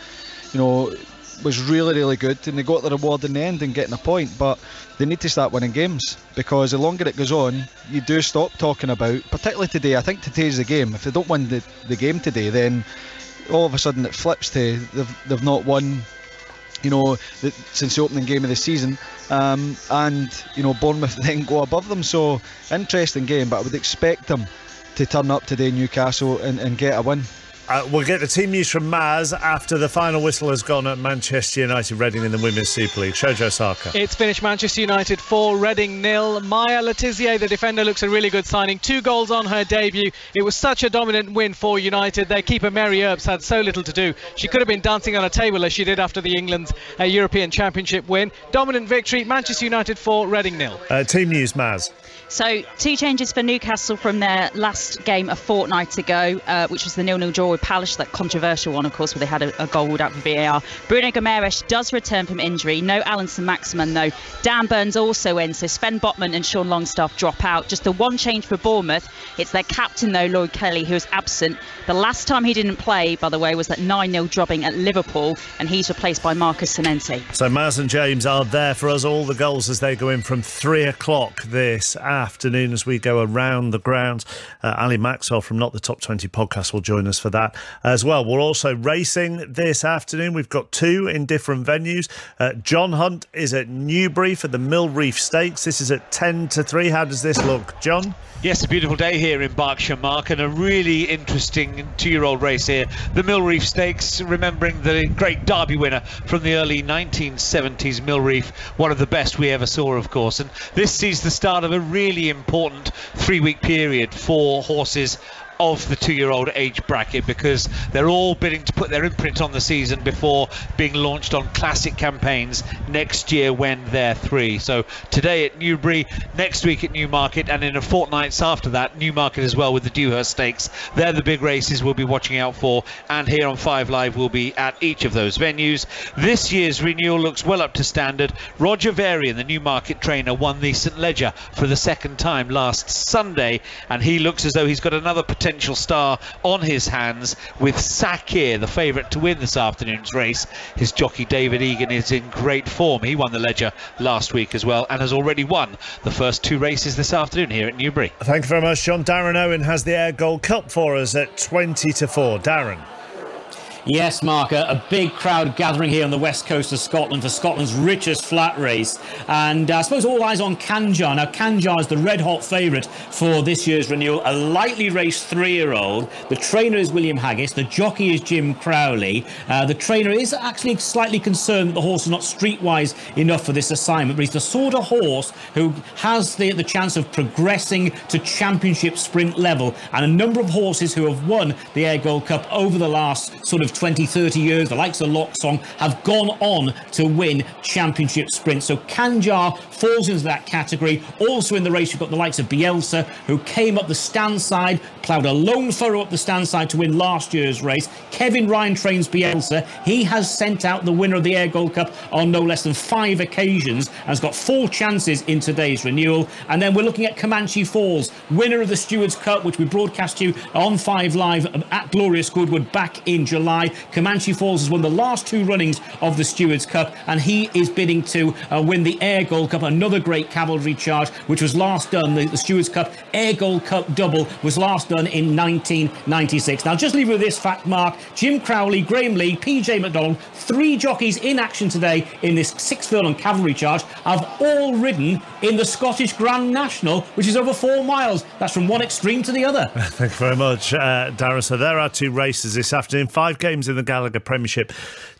Speaker 14: was really, really good, and they got the reward in the end in getting a point. But they need to start winning games, because the longer it goes on, you do stop talking about, particularly today. I think today's the game. If they don't win the game today, then all of a sudden it flips to they've not won, since the opening game of the season, and Bournemouth then go above them. So interesting game, but I would expect them to turn up today in Newcastle and get a win.
Speaker 7: We'll get the team news from Maz after the final whistle has gone at Manchester United Reading in the Women's Super League. Shojo Saka.
Speaker 6: It's finished Manchester United 4, Reading 0. Maya Letizia, the defender, looks a really good signing. 2 goals on her debut. It was such a dominant win for United. Their keeper Mary Earps had so little to do. She could have been dancing on a table as she did after the England's European Championship win. Dominant victory, Manchester United 4, Reading 0.
Speaker 7: Team news, Maz.
Speaker 13: So 2 changes for Newcastle from their last game a fortnight ago, which was the 0-0 draw with Palace, that controversial one, of course, where they had a goal ruled out for VAR. Bruno Gomes does return from injury. No Alison Maximan, though. Dan Burns also in, so Sven Botman and Sean Longstaff drop out. Just the one change for Bournemouth. It's their captain, though, Lloyd Kelly, who is absent. The last time he didn't play, by the way, was that 9-0 drubbing at Liverpool, and he's replaced by Marcus Senenti.
Speaker 7: So Maz and James are there for us, all the goals as they go in from 3 o'clock this afternoon as we go around the grounds. Ali Maxwell from Not the Top 20 podcast will join us for that as well. We're also racing this afternoon. We've got 2 in different venues. John Hunt is at Newbury for the Mill Reef Stakes. This is at 10-3. How does this look, John?
Speaker 15: Yes, a beautiful day here in Berkshire, Mark, and a really interesting 2-year-old race here. The Mill Reef Stakes, remembering the great Derby winner from the early 1970s, Mill Reef, one of the best we ever saw, of course. And this sees the start of a really important 3-week period for horses of the 2-year-old age bracket, because they're all bidding to put their imprint on the season before being launched on classic campaigns next year when they're 3. So today at Newbury, next week at Newmarket, and in a fortnight after that, Newmarket as well with the Dewhurst Stakes. They're the big races we'll be watching out for, and here on 5 Live we'll be at each of those venues. This year's renewal looks well up to standard. Roger Varian, the Newmarket trainer, won the St Leger for the 2nd time last Sunday, and he looks as though he's got another potential star on his hands with Sakir, the favourite to win this afternoon's race. His jockey David Egan is in great form. He won the Leger last week as well, and has already won the first 2 races this afternoon here at Newbury.
Speaker 7: Thank you very much, John. Darren Owen has the Air Gold Cup for us at 20-4. Darren.
Speaker 16: Yes, Mark, a big crowd gathering here on the west coast of Scotland for Scotland's richest flat race. And I suppose all eyes on Kanjar. Now, Kanjar is the red-hot favourite for this year's renewal, a lightly raced 3-year-old. The trainer is William Haggis. The jockey is Jim Crowley. The trainer is actually slightly concerned that the horse is not streetwise enough for this assignment, but he's the sort of horse who has the chance of progressing to championship sprint level. And a number of horses who have won the Air Gold Cup over the last sort of 20-30 years, the likes of Locksong, have gone on to win championship sprints. So Kanjar falls into that category. Also in the race, you've got the likes of Bielsa, who came up the stand side, ploughed a lone furrow up the stand side to win last year's race. Kevin Ryan trains Bielsa. He has sent out the winner of the Air Gold Cup on no less than 5 occasions and has got 4 chances in today's renewal. And then we're looking at Comanche Falls, winner of the Stewards Cup, which we broadcast you on 5 Live at Glorious Goodwood back in July. Comanche Falls has won the last 2 runnings of the Stewards Cup, and he is bidding to win the Air Gold Cup, another great cavalry charge, which was last done, the Stewards Cup Air Gold Cup double was last done in 1996. Now, just leave with this fact, Mark. Jim Crowley, Graham Lee, PJ McDonald, 3 jockeys in action today in this 6-furlong cavalry charge have all ridden in the Scottish Grand National, which is over 4 miles. That's from one extreme to the other.
Speaker 7: Thank you very much, Darren. So there are 2 races this afternoon, 5 games in the Gallagher Premiership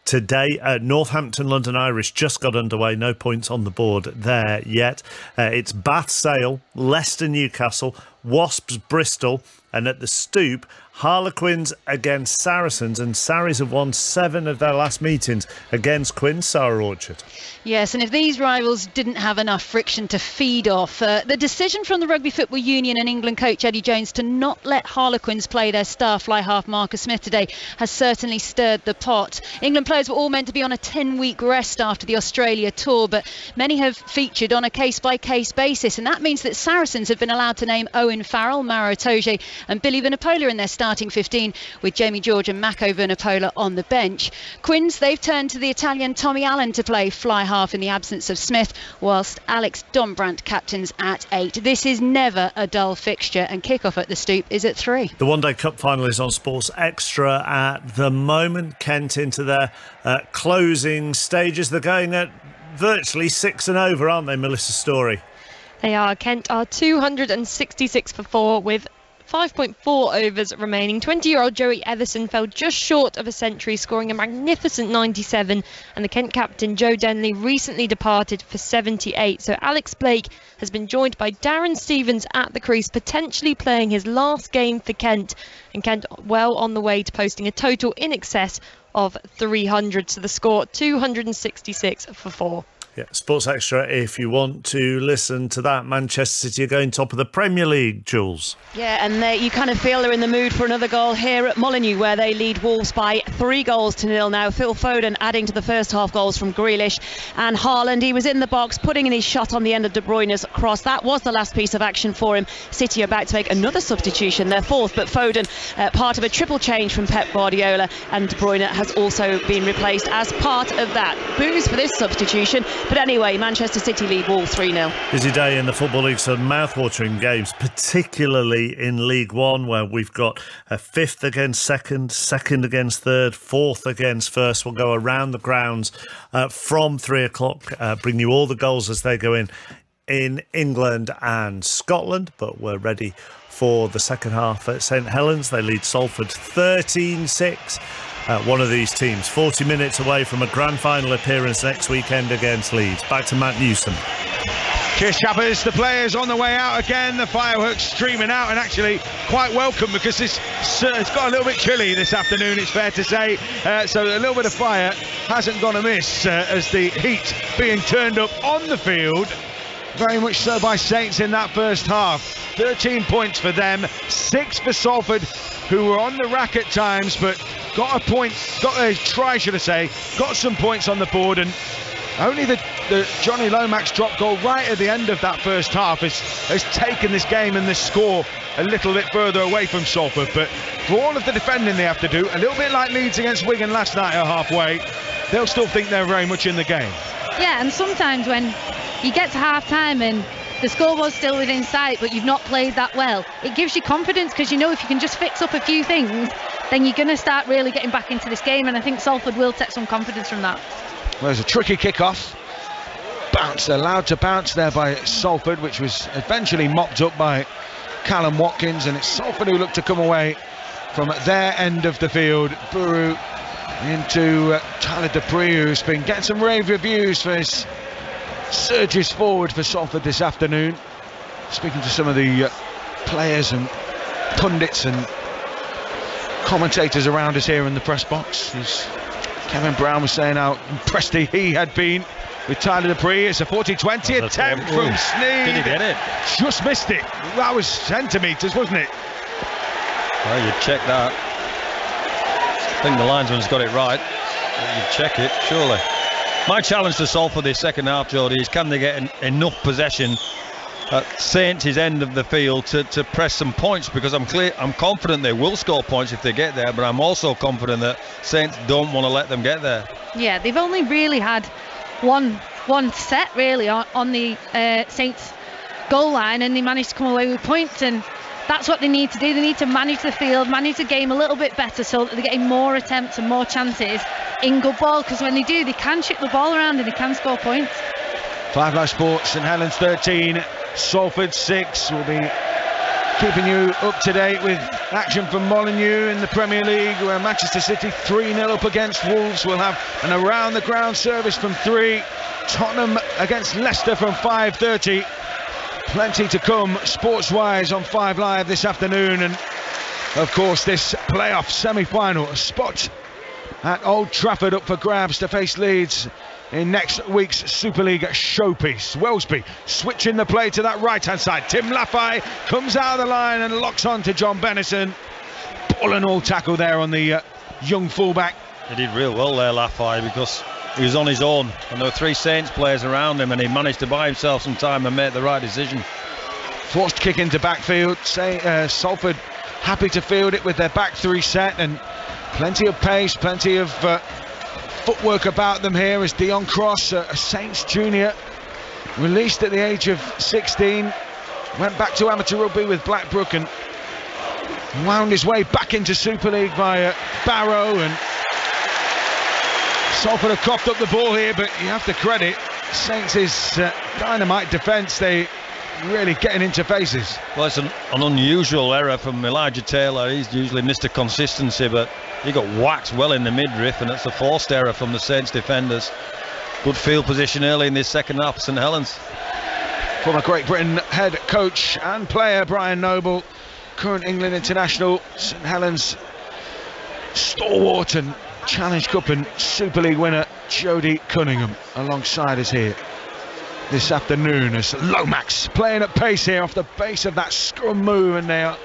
Speaker 7: today. Northampton London Irish just got underway, no points on the board there yet. It's Bath Sale, Leicester Newcastle, Wasps Bristol, and at the Stoop, Harlequins against Saracens, and Sarries have won 7 of their last meetings against Quins. Sarah Orchard.
Speaker 17: Yes, and if these rivals didn't have enough friction to feed off, the decision from the Rugby Football Union and England coach Eddie Jones to not let Harlequins play their star fly half Marcus Smith today has certainly stirred the pot. England players were all meant to be on a 10-week rest after the Australia tour, but many have featured on a case-by-case basis, and that means that Saracens have been allowed to name Owen Farrell, Maro Toje and Billy Vunipola in their starting 15, with Jamie George and Mako Vunipola on the bench. Quins, they've turned to the Italian Tommy Allen to play fly half in the absence of Smith, whilst Alex Dombrandt captains at 8. This is never a dull fixture, and kick-off at the Stoop is at 3.
Speaker 7: The One Day Cup final is on Sports Extra at the moment. Kent into their closing stages. They're going at virtually 6 and over, aren't they, Melissa Story?
Speaker 18: They are. Kent are 266 for 4 with 5.4 overs remaining. 20-year-old Joey Everson fell just short of a century, scoring a magnificent 97, and the Kent captain Joe Denley recently departed for 78. So Alex Blake has been joined by Darren Stevens at the crease, potentially playing his last game for Kent, and Kent well on the way to posting a total in excess of 300. So the score 266 for 4.
Speaker 7: Yeah, Sports Extra, if you want to listen to that. Manchester City are going top of the Premier League, Jules.
Speaker 4: Yeah, and you kind of feel they're in the mood for another goal here at Molineux, where they lead Wolves by 3-0 now. Phil Foden adding to the first half goals from Grealish, and Haaland, he was in the box putting in his shot on the end of De Bruyne's cross. That was the last piece of action for him. City are about to make another substitution, their fourth, but Foden, part of a triple change from Pep Guardiola, and De Bruyne has also been replaced as part of that. Boos for this substitution. But anyway, Manchester City lead Wolves 3-0.
Speaker 7: Busy day in the Football League, some mouth-watering games, particularly in League One, where we've got a 5th against 2nd, 2nd against 3rd, 4th against 1st. We'll go around the grounds from 3 o'clock, bring you all the goals as they go in England and Scotland. But we're ready for the second half at St Helens. They lead Salford 13-6. One of these teams 40 minutes away from a grand final appearance next weekend against Leeds. Back to Matt Newsom.
Speaker 1: Cheers, chappers. The players on the way out again. The fireworks streaming out, and actually quite welcome, because it's got a little bit chilly this afternoon, it's fair to say. So a little bit of fire hasn't gone amiss as the heat being turned up on the field. Very much so by Saints in that first half. 13 points for them, 6 for Salford, who were on the rack at times, but got some points on the board, and only the Johnny Lomax drop goal right at the end of that first half has taken this game and this score a little bit further away from Salford. But for all of the defending they have to do, a little bit like Leeds against Wigan last night at halfway, they'll still think they're very much in the game.
Speaker 3: Yeah, and sometimes when you get to half-time and the scoreboard's still within sight, but you've not played that well, it gives you confidence, because you know if you can just fix up a few things, then you're going to start really getting back into this game, and I think Salford will take some confidence from that.
Speaker 1: Well, there's a tricky kick-off. Allowed to bounce there by Salford, which was eventually mopped up by Callum Watkins, and it's Salford who look to come away from their end of the field. Buru into Tyler Dupree, who's been getting some rave reviews for his surges forward for Salford this afternoon. Speaking to some of the players and pundits and commentators around us here in the press box, as Kevin Brown was saying how impressed he had been with Tyler Dupree. It's a 40-20 attempt from Sneed.
Speaker 2: Did he get it?
Speaker 1: Just missed it. That was centimetres, wasn't it?
Speaker 2: Well, you check that. I think the linesman's got it right. You check it, surely. My challenge to Salford this second half, Jody, is can they get enough possession at Saints' end of the field to press some points, because I'm confident they will score points if they get there, but I'm also confident that Saints don't want to let them get there.
Speaker 3: Yeah, they've only really had one set really on the Saints goal line, and they managed to come away with points, and that's what they need to do. They need to manage the field, manage the game a little bit better, so that they're getting more attempts and more chances in good ball, because when they do, they can chip the ball around and they can score points.
Speaker 1: 5 Live Sports, St Helens 13, Salford 6. We'll be keeping you up to date with action from Molineux in the Premier League, where Manchester City 3-0 up against Wolves. We'll have an around the ground service from 3. Tottenham against Leicester from 5:30. Plenty to come sports-wise on 5 Live this afternoon, and of course this playoff semi-final, a spot at Old Trafford up for grabs to face Leeds in next week's Super League showpiece. Wellesby switching the play to that right-hand side. Tim Laffey comes out of the line and locks on to John Bennison. Ball and all tackle there on the young fullback.
Speaker 2: He did real well there, Laffey, because he was on his own and there were 3 Saints players around him, and he managed to buy himself some time and make the right decision.
Speaker 1: Forced kick into backfield. Salford happy to field it with their back three set, and plenty of pace, plenty of footwork about them here as Dion Cross, a Saints junior, released at the age of 16, went back to amateur rugby with Blackbrook and wound his way back into Super League via Barrow. And Salford have coughed up the ball here, but you have to credit Saints' dynamite defence. They really getting into faces.
Speaker 2: Well, it's an unusual error from Elijah Taylor. He's usually Mr. Consistency, but he got whacked well in the midriff, and it's a forced error from the Saints defenders. Good field position early in this second half for St Helens.
Speaker 1: Former Great Britain head coach and player Brian Noble, current England international, St Helens stalwart and Challenge Cup and Super League winner Jodie Cunningham alongside us here this afternoon as Lomax playing at pace here off the base of that scrum move, and they are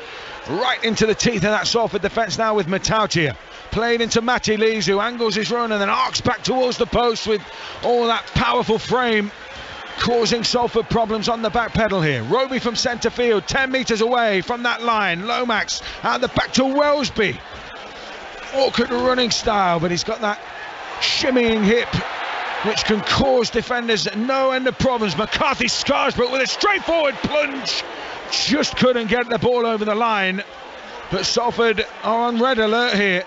Speaker 1: right into the teeth of that Salford defence now with Matautia. Played into Matty Lees, who angles his run and then arcs back towards the post with all that powerful frame, causing Salford problems on the back pedal here. Roby from centre field, 10 metres away from that line. Lomax out the back to Wellesby. Awkward running style, but he's got that shimmying hip which can cause defenders no end of problems. McCarthy Scarsbrook with a straightforward plunge, just couldn't get the ball over the line, but Salford are on red alert here.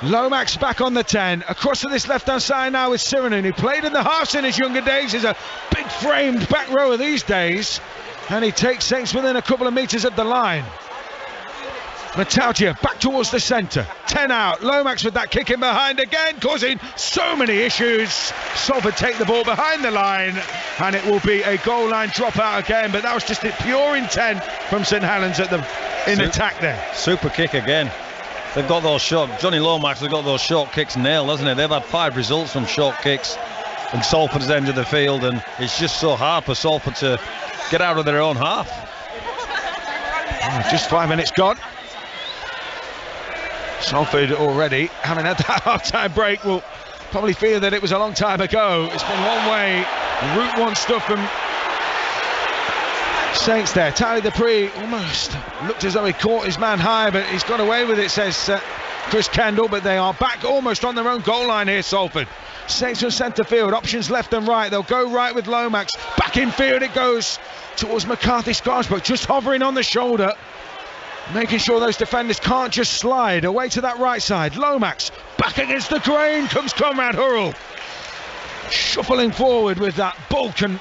Speaker 1: Lomax back on the 10, across to this left hand side now with Siranen, who played in the halves in his younger days. He's a big framed back rower these days, and he takes Saints within a couple of metres of the line. Matautia back towards the centre, 10 out. Lomax with that kick in behind again, causing so many issues. Salford take the ball behind the line, and it will be a goal line dropout again, but that was just a pure intent from St Helens in attack there.
Speaker 2: Super kick again. They've got those short, Johnny Lomax has got those short kicks nailed, hasn't he? They've had 5 results from short kicks from Salford's end of the field, and it's just so hard for Salford to get out of their own half.
Speaker 1: Just 5 minutes gone. Salford already, having had that half-time break, will probably feel that it was a long time ago. It's been one way, Route 1 stuff from Saints there. Tyler Dupree almost looked as though he caught his man high, but he's got away with it, says Chris Kendall. But they are back almost on their own goal line here, Salford. Saints from centre field, options left and right. They'll go right with Lomax. Back in field it goes towards McCarthy Scarsbrook, just hovering on the shoulder, making sure those defenders can't just slide away to that right side. Lomax back against the grain comes Conrad Hurrell, shuffling forward with that bulk and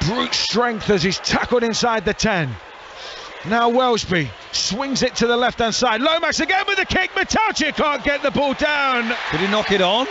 Speaker 1: brute strength as he's tackled inside the 10. Now Wellesby swings it to the left hand side. Lomax again with the kick. Matautia can't get the ball down.
Speaker 2: Did he knock it on?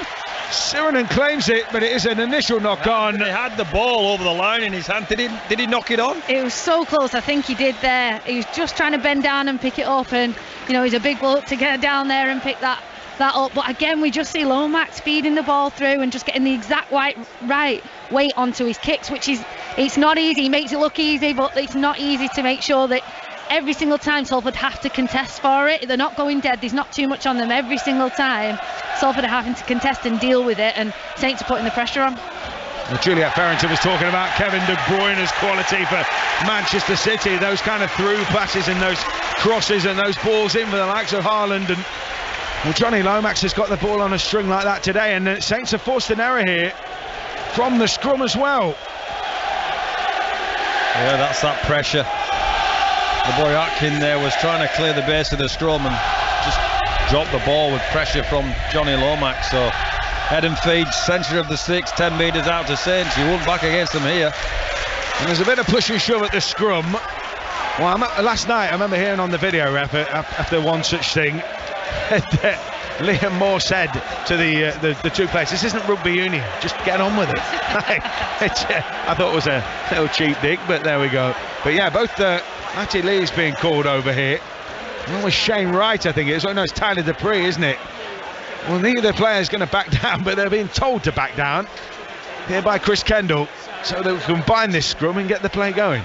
Speaker 1: Siranen claims it, but it is an initial knock on.
Speaker 2: He had the ball over the line in his hand. Did he knock it on?
Speaker 3: It was so close. I think he did there. He was just trying to bend down and pick it up, and you know, he's a big bloke to get down there and pick that up. But again, we just see Lomax feeding the ball through and just getting the exact right weight onto his kicks, which is, it's not easy. He makes it look easy, but it's not easy to make sure that every single time Salford have to contest for it. They're not going dead. There's not too much on them. Every single time Salford are having to contest and deal with it, and Saints are putting the pressure on.
Speaker 1: Well, Juliet Farrington was talking about Kevin De Bruyne's quality for Manchester City. Those kind of through passes and those crosses and those balls in for the likes of Haaland. And well, Johnny Lomax has got the ball on a string like that today, and the Saints have forced an error here from the scrum as well.
Speaker 2: Yeah, that's that pressure. The boy Atkin there was trying to clear the base of the scrum and just dropped the ball with pressure from Johnny Lomax. So head and feed, centre of the 6, 10 metres out to Saints. You won't back against them here.
Speaker 1: And there's a bit of push and shove at the scrum. Well, last night I remember hearing on the video ref after one such thing, Liam Moore said to the two players, "This isn't rugby union, just get on with it." I thought it was a little cheap dig, but there we go. But yeah, both Matty Lee's being called over here. Well, with Shane Wright, I think it is. Oh no, it's Tyler Dupree, isn't it? Well, neither player is going to back down, but they're being told to back down here by Chris Kendall, so they'll combine this scrum and get the play going.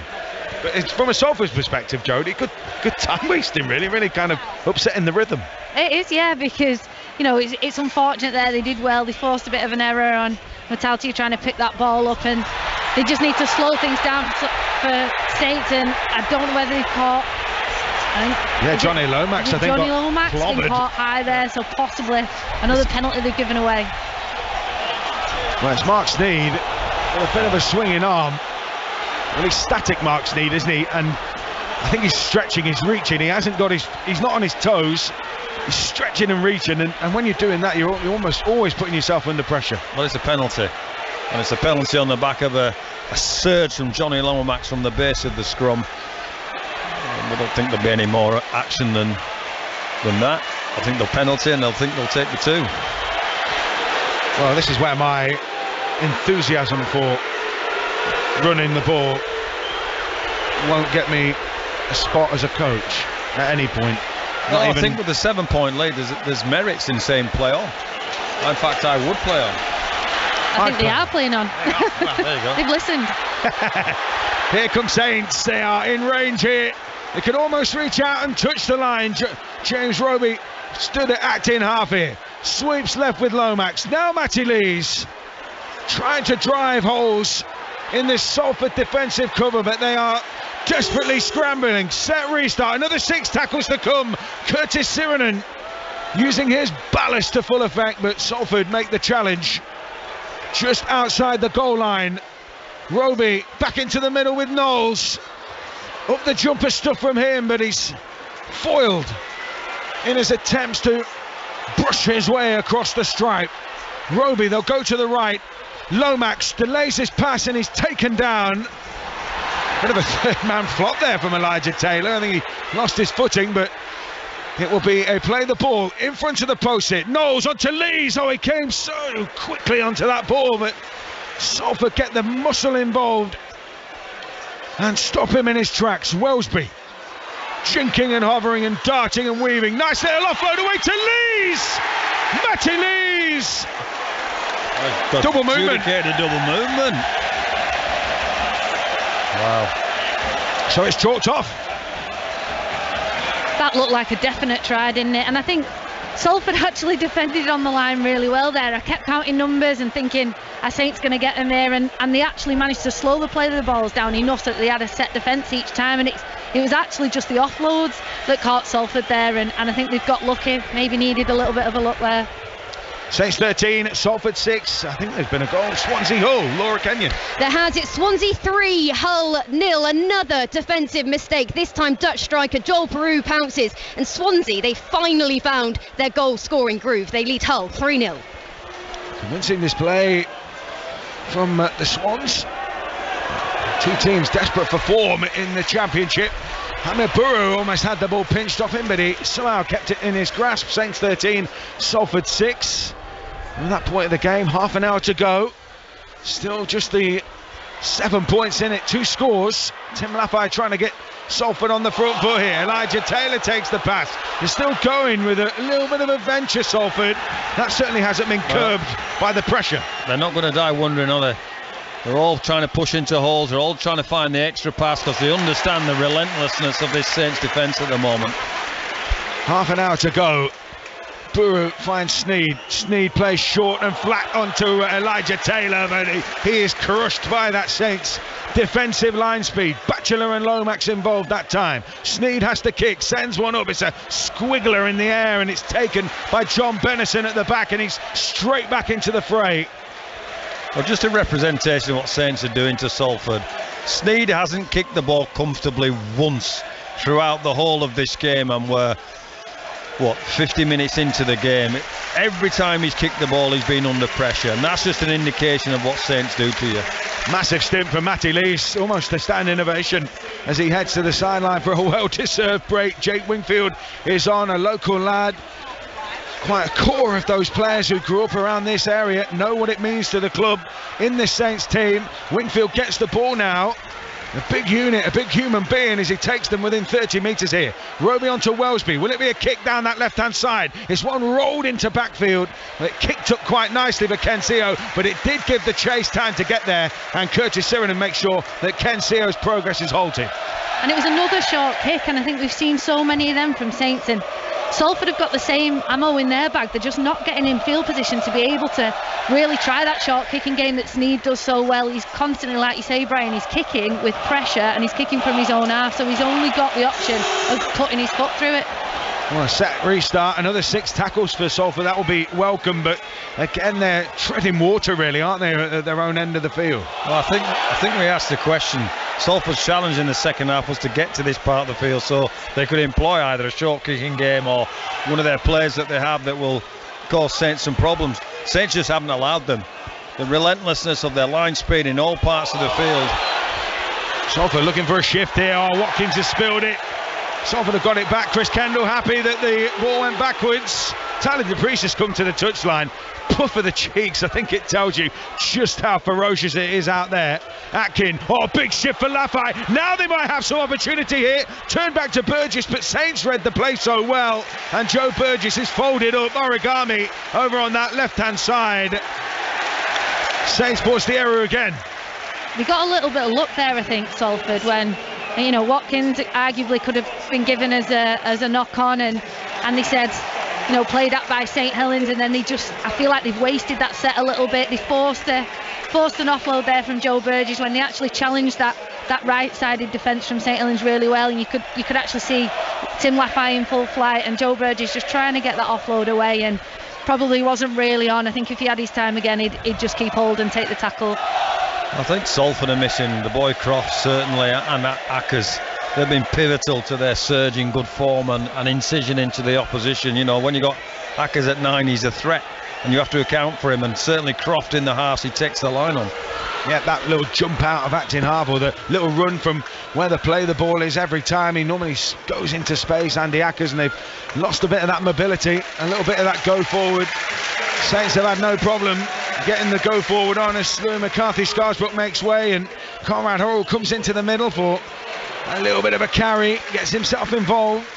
Speaker 1: But it's, from a Salford's perspective, Jodie, good time wasting, really kind of upsetting the rhythm.
Speaker 3: It is, yeah, because you know it's unfortunate there. They did well. They forced a bit of an error on Matautia trying to pick that ball up, and they just need to slow things down for Saints. And I don't know whether they caught
Speaker 1: Yeah, Johnny Lomax, I think.
Speaker 3: Johnny Lomax been caught high there, so possibly another penalty they've given away.
Speaker 1: Well, it's Mark Sneed with a bit of a swinging arm. Well, he's static, Mark Sneed, isn't he? And I think he's stretching, he's reaching. He's not on his toes. He's stretching and reaching, and when you're doing that, you're almost always putting yourself under pressure.
Speaker 2: Well, it's a penalty, and it's a penalty on the back of a surge from Johnny Lomax from the base of the scrum. I don't think there'll be any more action than that. I think they'll penalty, and they'll think they'll take the 2.
Speaker 1: Well, this is where my enthusiasm for running the ball won't get me a spot as a coach at any point.
Speaker 2: I think with the 7-point lead, there's merits in saying play on. In fact, I would play on.
Speaker 3: I think they are playing on.
Speaker 2: Well, there you go.
Speaker 3: They've listened.
Speaker 1: Here come Saints. They are in range here. They can almost reach out and touch the line. James Roby stood at acting half here. Sweeps left with Lomax. Now Matty Lees trying to drive holes in this Salford defensive cover, but they are desperately scrambling. Set restart. Another 6 tackles to come. Curtis Sirenen using his ballast to full effect, but Salford make the challenge just outside the goal line. Roby back into the middle with Knowles. Up the jumper stuff from him, but he's foiled in his attempts to brush his way across the stripe. Roby, they'll go to the right. Lomax delays his pass and he's taken down. Bit of a third-man flop there from Elijah Taylor. I think he lost his footing, but it will be a play the ball in front of the post hit. Knowles onto Lees. Oh, he came so quickly onto that ball, but Salford get the muscle involved and stop him in his tracks. Wellesby jinking and hovering and darting and weaving. Nice little offload away to Lees. Matty Lees. Double movement.
Speaker 2: Double movement. Wow.
Speaker 1: So it's chalked off.
Speaker 3: That looked like a definite try, didn't it? And I think Salford actually defended on the line really well there. I kept counting numbers and thinking, are Saints going to get them there? And they actually managed to slow the play of the balls down enough that they had a set defence each time. And it was actually just the offloads that caught Salford there. And I think they've got lucky. Maybe needed a little bit of a look there.
Speaker 1: Saints 13, Salford 6. I think there's been a goal. Swansea Hull, Laura Kenyon.
Speaker 5: There has. It's Swansea 3, Hull 0. Another defensive mistake. This time Dutch striker Joel Peru pounces. And Swansea, they finally found their goal-scoring groove. They lead Hull 3-0.
Speaker 1: Convincing display from the Swans. Two teams desperate for form in the Championship. Hamid Buru almost had the ball pinched off him, but he somehow kept it in his grasp. Saints 13, Salford 6. At that point of the game, half an hour to go. Still just the 7 points in it, 2 scores. Tim Laffey trying to get Salford on the front foot here. Elijah Taylor takes the pass. They're still going with a little bit of a venture, Salford. That certainly hasn't been curbed by the pressure.
Speaker 2: They're not going to die wondering, are they? They're all trying to push into holes. They're all trying to find the extra pass because they understand the relentlessness of this Saints defence at the moment.
Speaker 1: Half an hour to go. Buru finds Sneed. Sneed plays short and flat onto Elijah Taylor, but he is crushed by that Saints defensive line speed. Batchelor and Lomax involved that time. Sneed has to kick, sends one up. It's a squiggler in the air, and it's taken by John Bennison at the back, and he's straight back into the fray.
Speaker 2: Well, just a representation of what Saints are doing to Salford. Sneed hasn't kicked the ball comfortably once throughout the whole of this game, and we're 50 minutes into the game. Every time he's kicked the ball, he's been under pressure, and that's just an indication of what Saints do to you.
Speaker 1: Massive stint from Matty Lees, almost a standing ovation as he heads to the sideline for a well-deserved break. Jake Wingfield is on, a local lad. Quite a core of those players who grew up around this area know what it means to the club in this Saints team. Wingfield gets the ball now. A big unit, a big human being as he takes them within 30 metres here. Roby onto Wellesby. Will it be a kick down that left-hand side? It's one rolled into backfield. It kicked up quite nicely for Ken Seo, but it did give the chase time to get there, and Curtis Sirenen makes sure that Ken Seo's progress is halted.
Speaker 3: And it was another short kick, and I think we've seen so many of them from Saints, and Salford have got the same ammo in their bag. They're just not getting in field position to be able to really try that short kicking game that Sneed does so well. He's constantly, like you say, Brian, he's kicking with pressure and he's kicking from his own half, so he's only got the option of putting his foot through it.
Speaker 1: Well, a set restart, another 6 tackles for Salford. That will be welcome, but again, they're treading water, really, aren't they, at their own end of the field?
Speaker 2: Well, I think we asked the question. Salford's challenge in the second half was to get to this part of the field so they could employ either a short kicking game or one of their players that they have that will cause Saints some problems. Saints just haven't allowed them. The relentlessness of their line speed in all parts of the field.
Speaker 1: Salford looking for a shift here. Oh, Watkins has spilled it. Salford have got it back. Chris Kendall happy that the ball went backwards. Tyler DePriest has come to the touchline. Puff of the cheeks. I think it tells you just how ferocious it is out there. Atkin, oh, big shift for Lafay. Now they might have some opportunity here. Turn back to Burgess, but Saints read the play so well. And Joe Burgess is folded up origami over on that left-hand side. Saints forced the error again.
Speaker 3: We got a little bit of luck there, I think, Salford, when, you know, Watkins arguably could have been given as a knock on, and they said, you know, play that by St Helens, and then I feel like they've wasted that set a little bit. They forced an offload there from Joe Burgess when they actually challenged that right-sided defence from St Helens really well, and you could actually see Tim Lafay in full flight and Joe Burgess just trying to get that offload away, and probably wasn't really on. I think if he had his time again, he'd just keep hold and take the tackle.
Speaker 2: I think Salford are missing the boy Croft, certainly, and Ackers. They've been pivotal to their surge in good form and incision into the opposition. You know, when you got Ackers at 9, he's a threat, and you have to account for him. And certainly Croft in the halves, he takes the line on.
Speaker 1: Yeah, that little jump out of Acton Harbour, the little run from where the ball is every time. He normally goes into space, Andy Ackers, and they've lost a bit of that mobility, a little bit of that go forward. Saints have had no problem getting the go forward on as Louis McCarthy Scarsbrook makes way, and Conrad Horrell comes into the middle for a little bit of a carry, gets himself involved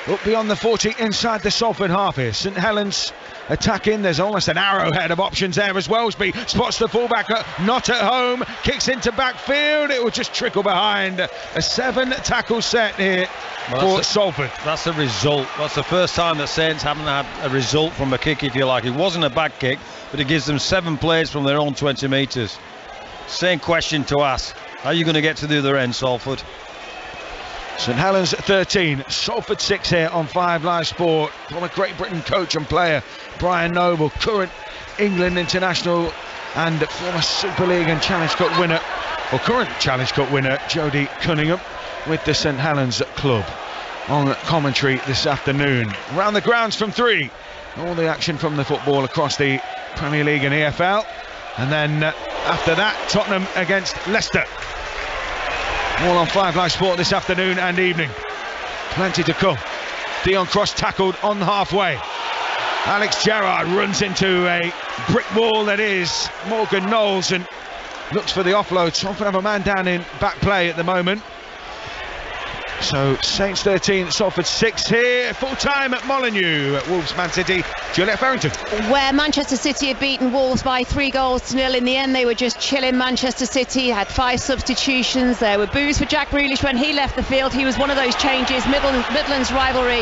Speaker 1: up beyond the 40 inside the Salford half here. St Helens attacking. There's almost an arrowhead of options there as Wellesby spots the fullback, not at home, kicks into backfield. It will just trickle behind. A 7 tackle set here for Salford.
Speaker 2: That's a result. That's the first time that Saints haven't had a result from a kick, if you like. It wasn't a bad kick, but it gives them 7 plays from their own 20 metres. Same question to ask. How are you going to get to the other end, Salford?
Speaker 1: St Helens 13, Salford 6 here on 5 Live Sport. Former Great Britain coach and player Brian Noble, current England international and former Super League and Challenge Cup winner, or current Challenge Cup winner, Jodie Cunningham, with the St Helens club on commentary this afternoon. Around the grounds from 3, all the action from the football across the Premier League and EFL, and then after that, Tottenham against Leicester. All on 5 Live Sport this afternoon and evening. Plenty to come. Dion Cross tackled on halfway. Alex Gerrard runs into a brick wall that is Morgan Knowles and looks for the offload. Salford have a man down in back play at the moment. So Saints 13, Salford 6 here, full time at Molineux at Wolves Man City. Juliet Farrington.
Speaker 4: Where Manchester City had beaten Wolves by 3-0 in the end, they were just chilling. Manchester City had 5 substitutions. There were boos for Jack Grealish when he left the field. He was one of those changes. Midlands rivalry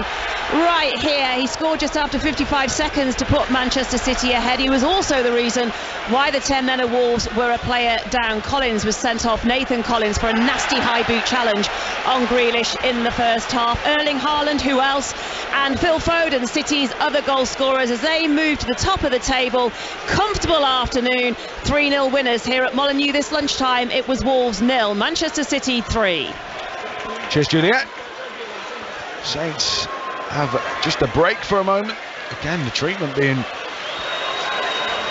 Speaker 4: right here. He scored just after 55 seconds to put Manchester City ahead. He was also the reason why the 10 men of Wolves were a player down. Collins was sent off, Nathan Collins, for a nasty high boot challenge on Grealish in the first half. Erling Haaland, who else, and Phil Foden, City's other goal scorers, as they move to the top of the table. Comfortable afternoon, 3-0 winners here at Molineux this lunchtime. It was Wolves 0, Manchester City 3.
Speaker 1: Cheers, Juliet. Saints have just a break for a moment. Again, the treatment being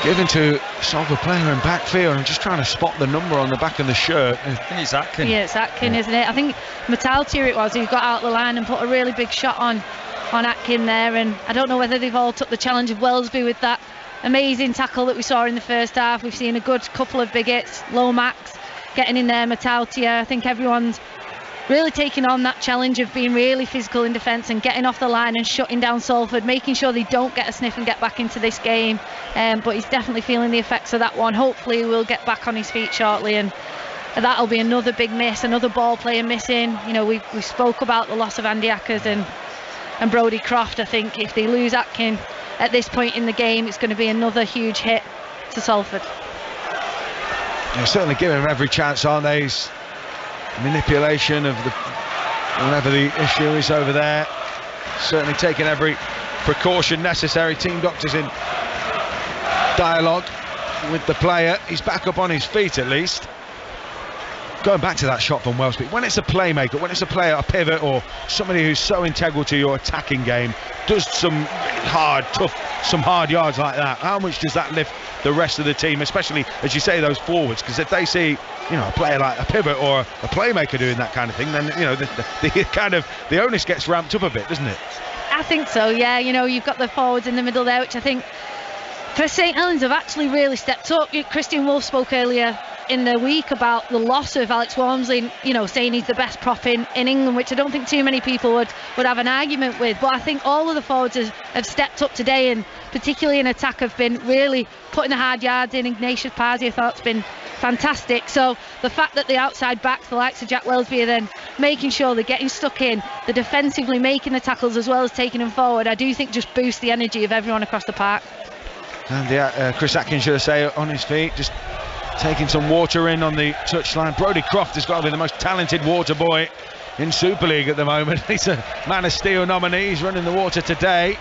Speaker 1: given to Salford player in backfield. I'm just trying to spot the number on the back of the shirt.
Speaker 2: I think it's Atkin.
Speaker 3: Yeah, it's Atkin, isn't it? I think Metaltier it was who got out the line and put a really big shot on Atkin there, and I don't know whether they've all took the challenge of Wellesby with that amazing tackle that we saw in the first half. We've seen a good couple of big hits, Lomax getting in there, Metaltier. I think everyone's really taking on that challenge of being really physical in defence and getting off the line and shutting down Salford, making sure they don't get a sniff and get back into this game. But he's definitely feeling the effects of that one. Hopefully we'll get back on his feet shortly, and that'll be another big miss, another ball player missing. You know, we spoke about the loss of Andy Ackers, and and Brodie Croft. I think if they lose Atkin at this point in the game, it's going to be another huge hit to Salford.
Speaker 1: They're certainly giving them every chance, aren't they? Manipulation of whatever the issue is over there. Certainly taking every precaution necessary. Team doctors in dialogue with the player. He's back up on his feet at least. Going back to that shot from Wellsby, when it's a playmaker, when it's a player, a pivot, or somebody who's so integral to your attacking game, does some hard, some hard yards like that, how much does that lift the rest of the team, especially, as you say, those forwards? Because if they see, a player like a pivot or a playmaker doing that kind of thing, then, the onus gets ramped up a bit, doesn't it?
Speaker 3: I think so, yeah. You've got the forwards in the middle there, which I think for St Helens have actually really stepped up. Christian Wolf spoke earlier in the week about the loss of Alex Walmsley, saying he's the best prop in England, which I don't think too many people would have an argument with. But I think all of the forwards have stepped up today, and particularly in attack have been really putting the hard yards in. Ignatius Parsi, I thought, has been fantastic. So the fact that the outside backs, the likes of Jack Wellsby, are then making sure they're getting stuck in, they're defensively making the tackles as well as taking them forward, I do think just boosts the energy of everyone across the park.
Speaker 1: And Chris Atkins, should I say, on his feet, just taking some water in on the touchline. Brodie Croft has got to be the most talented water boy in Super League at the moment. He's a Man of Steel nominee. He's running the water today.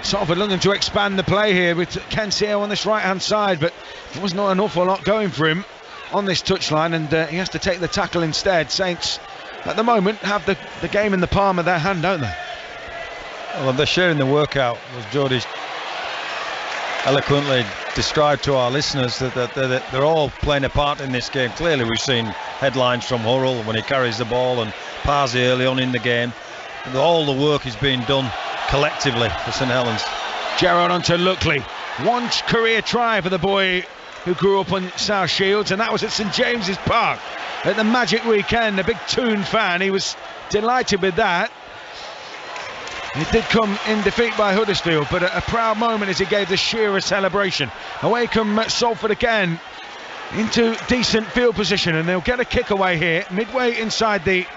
Speaker 1: Salford looking to expand the play here with Ken Seo on this right-hand side, but there was not an awful lot going for him on this touchline, and he has to take the tackle instead. Saints, at the moment, have the game in the palm of their hand, don't they?
Speaker 2: Well, they're sharing the workout, as Jodie's eloquently described to our listeners, that they're all playing a part in this game. Clearly we've seen headlines from Hurrell when he carries the ball, and Parsi early on in the game. All the work is being done collectively for St Helens.
Speaker 1: Gerard onto Luckley. One career try for the boy who grew up on South Shields, and that was at St James's Park at the Magic Weekend. A big Toon fan, he was delighted with that. It did come in defeat by Huddersfield, but a proud moment as he gave the Shearer celebration. Away come Salford again into decent field position, and they'll get a kick away here midway inside the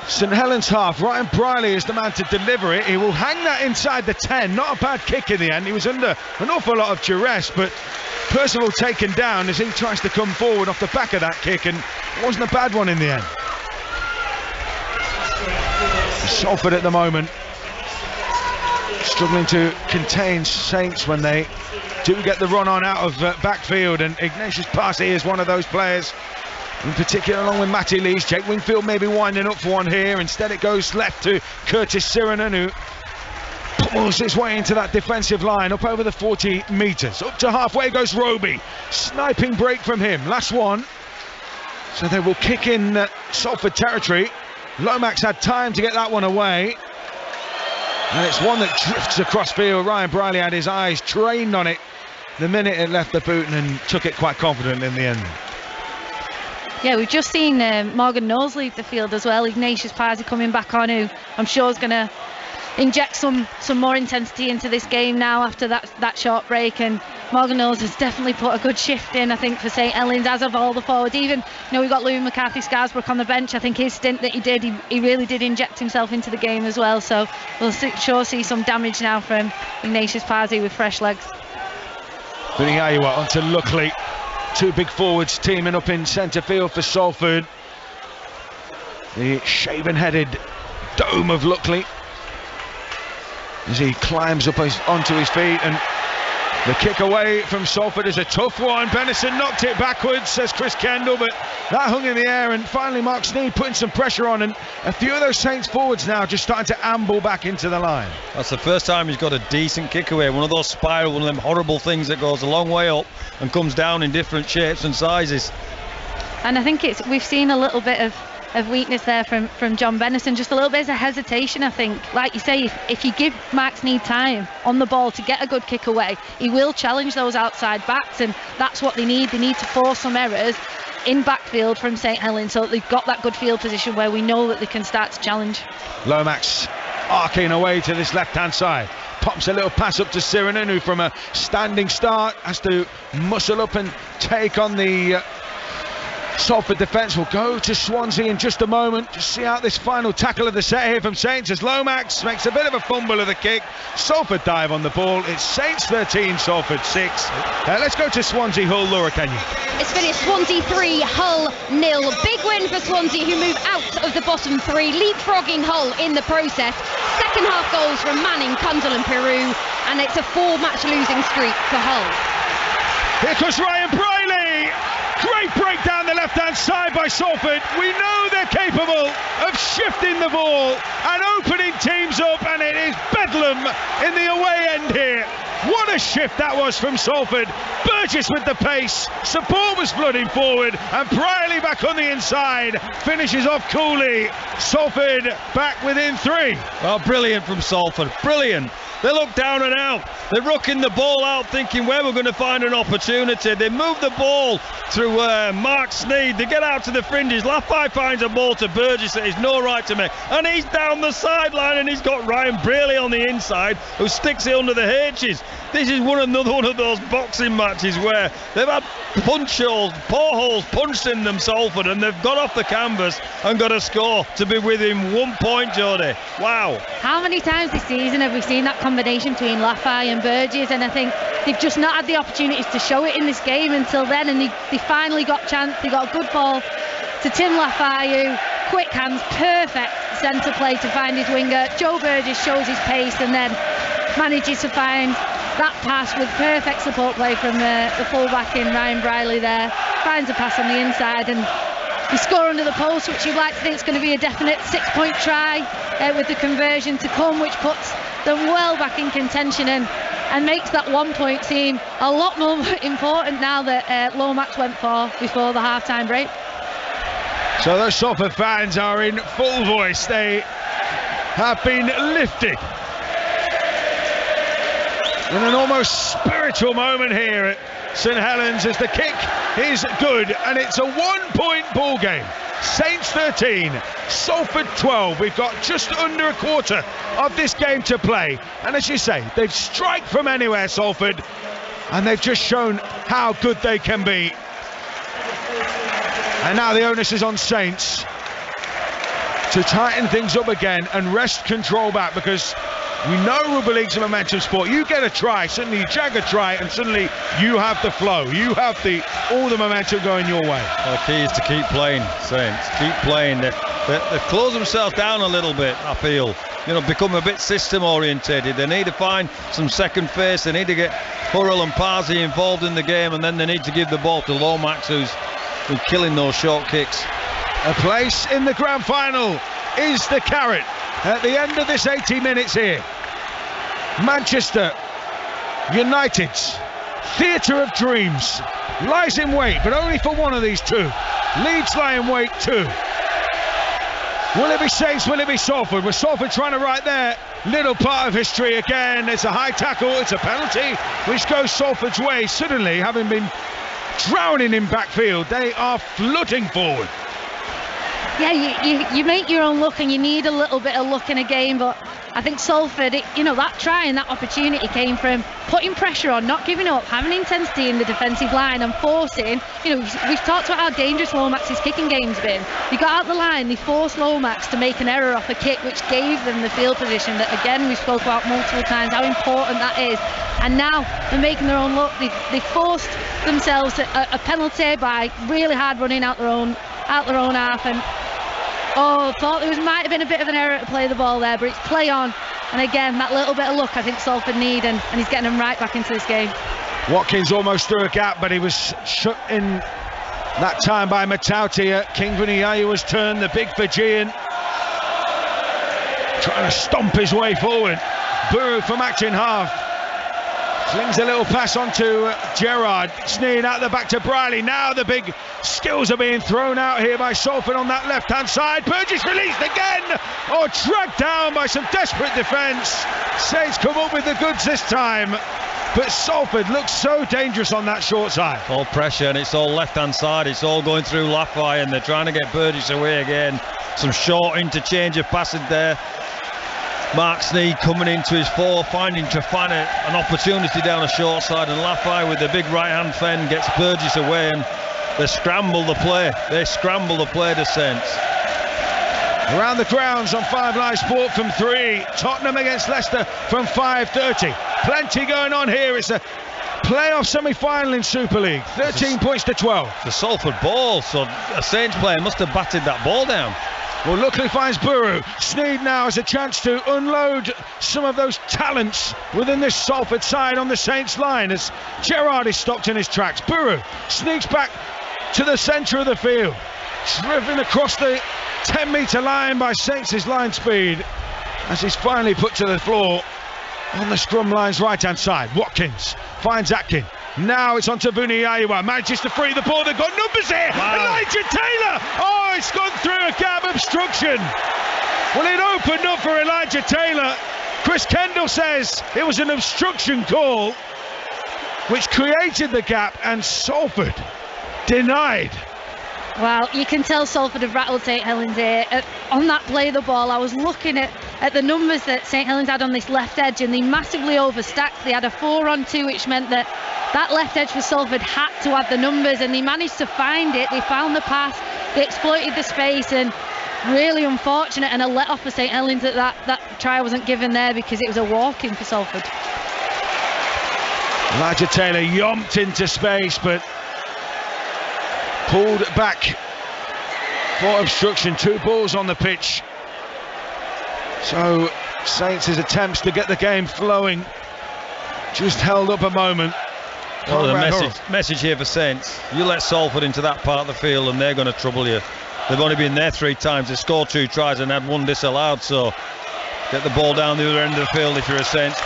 Speaker 1: St Helens half. Ryan Briley is the man to deliver it. He will hang that inside the 10. Not a bad kick in the end. He was under an awful lot of duress, but Percival taken down as he tries to come forward off the back of that kick, and it wasn't a bad one in the end. Salford at the moment struggling to contain Saints when they do get the run on out of backfield, and Ignatius Parsi is one of those players in particular, along with Matty Lees. Jake Wingfield maybe winding up for one here. Instead it goes left to Curtis Sirenen, who pummels his way into that defensive line up over the 40 metres. Up to halfway goes Roby. Sniping break from him. Last one. So they will kick in Salford territory. Lomax had time to get that one away, and it's one that drifts across field. Ryan Briley had his eyes trained on it the minute it left the boot, and took it quite confident in the end.
Speaker 3: Yeah, we've just seen Morgan Knowles leave the field as well. Ignatius Parsi coming back on, who I'm sure is going to inject some more intensity into this game now after that short break. And Morgan Knowles has definitely put a good shift in, I think, for St Helens, as of all the forwards. Even, we've got Louis McCarthy-Scarsbrook on the bench. I think his stint that he did, he really did inject himself into the game as well. So we'll sure see some damage now from Ignatius Parsi with fresh legs.
Speaker 1: Buniayiwa onto Luckley. Two big forwards teaming up in centre field for Salford. The shaven-headed dome of Luckley as he climbs up onto his feet, and the kick away from Salford is a tough one. Benison knocked it backwards, says Chris Kendall, but that hung in the air, and finally Mark Sneed putting some pressure on, and a few of those Saints forwards now just starting to amble back into the line.
Speaker 2: That's the first time he's got a decent kick away, one of those spiral, one of them horrible things that goes a long way up and comes down in different shapes and sizes.
Speaker 3: And I think we've seen a little bit of weakness there from John Benison, just a little bit of hesitation. I think, like you say, if you give Mark Sneed time on the ball to get a good kick away, he will challenge those outside backs, and that's what they need. They need to force some errors in backfield from St Helens so that they've got that good field position where we know that they can start to challenge.
Speaker 1: Lomax arcing away to this left-hand side. Pops a little pass up to Sirenen, who from a standing start has to muscle up and take on the Salford defence will go to Swansea in just a moment. Just see out this final tackle of the set here from Saints as Lomax makes a bit of a fumble of the kick. Salford dive on the ball. It's Saints 13, Salford 6. Let's go to Swansea Hull. Laura Kenyon.
Speaker 5: It's finished Swansea 3, Hull 0. Big win for Swansea, who move out of the bottom three, leapfrogging Hull in the process. Second half goals from Manning, Cundall and Peru, and it's a 4-match losing streak for Hull.
Speaker 1: Here comes Ryan Briley. Great break down the left-hand side by Salford. We know they're capable of shifting the ball and opening teams up, and it is bedlam in the away end here. What a shift that was from Salford. Burgess with the pace, support was flooding forward, and Briley back on the inside finishes off coolly. Salford back within 3.
Speaker 2: Well, brilliant from Salford, brilliant. They look down and out. They're rocking the ball out, thinking where we're going to find an opportunity. They move the ball through Mark Sneed. They get out to the fringes. Lafay finds a ball to Burgess that he's no right to make, and he's down the sideline, and he's got Ryan Braley on the inside who sticks it under the H's. This is another one of those boxing matches where they've had paw holes punched in them, Salford, and they've got off the canvas and got a score to be within 1 point, Jodie. Wow.
Speaker 3: How many times this season have we seen that combination between Lafay and Burgess? And I think they've just not had the opportunities to show it in this game until then, and they finally got a chance. They got a good ball to Tim Lafay, who quick hands, perfect centre play to find his winger. Joe Burgess shows his pace and then manages to find that pass with perfect support play from the full-back in Ryan Briley there. Finds a pass on the inside, and they score under the post, which you'd like to think is going to be a definite 6-point try with the conversion to come, which puts them well back in contention and makes that 1 point seem a lot more important now that Lomax went for before the half-time break.
Speaker 1: So those Salford fans are in full voice. They have been lifted in an almost spiritual moment here at St Helens as the kick is good, and it's a 1 point ball game. Saints 13, Salford 12. We've got just under a quarter of this game to play, and as you say, they've strike from anywhere, Salford, and they've just shown how good they can be. And now the onus is on Saints to tighten things up again and wrest control back, because we know Rugby League's a momentum sport. You get a try, suddenly you jag a try, and suddenly you have the flow. You have all the momentum going your way.
Speaker 2: Well, the key is to keep playing, Saints. Keep playing. They've closed themselves down a little bit, I feel. Become a bit system orientated. They need to find some second face. They need to get Hurrell and Parsi involved in the game, and then they need to give the ball to Lomax, who's been killing those short kicks.
Speaker 1: A place in the grand final is the carrot at the end of this 80 minutes here. Manchester United's theatre of dreams lies in wait, but only for one of these two. Leeds lie in wait too. Will it be Saints? Will it be Salford? With Salford trying to write their little part of history again. It's a high tackle, it's a penalty, which goes Salford's way. Suddenly, having been drowning in backfield, they are flooding forward.
Speaker 3: Yeah, you make your own luck, and you need a little bit of luck in a game, but I think Salford, that try and that opportunity came from putting pressure on, not giving up, having intensity in the defensive line and forcing. We've talked about how dangerous Lomax's kicking game's been. They got out the line, they forced Lomax to make an error off a kick, which gave them the field position that, again, we spoke about multiple times, how important that is. And now they're making their own luck. They forced themselves a penalty by really hard running out their own half, and thought there might have been a bit of an error to play the ball there, but it's play on, and again that little bit of luck I think Salford need, and he's getting them right back into this game.
Speaker 1: Watkins almost threw a gap, but he was shut in that time by Matauti. King Vuniyahua's turn, the big Fijian, trying to stomp his way forward. Buru from acting half flings a little pass onto Gerrard. Sneed out the back to Briley. Now the big skills are being thrown out here by Salford on that left-hand side. Burgess released again, dragged down by some desperate defence. Saints come up with the goods this time, but Salford looks so dangerous on that short side.
Speaker 2: All pressure, and it's all left-hand side. It's all going through Lafay, and they're trying to get Burgess away again. Some short interchange of passes there. Mark Sneed coming into his fore, to find an opportunity down the short side, and Lafay with the big right hand fend gets Burgess away, and They scramble the play. They scramble the play to Saints.
Speaker 1: Around the grounds on 5 Live Sport from 3. Tottenham against Leicester from 5:30. Plenty going on here. It's a playoff semi-final in Super League. 13 points to 12.
Speaker 2: The Salford ball, so a Saints player must have batted that ball down.
Speaker 1: Well, luckily finds Buru. Sneed now has a chance to unload some of those talents within this Salford side on the Saints line as Gerrard is stopped in his tracks. Buru sneaks back to the centre of the field, driven across the 10-metre line by Saints' line speed as he's finally put to the floor on the scrum line's right-hand side. Watkins finds Atkin. Now it's on to Vuniyawa. Manages to free the ball. They've got numbers here. Wow. Elijah Taylor. Oh, it's gone through a gap obstruction. Well, it opened up for Elijah Taylor. Chris Kendall says it was an obstruction call which created the gap, and Salford denied.
Speaker 3: Well, you can tell Salford have rattled St Helens here. On that play of the ball, I was looking at the numbers that St Helens had on this left edge, and they massively overstacked. They had a 4-on-2, which meant that left edge for Salford had to have the numbers, and they managed to find it. They found the pass, they exploited the space, and really unfortunate, and a let off for St Helens that try wasn't given there because it was a walk-in for Salford.
Speaker 1: Elijah Taylor yomped into space, but pulled back for obstruction. 2 balls on the pitch. So Saints' attempts to get the game flowing just held up a moment.
Speaker 2: Well, the message here for Saints: you let Salford into that part of the field and they're going to trouble you. They've only been there 3 times. They scored 2 tries and had 1 disallowed, so get the ball down the other end of the field if you're a Saints.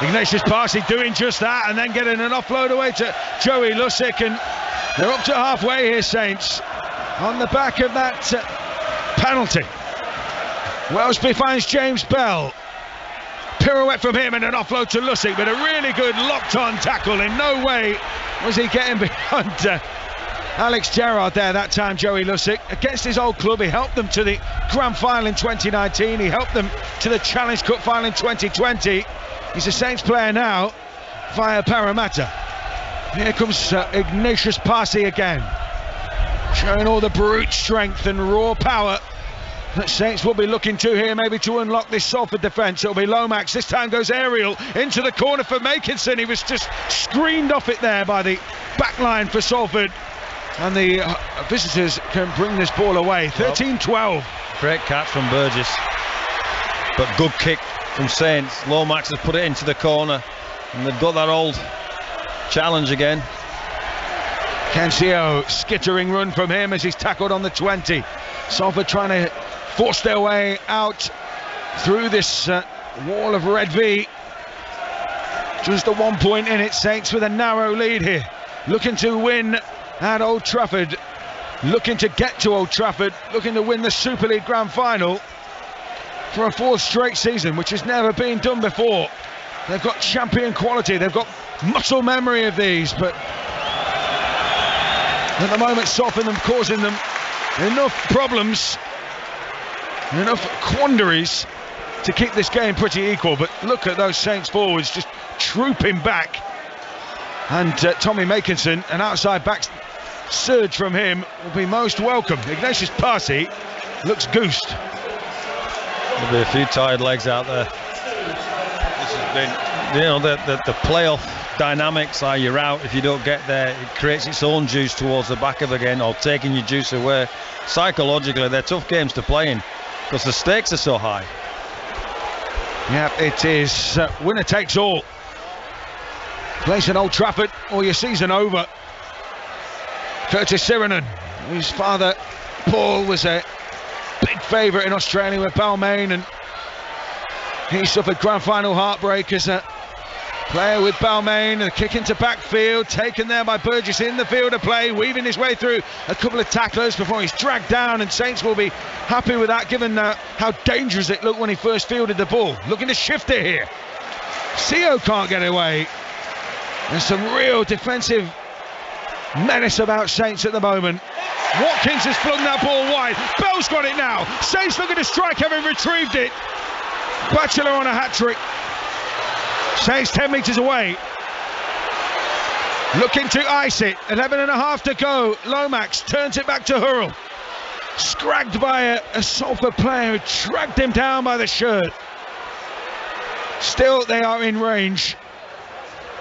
Speaker 1: Ignatius Parsi doing just that, and then getting an offload away to Joey Lussick, and they're up to halfway here, Saints, on the back of that penalty. Wellesby finds James Bell. Pirouette from him and an offload to Lussick, but a really good locked-on tackle. In no way was he getting beyond Alex Gerrard there that time, Joey Lussick. Against his old club, he helped them to the Grand Final in 2019. He helped them to the Challenge Cup Final in 2020. He's a Saints player now via Parramatta. Here comes Ignatius Parsi again, showing all the brute strength and raw power that Saints will be looking to here, maybe to unlock this Salford defence. It'll be Lomax. This time goes aerial into the corner for Makinson. He was just screened off it there by the back line for Salford, and the visitors can bring this ball away. 13-12.
Speaker 2: Great catch from Burgess, but good kick from Saints. Lomax has put it into the corner, and they've got that old challenge again.
Speaker 1: Kencio, skittering run from him as he's tackled on the 20. Salford trying to force their way out through this wall of red V. Just a 1 point in it. Saints with a narrow lead here, looking to win at Old Trafford, looking to get to Old Trafford, looking to win the Super League Grand Final for a 4th straight season, which has never been done before. They've got champion quality, they've got muscle memory of these, but at the moment Salford them causing them enough problems, enough quandaries to keep this game pretty equal. But look at those Saints forwards just trooping back, and Tommy Makinson, an outside back surge from him will be most welcome. Ignatius Parsi looks goosed.
Speaker 2: There'll be a few tired legs out there. This has been, you know, the playoff dynamics are you're out if you don't get there. It creates its own juice towards the back of the game, or taking your juice away. Psychologically, they're tough games to play in because the stakes are so high.
Speaker 1: Yeah, it is winner takes all. Place in Old Trafford or your season over. Curtis Sirenen, whose father Paul was a big favourite in Australia with Balmain, and he suffered grand final heartbreak as a player with Balmain. A kick into backfield, taken there by Burgess in the field of play, weaving his way through a couple of tacklers before he's dragged down, and Saints will be happy with that given how dangerous it looked when he first fielded the ball. Looking to shift it here. Seo can't get away. There's some real defensive menace about Saints at the moment. Watkins has flung that ball wide. Bell's got it now. Saints looking to strike, having retrieved it. Batchelor on a hat-trick. Saints 10 metres away. looking to ice it. 11 and a half to go. Lomax turns it back to Hurrell. Scragged by a Salford player who dragged him down by the shirt. Still, they are in range.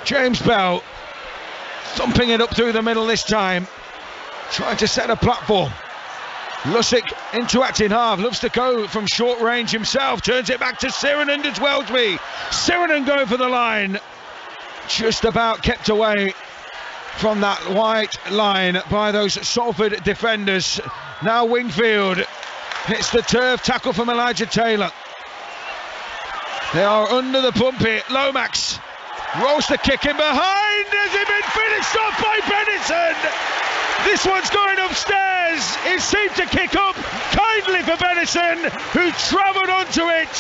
Speaker 1: James Bell thumping it up through the middle this time, trying to set a platform. Lussick into acting half, loves to go from short range himself, turns it back to Siranen as Welsby. Siranen going for the line, just about kept away from that white line by those Salford defenders. Now Wingfield hits the turf, tackle from Elijah Taylor. They are under the pump here. Lomax rolls the kick in behind. Has it been finished off by Benison? This one's going upstairs. It seemed to kick up kindly for Benison, who travelled onto it.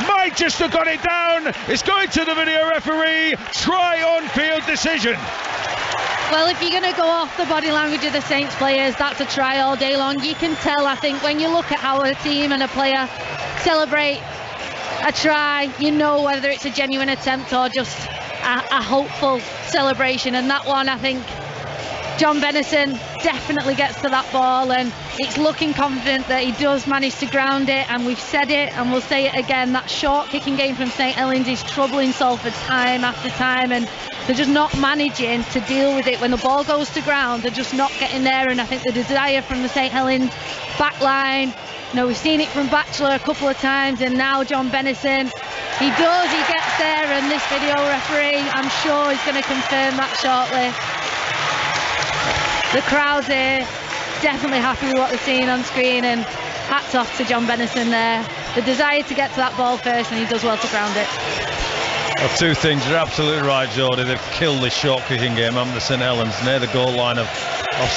Speaker 1: Might just have got it down. It's going to the video referee. Try on field decision.
Speaker 3: Well, if you're going to go off the body language of the Saints players, that's a try all day long. You can tell, I think, when you look at how a team and a player celebrate a try, you know whether it's a genuine attempt or just a hopeful celebration. And that one, I think, John Benison definitely gets to that ball, and it's looking confident that he does manage to ground it. And we've said it and we'll say it again, that short kicking game from St Helens is troubling Salford time after time, and they're just not managing to deal with it. When the ball goes to ground, they're just not getting there. And I think the desire from the St Helens back line, you know, we've seen it from Batchelor a couple of times, and now John Benison, he gets there, and this video referee, I'm sure, is going to confirm that shortly. The crowd here definitely happy with what they're seeing on screen, and hats off to John Benison there. The desire to get to that ball first, and he does well to ground it.
Speaker 2: Well, two things, you're absolutely right, Jody. They've killed this short kicking game, haven't they, St Helens, near the goal line of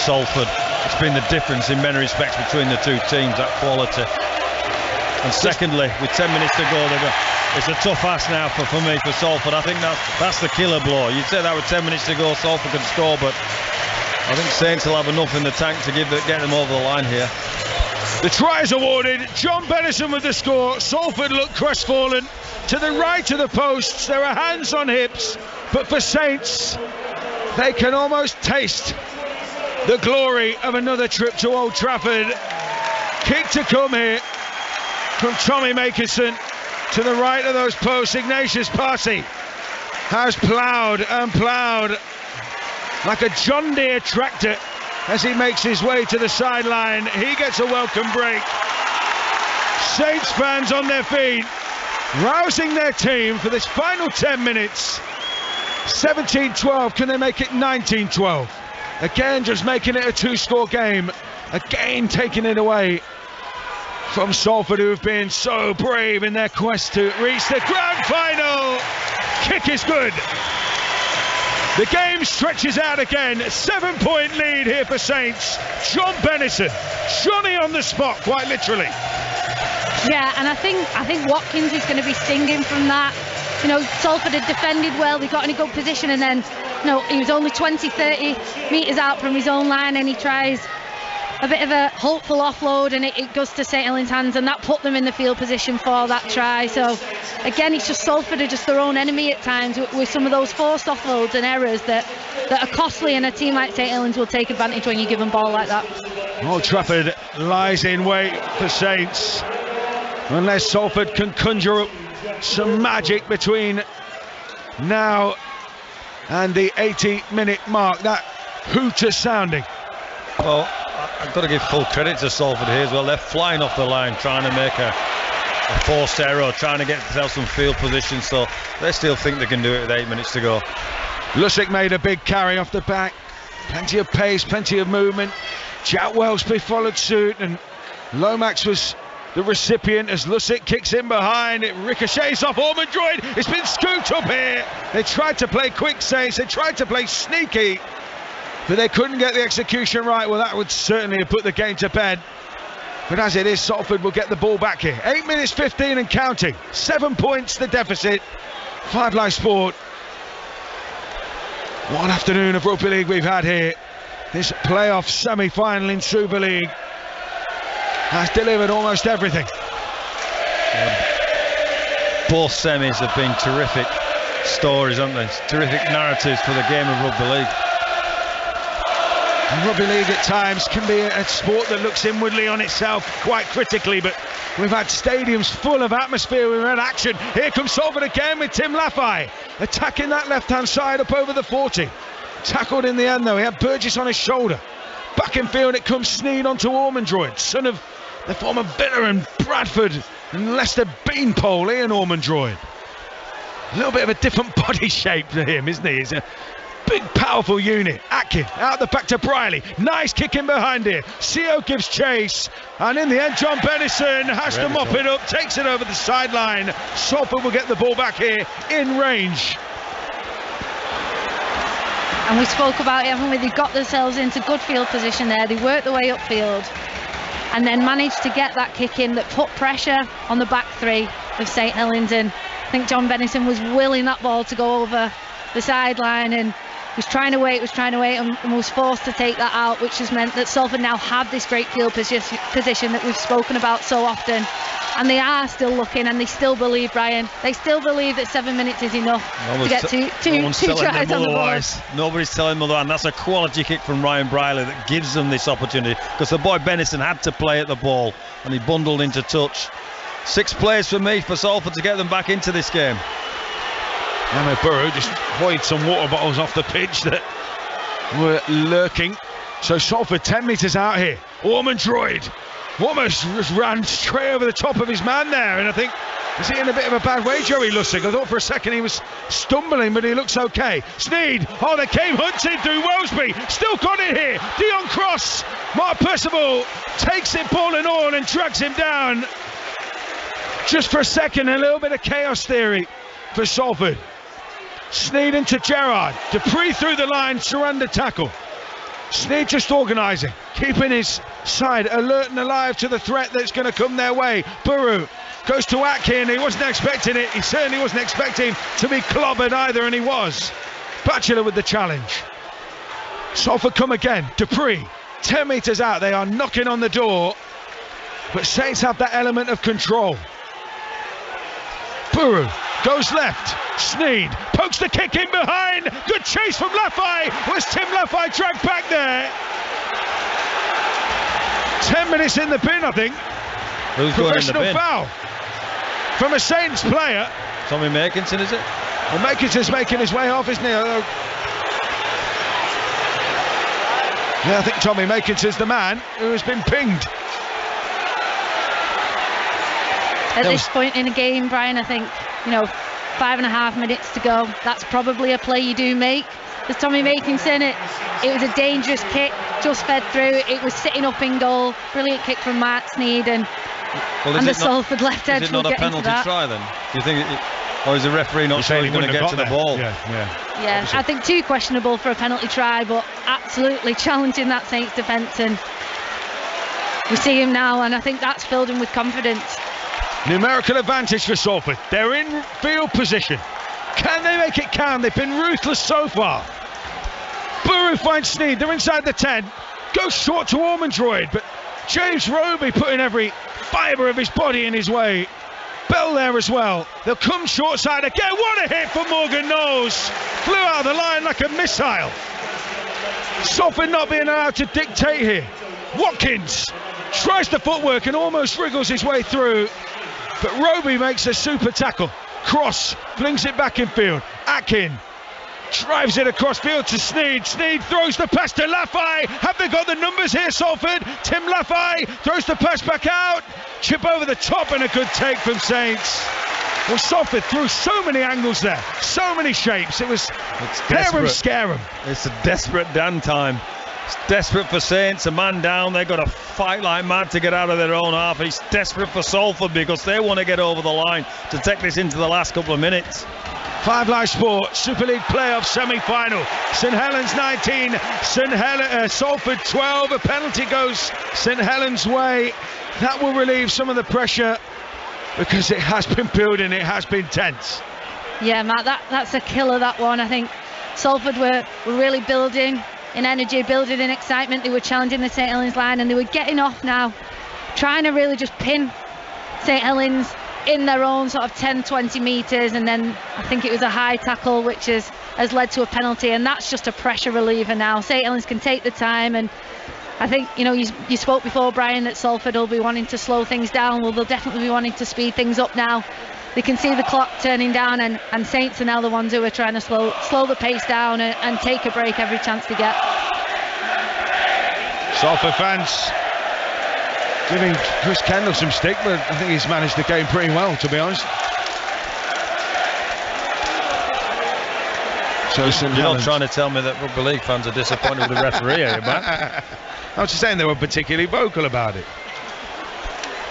Speaker 2: Salford. It's been the difference in many respects between the two teams, that quality. And secondly, with 10 minutes to go, it's a tough ask now for me, for Salford. I think that's the killer blow. You'd say that with 10 minutes to go, Salford could score, but I think Saints will have enough in the tank to get them over the line here.
Speaker 1: The try is awarded. John Benison with the score. Salford look crestfallen. To the right of the posts, there are hands on hips, but for Saints, they can almost taste the glory of another trip to Old Trafford. Kick to come here from Tommy Makerson. To the right of those posts, Ignatius Parsi has ploughed and ploughed like a John Deere tractor as he makes his way to the sideline. He gets a welcome break. Saints fans on their feet, rousing their team for this final 10 minutes. 17-12, can they make it 19-12? Again, just making it a two-score game. Again, taking it away from Salford, who have been so brave in their quest to reach the grand final. Kick is good. The game stretches out again. 7-point lead here for Saints. John Benison, Johnny on the spot, quite literally.
Speaker 3: Yeah, and I think Watkins is going to be stinging from that. You know, Salford had defended well, they got in a good position, and then, you know, he was only 20-30 metres out from his own line, and he tries a bit of a hopeful offload, and it goes to St Helens' hands, and that put them in the field position for that try. So again, it's just Salford are just their own enemy at times with some of those forced offloads and errors that are costly, and a team like St Helens will take advantage when you give them ball like that.
Speaker 1: Old Trafford lies in wait for Saints unless Salford can conjure up some magic between now and the 80-minute mark. That hooter sounding.
Speaker 2: Well, I've got to give full credit to Salford here as well. They're flying off the line, trying to make a forced error, trying to get themselves some field position, so they still think they can do it with 8 minutes to go.
Speaker 1: Lussick made a big carry off the back. Plenty of pace, plenty of movement. Jack Welsby followed suit, and Lomax was the recipient as Lussick kicks in behind. It ricochets off Ormondroyd. It's been scooped up here. They tried to play quick Saints. They tried to play sneaky, but they couldn't get the execution right. Well, that would certainly have put the game to bed. But as it is, Salford will get the ball back here. 8 minutes 15 and counting. 7 points the deficit. 5 Live Sport. What an afternoon of rugby league we've had here. This playoff semi-final in Super League has delivered almost everything.
Speaker 2: Both semis have been terrific stories, haven't they? Terrific narratives for the game of rugby league.
Speaker 1: Rugby league at times can be a sport that looks inwardly on itself quite critically, but we've had stadiums full of atmosphere, we've had action. Here comes Salford again with Tim Laffey attacking that left-hand side up over the 40. Tackled in the end though, he had Burgess on his shoulder. Back in field it comes Sneed onto Ormondroyd, son of the former Villa and Bradford and Leicester beanpole, Ian Ormondroyd. A little bit of a different body shape to him, isn't he? He's a big, powerful unit. Atkin out the back to Briley. Nice kick in behind here. Seo gives chase. And in the end, John Bennison has to mop it up, takes it over the sideline. Salford will get the ball back here in range.
Speaker 3: And we spoke about it, haven't we? They got themselves into good field position there. They worked their way upfield and then managed to get that kick in that put pressure on the back three of St Helens. And I think John Bennison was willing that ball to go over the sideline and was trying to wait and was forced to take that out, which has meant that Salford now have this great field position that we've spoken about so often. And they are still looking, and they still believe, Brian. They still believe that 7 minutes is enough to get two tries on the board.
Speaker 2: Nobody's telling them otherwise, and that's a quality kick from Ryan Briley that gives them this opportunity, because the boy Bennison had to play at the ball, and he bundled into touch. 6 plays for me for Salford to get them back into this game.
Speaker 1: Emma Burrow just hoyed some water bottles off the pitch that were lurking. So Salford 10 metres out here. Ormondroyd almost just ran straight over the top of his man there, and I think, is he in a bit of a bad way, Joey Lussick? I thought for a second he was stumbling, but he looks okay. Sneed, oh, they came hunting through Wellesby, still got it here. Dion Cross, Mark Percival takes it ball and all and drags him down. Just for a second, a little bit of chaos theory for Salford. Sneed into Gerrard, Dupree through the line, surrender tackle. Sneed just organising, keeping his side alert and alive to the threat that's going to come their way. Buru goes to Atkin, he wasn't expecting it, he certainly wasn't expecting to be clobbered either, and he was. Batchelor with the challenge. Salford come again, Dupree, 10 metres out, they are knocking on the door, but Saints have that element of control. Buru goes left, Sneed pokes the kick in behind, good chase from Laffey. Was Tim Laffey dragged back there? 10 minutes in the bin, I think.
Speaker 2: Who's going in the bin?
Speaker 1: Professional foul from a Saints player.
Speaker 2: Tommy Makinson, is it?
Speaker 1: Well, Makinson's making his way off, isn't he? Yeah, I think Tommy Makinson's the man who has been pinged.
Speaker 3: At this point in the game, Brian, I think, 5.5 minutes to go. That's probably a play you do make. There's Tommy Makinson. It was a dangerous kick, just fed through. It was sitting up in goal. Brilliant kick from Matt Sneed, and the Salford left edge will get into that.
Speaker 2: Is it not a penalty try then? Do you think or is the referee not sure he's going to get to the ball?
Speaker 3: Yeah, I think too questionable for a penalty try, but absolutely challenging that Saints defence, and we see him now, and I think that's filled him with confidence.
Speaker 1: Numerical advantage for Salford. They're in field position. Can they make it count? They've been ruthless so far. Buru finds Sneed. They're inside the 10. Goes short to Ormondroyd, but James Roby putting every fibre of his body in his way. Bell there as well. They'll come short side again. What a hit from Morgan Knowles. Flew out of the line like a missile. Salford not being allowed to dictate here. Watkins tries the footwork and almost wriggles his way through, but Roby makes a super tackle. Cross flings it back in field. Atkin drives it across field to Sneed. Sneed throws the pass to Laffey. Have they got the numbers here, Salford? Tim Laffey throws the pass back out. Chip over the top and a good take from Saints. Well, Salford threw so many angles there, so many shapes. It was scare 'em, scare 'em.
Speaker 2: It's a desperate Dan time. It's desperate for Saints, a man down. They've got to fight like mad to get out of their own half. It's desperate for Salford because they want to get over the line to take this into the last couple of minutes.
Speaker 1: 5 Live Sport Super League playoff semi-final. St Helens 19, Salford 12. A penalty goes St Helens' way. That will relieve some of the pressure because it has been building, it has been tense.
Speaker 3: Yeah, Matt, that's a killer, that one. I think Salford were really building in energy, building in excitement. They were challenging the St Helens line and they were getting off now, trying to really just pin St Helens in their own sort of 10-20 metres, and then I think it was a high tackle which has led to a penalty, and that's just a pressure reliever now. St Helens can take the time, and I think, you know, you spoke before, Brian, that Salford will be wanting to slow things down. Well, they'll definitely be wanting to speed things up now. They can see the clock turning down, and Saints are now the ones who are trying to slow the pace down and take a break every chance they get.
Speaker 1: Salford fans giving Chris Kendall some stick, but I think he's managed the game pretty well, to be honest. So
Speaker 2: You're not trying to tell me that rugby league fans are disappointed with the referee, are you, Matt?
Speaker 1: I was just saying they were particularly vocal about it.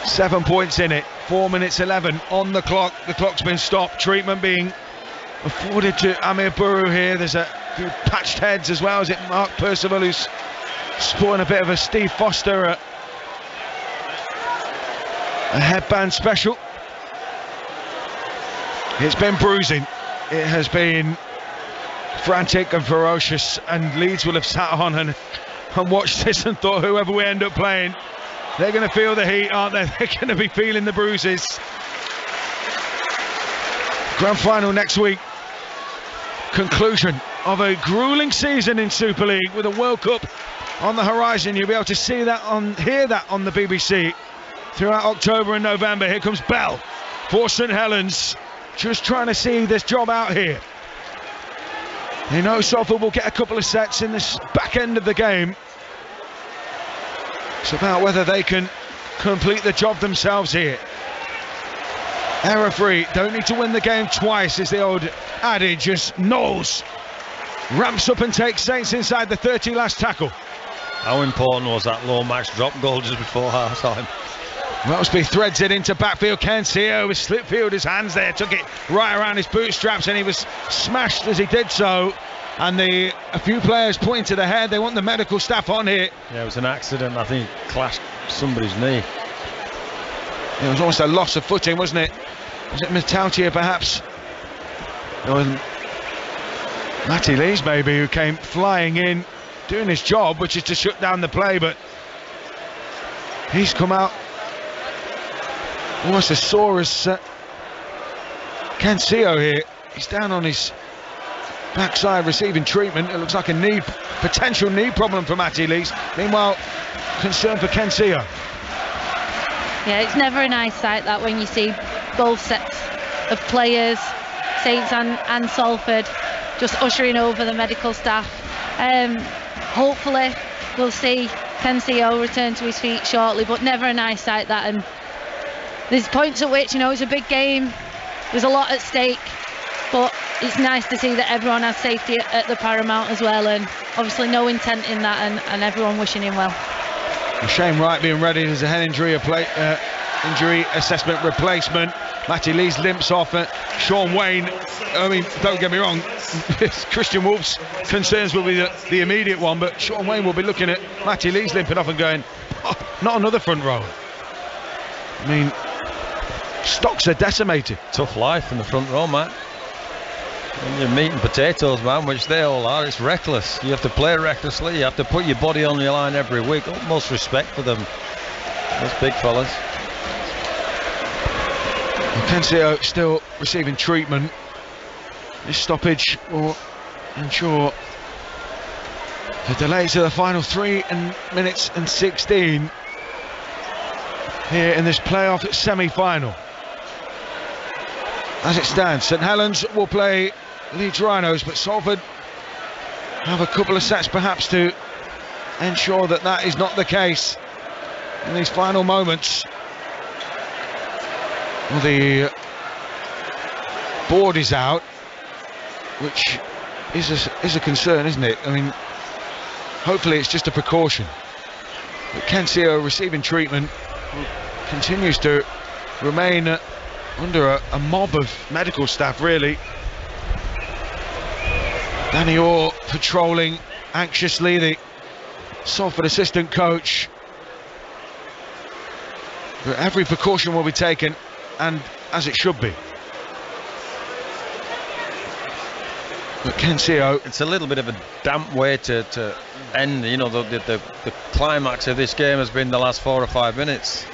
Speaker 1: 7 points in it, 4 minutes 11 on the clock. The clock's been stopped. Treatment being afforded to Amir Buru here. There's a few patched heads as well. Is it Mark Percival who's sporting a bit of a Steve Foster, a headband special? It's been bruising. It has been frantic and ferocious, and Leeds will have sat on and watched this and thought, whoever we end up playing, they're going to feel the heat, aren't they? They're going to be feeling the bruises. Grand final next week. Conclusion of a gruelling season in Super League with a World Cup on the horizon. You'll be able to see that hear that on the BBC throughout October and November. Here comes Bell for St Helens, just trying to see this job out here. They know Salford will get a couple of sets in this back end of the game. It's about whether they can complete the job themselves here. Error free, don't need to win the game twice, is the old adage, as Knowles ramps up and takes Saints inside the 30 last tackle.
Speaker 2: How important was that low max drop goal just before half time?
Speaker 1: Mosby threads it into backfield. Kencio with Slipfielder's hands there, took it right around his bootstraps, and he was smashed as he did so. And a few players pointing to the head. They want the medical staff on here.
Speaker 2: Yeah, it was an accident. I think it clashed somebody's knee.
Speaker 1: It was almost a loss of footing, wasn't it? Was it Matautia perhaps? Or Matty Lees maybe, who came flying in, doing his job, which is to shut down the play, but he's come out almost as sore as Kencio here. He's down on his backside receiving treatment. It looks like a potential knee problem for Matty Lees. Meanwhile, concern for Kencio.
Speaker 3: Yeah, it's never a nice sight that when you see both sets of players, Saints and Salford, just ushering over the medical staff. Hopefully we'll see Kencio return to his feet shortly, but never a nice sight that. And there's points at which, you know, it's a big game, there's a lot at stake, but it's nice to see that everyone has safety at the paramount as well, and obviously no intent in that, and everyone wishing him well.
Speaker 1: Shane Wright being ready as a head injury assessment replacement. Matty Lees limps off. Sean Wayne, I mean, don't get me wrong, Christian Wolf's concerns will be the immediate one, but Sean Wayne will be looking at Matty Lees limping off and going, oh, not another front row. I mean, stocks are decimated.
Speaker 2: Tough life in the front row, Matt. When you're meat and potatoes, man, which they all are, it's reckless. You have to play recklessly, you have to put your body on your line every week. Utmost respect for them, those big fellas.
Speaker 1: Kencio still receiving treatment. This stoppage will ensure the delay to the final 3 minutes and 16 here in this playoff semi-final. As it stands, St Helens will play Leeds Rhinos, but Salford have a couple of sets perhaps to ensure that that is not the case in these final moments. Well, the board is out, which is a concern, isn't it? I mean, hopefully it's just a precaution. But Kencio receiving treatment continues to remain under a mob of medical staff, really. Danny Orr patrolling anxiously, the Salford assistant coach. But every precaution will be taken, and as it should be. But Kencio,
Speaker 2: it's a little bit of a damp way to end. You know, the climax of this game has been the last 4 or 5 minutes.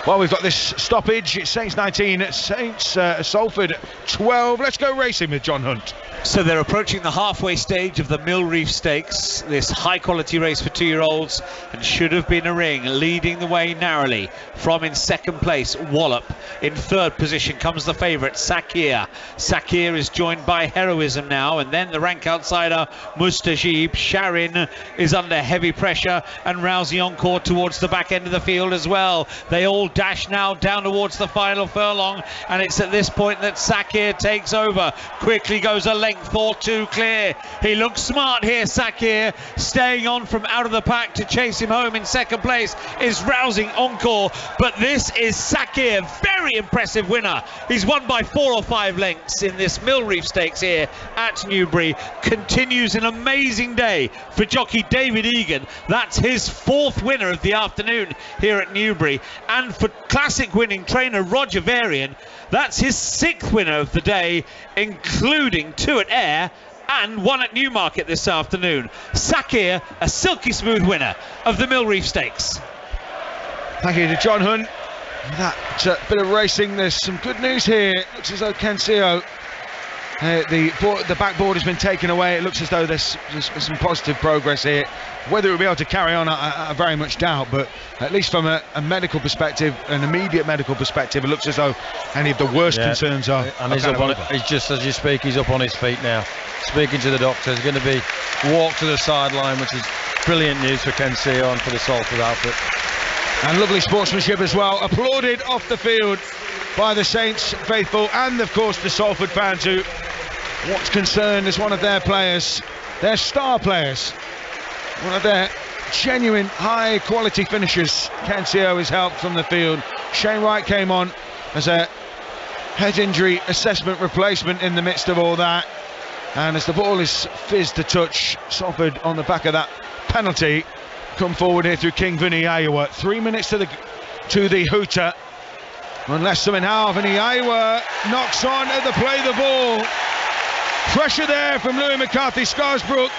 Speaker 1: Well, we've got this stoppage. It's Saints 19, Salford 12. Let's go racing with John Hunt.
Speaker 15: So they're approaching the halfway stage of the Mill Reef Stakes, this high quality race for 2-year-olds, and should have been a ring. Leading the way narrowly from in second place, Wallop. In third position comes the favourite, Sakir. Sakir is joined by Heroism now, and then the rank outsider, Mustajib. Sharin is under heavy pressure, and Rousey Encore towards the back end of the field as well. They all dash now down towards the final furlong, and it's at this point that Sakir takes over. Quickly goes a length or two clear. He looks smart here, Sakir, staying on from out of the pack to chase him home. In second place is Rousing Encore, but this is Sakir, very impressive winner. He's won by 4 or 5 lengths in this Mill Reef Stakes here at Newbury. Continues an amazing day for jockey David Egan. That's his 4th winner of the afternoon here at Newbury, and for classic winning trainer Roger Varian, that's his 6th winner of the day, including 2 at Ayr and 1 at Newmarket this afternoon. Sakir, a silky smooth winner of the Mill Reef Stakes.
Speaker 1: Thank you to John Hunt. That bit of racing, there's some good news here. Looks as though Kensio, the backboard has been taken away. It looks as though there's some positive progress here. Whether we'll be able to carry on, I very much doubt, but at least from a medical perspective, an immediate medical perspective, it looks as though any of the worst concerns are.
Speaker 2: And he's up on it. He's just, as you speak, he's up on his feet now, speaking to the doctor. He's going to be walked to the sideline, which is brilliant news for Kensio and for the Salford outfit.
Speaker 1: And lovely sportsmanship as well, applauded off the field by the Saints faithful and of course the Salford fans, who what's concerned is one of their players, their star players, one of their genuine high quality finishers. Kensio is helped from the field. Shane Wright came on as a head injury assessment replacement in the midst of all that, and as the ball is fizzed to touch, Salford on the back of that penalty come forward here through King Vinny Iowa. 3 minutes to the hooter, unless something happens. And Iowa knocks on at the play the ball. Pressure there from Louis McCarthy Scarsbrook.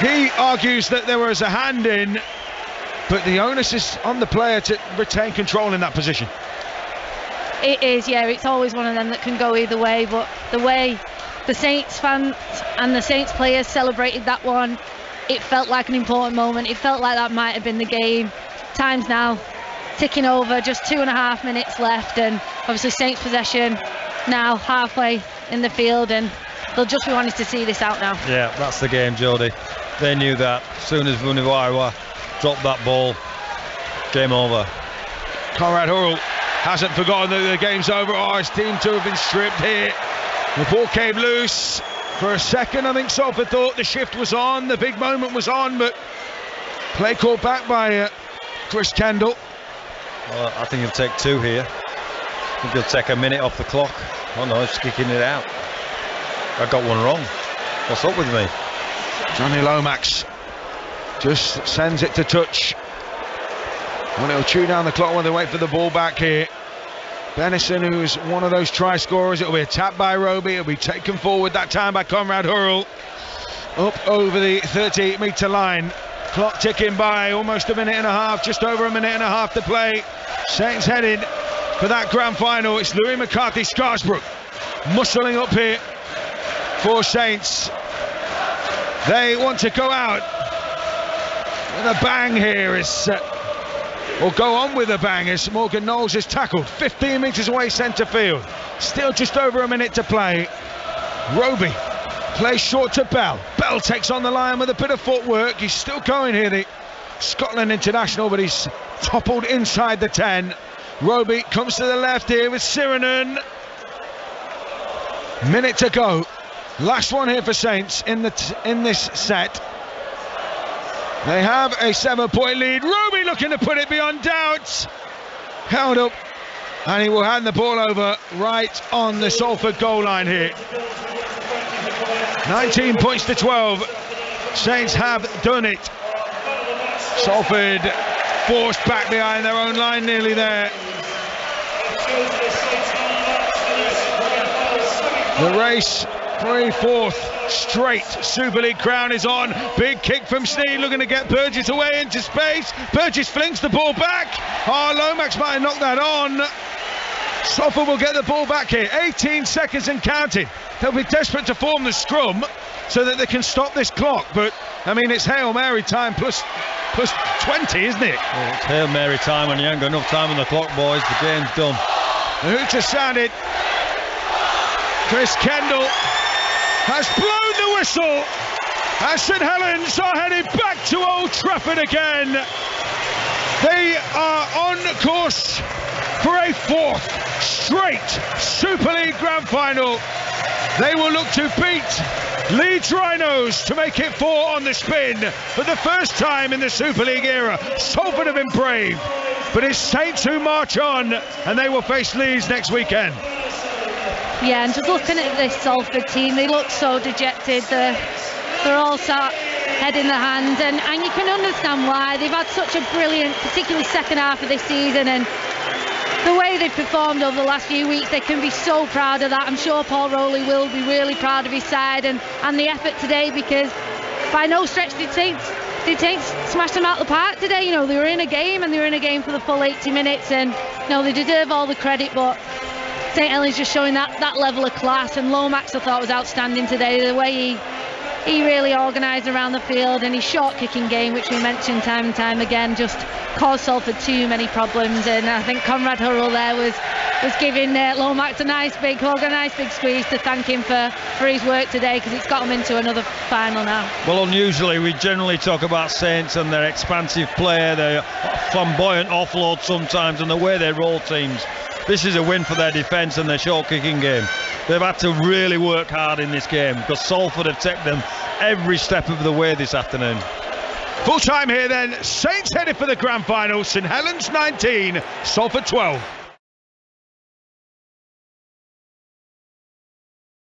Speaker 1: He argues that there was a hand in, but the onus is on the player to retain control in that position.
Speaker 3: It is, yeah, it's always one of them that can go either way, but the way the Saints fans and the Saints players celebrated that one, it felt like an important moment. It felt like that might have been the game. Time's now ticking over, just 2.5 minutes left, and obviously Saints possession now halfway in the field, and they'll just be wanting to see this out now.
Speaker 2: Yeah, that's the game, Jody. They knew that. As soon as Vuniwawa dropped that ball, game over.
Speaker 1: Conrad Hurrell hasn't forgotten that the game's over. Oh, his team to have been stripped here. The ball came loose. For a second, I think Salford thought the shift was on, the big moment was on, but play called back by Chris Kendall.
Speaker 2: Well, I think he'll take 2 here. I think he'll take a minute off the clock. Oh no, he's kicking it out. I got one wrong. What's up with me?
Speaker 1: Johnny Lomax just sends it to touch. And it'll chew down the clock when they wait for the ball back here. Benison, who's one of those try scorers, it'll be a tap by Roby. It'll be taken forward that time by Conrad Hurrell. Up over the 30-metre line. Clock ticking by, almost a minute and a half, just over a minute and a half to play. Saints headed for that grand final. It's Louis McCarthy Scarsbrook muscling up here for Saints. They want to go out with a bang here. Or go on with a bang as Morgan Knowles is tackled 15 metres away centre field. Still just over a minute to play. Roby plays short to Bell. Bell takes on the line with a bit of footwork. He's still going here, the Scotland international, but he's toppled inside the 10. Roby comes to the left here with Siranen. Minute to go. Last one here for Saints in this set. They have a 7-point lead. Roby looking to put it beyond doubt. Held up, and he will hand the ball over right on the Salford goal line here. 19 points to 12. Saints have done it. Salford forced back behind their own line, nearly there. The race for a fourth straight Super League crown is on. Big kick from Sneed, looking to get Burgess away into space. Burgess flings the ball back. Lomax might have knocked that on. Salford will get the ball back here. 18 seconds and counting. They'll be desperate to form the scrum so that they can stop this clock. But, I mean, it's Hail Mary time plus 20, isn't it?
Speaker 2: Well, it's Hail Mary time and you ain't got enough time on the clock, boys. The game's done.
Speaker 1: The hooter sounded. Chris Kendall has blown the whistle as St Helens are headed back to Old Trafford again. They are on course for a fourth straight Super League Grand Final. They will look to beat Leeds Rhinos to make it 4 on the spin for the first time in the Super League era. Salford have been brave, but it's Saints who march on, and they will face Leeds next weekend.
Speaker 3: Yeah, and just looking at this Salford team, they look so dejected. They're all sat head in the hand, and you can understand why. They've had such a brilliant, particularly second half of this season, and the way they've performed over the last few weeks, they can be so proud of that. I'm sure Paul Rowley will be really proud of his side and the effort today, because by no stretch did Saints smash them out the park today. You know, they were in a game, and they were in a game for the full 80 minutes, and you know, they deserve all the credit, but St Helens just showing that level of class. And Lomax, I thought, was outstanding today. The way he really organised around the field, and his short kicking game, which we mentioned time and time again, just caused Salford too many problems. And I think Conrad Hurrell there was giving Lomax a nice big hug, a nice big squeeze to thank him for his work today, because it's got him into another final now.
Speaker 2: Well, unusually we generally talk about Saints and their expansive play, their flamboyant offload sometimes, and the way they roll teams. This is a win for their defence and their short kicking game. They've had to really work hard in this game, because Salford have taken them every step of the way this afternoon.
Speaker 1: Full time here then. Saints headed for the grand final. St Helens 19, Salford 12.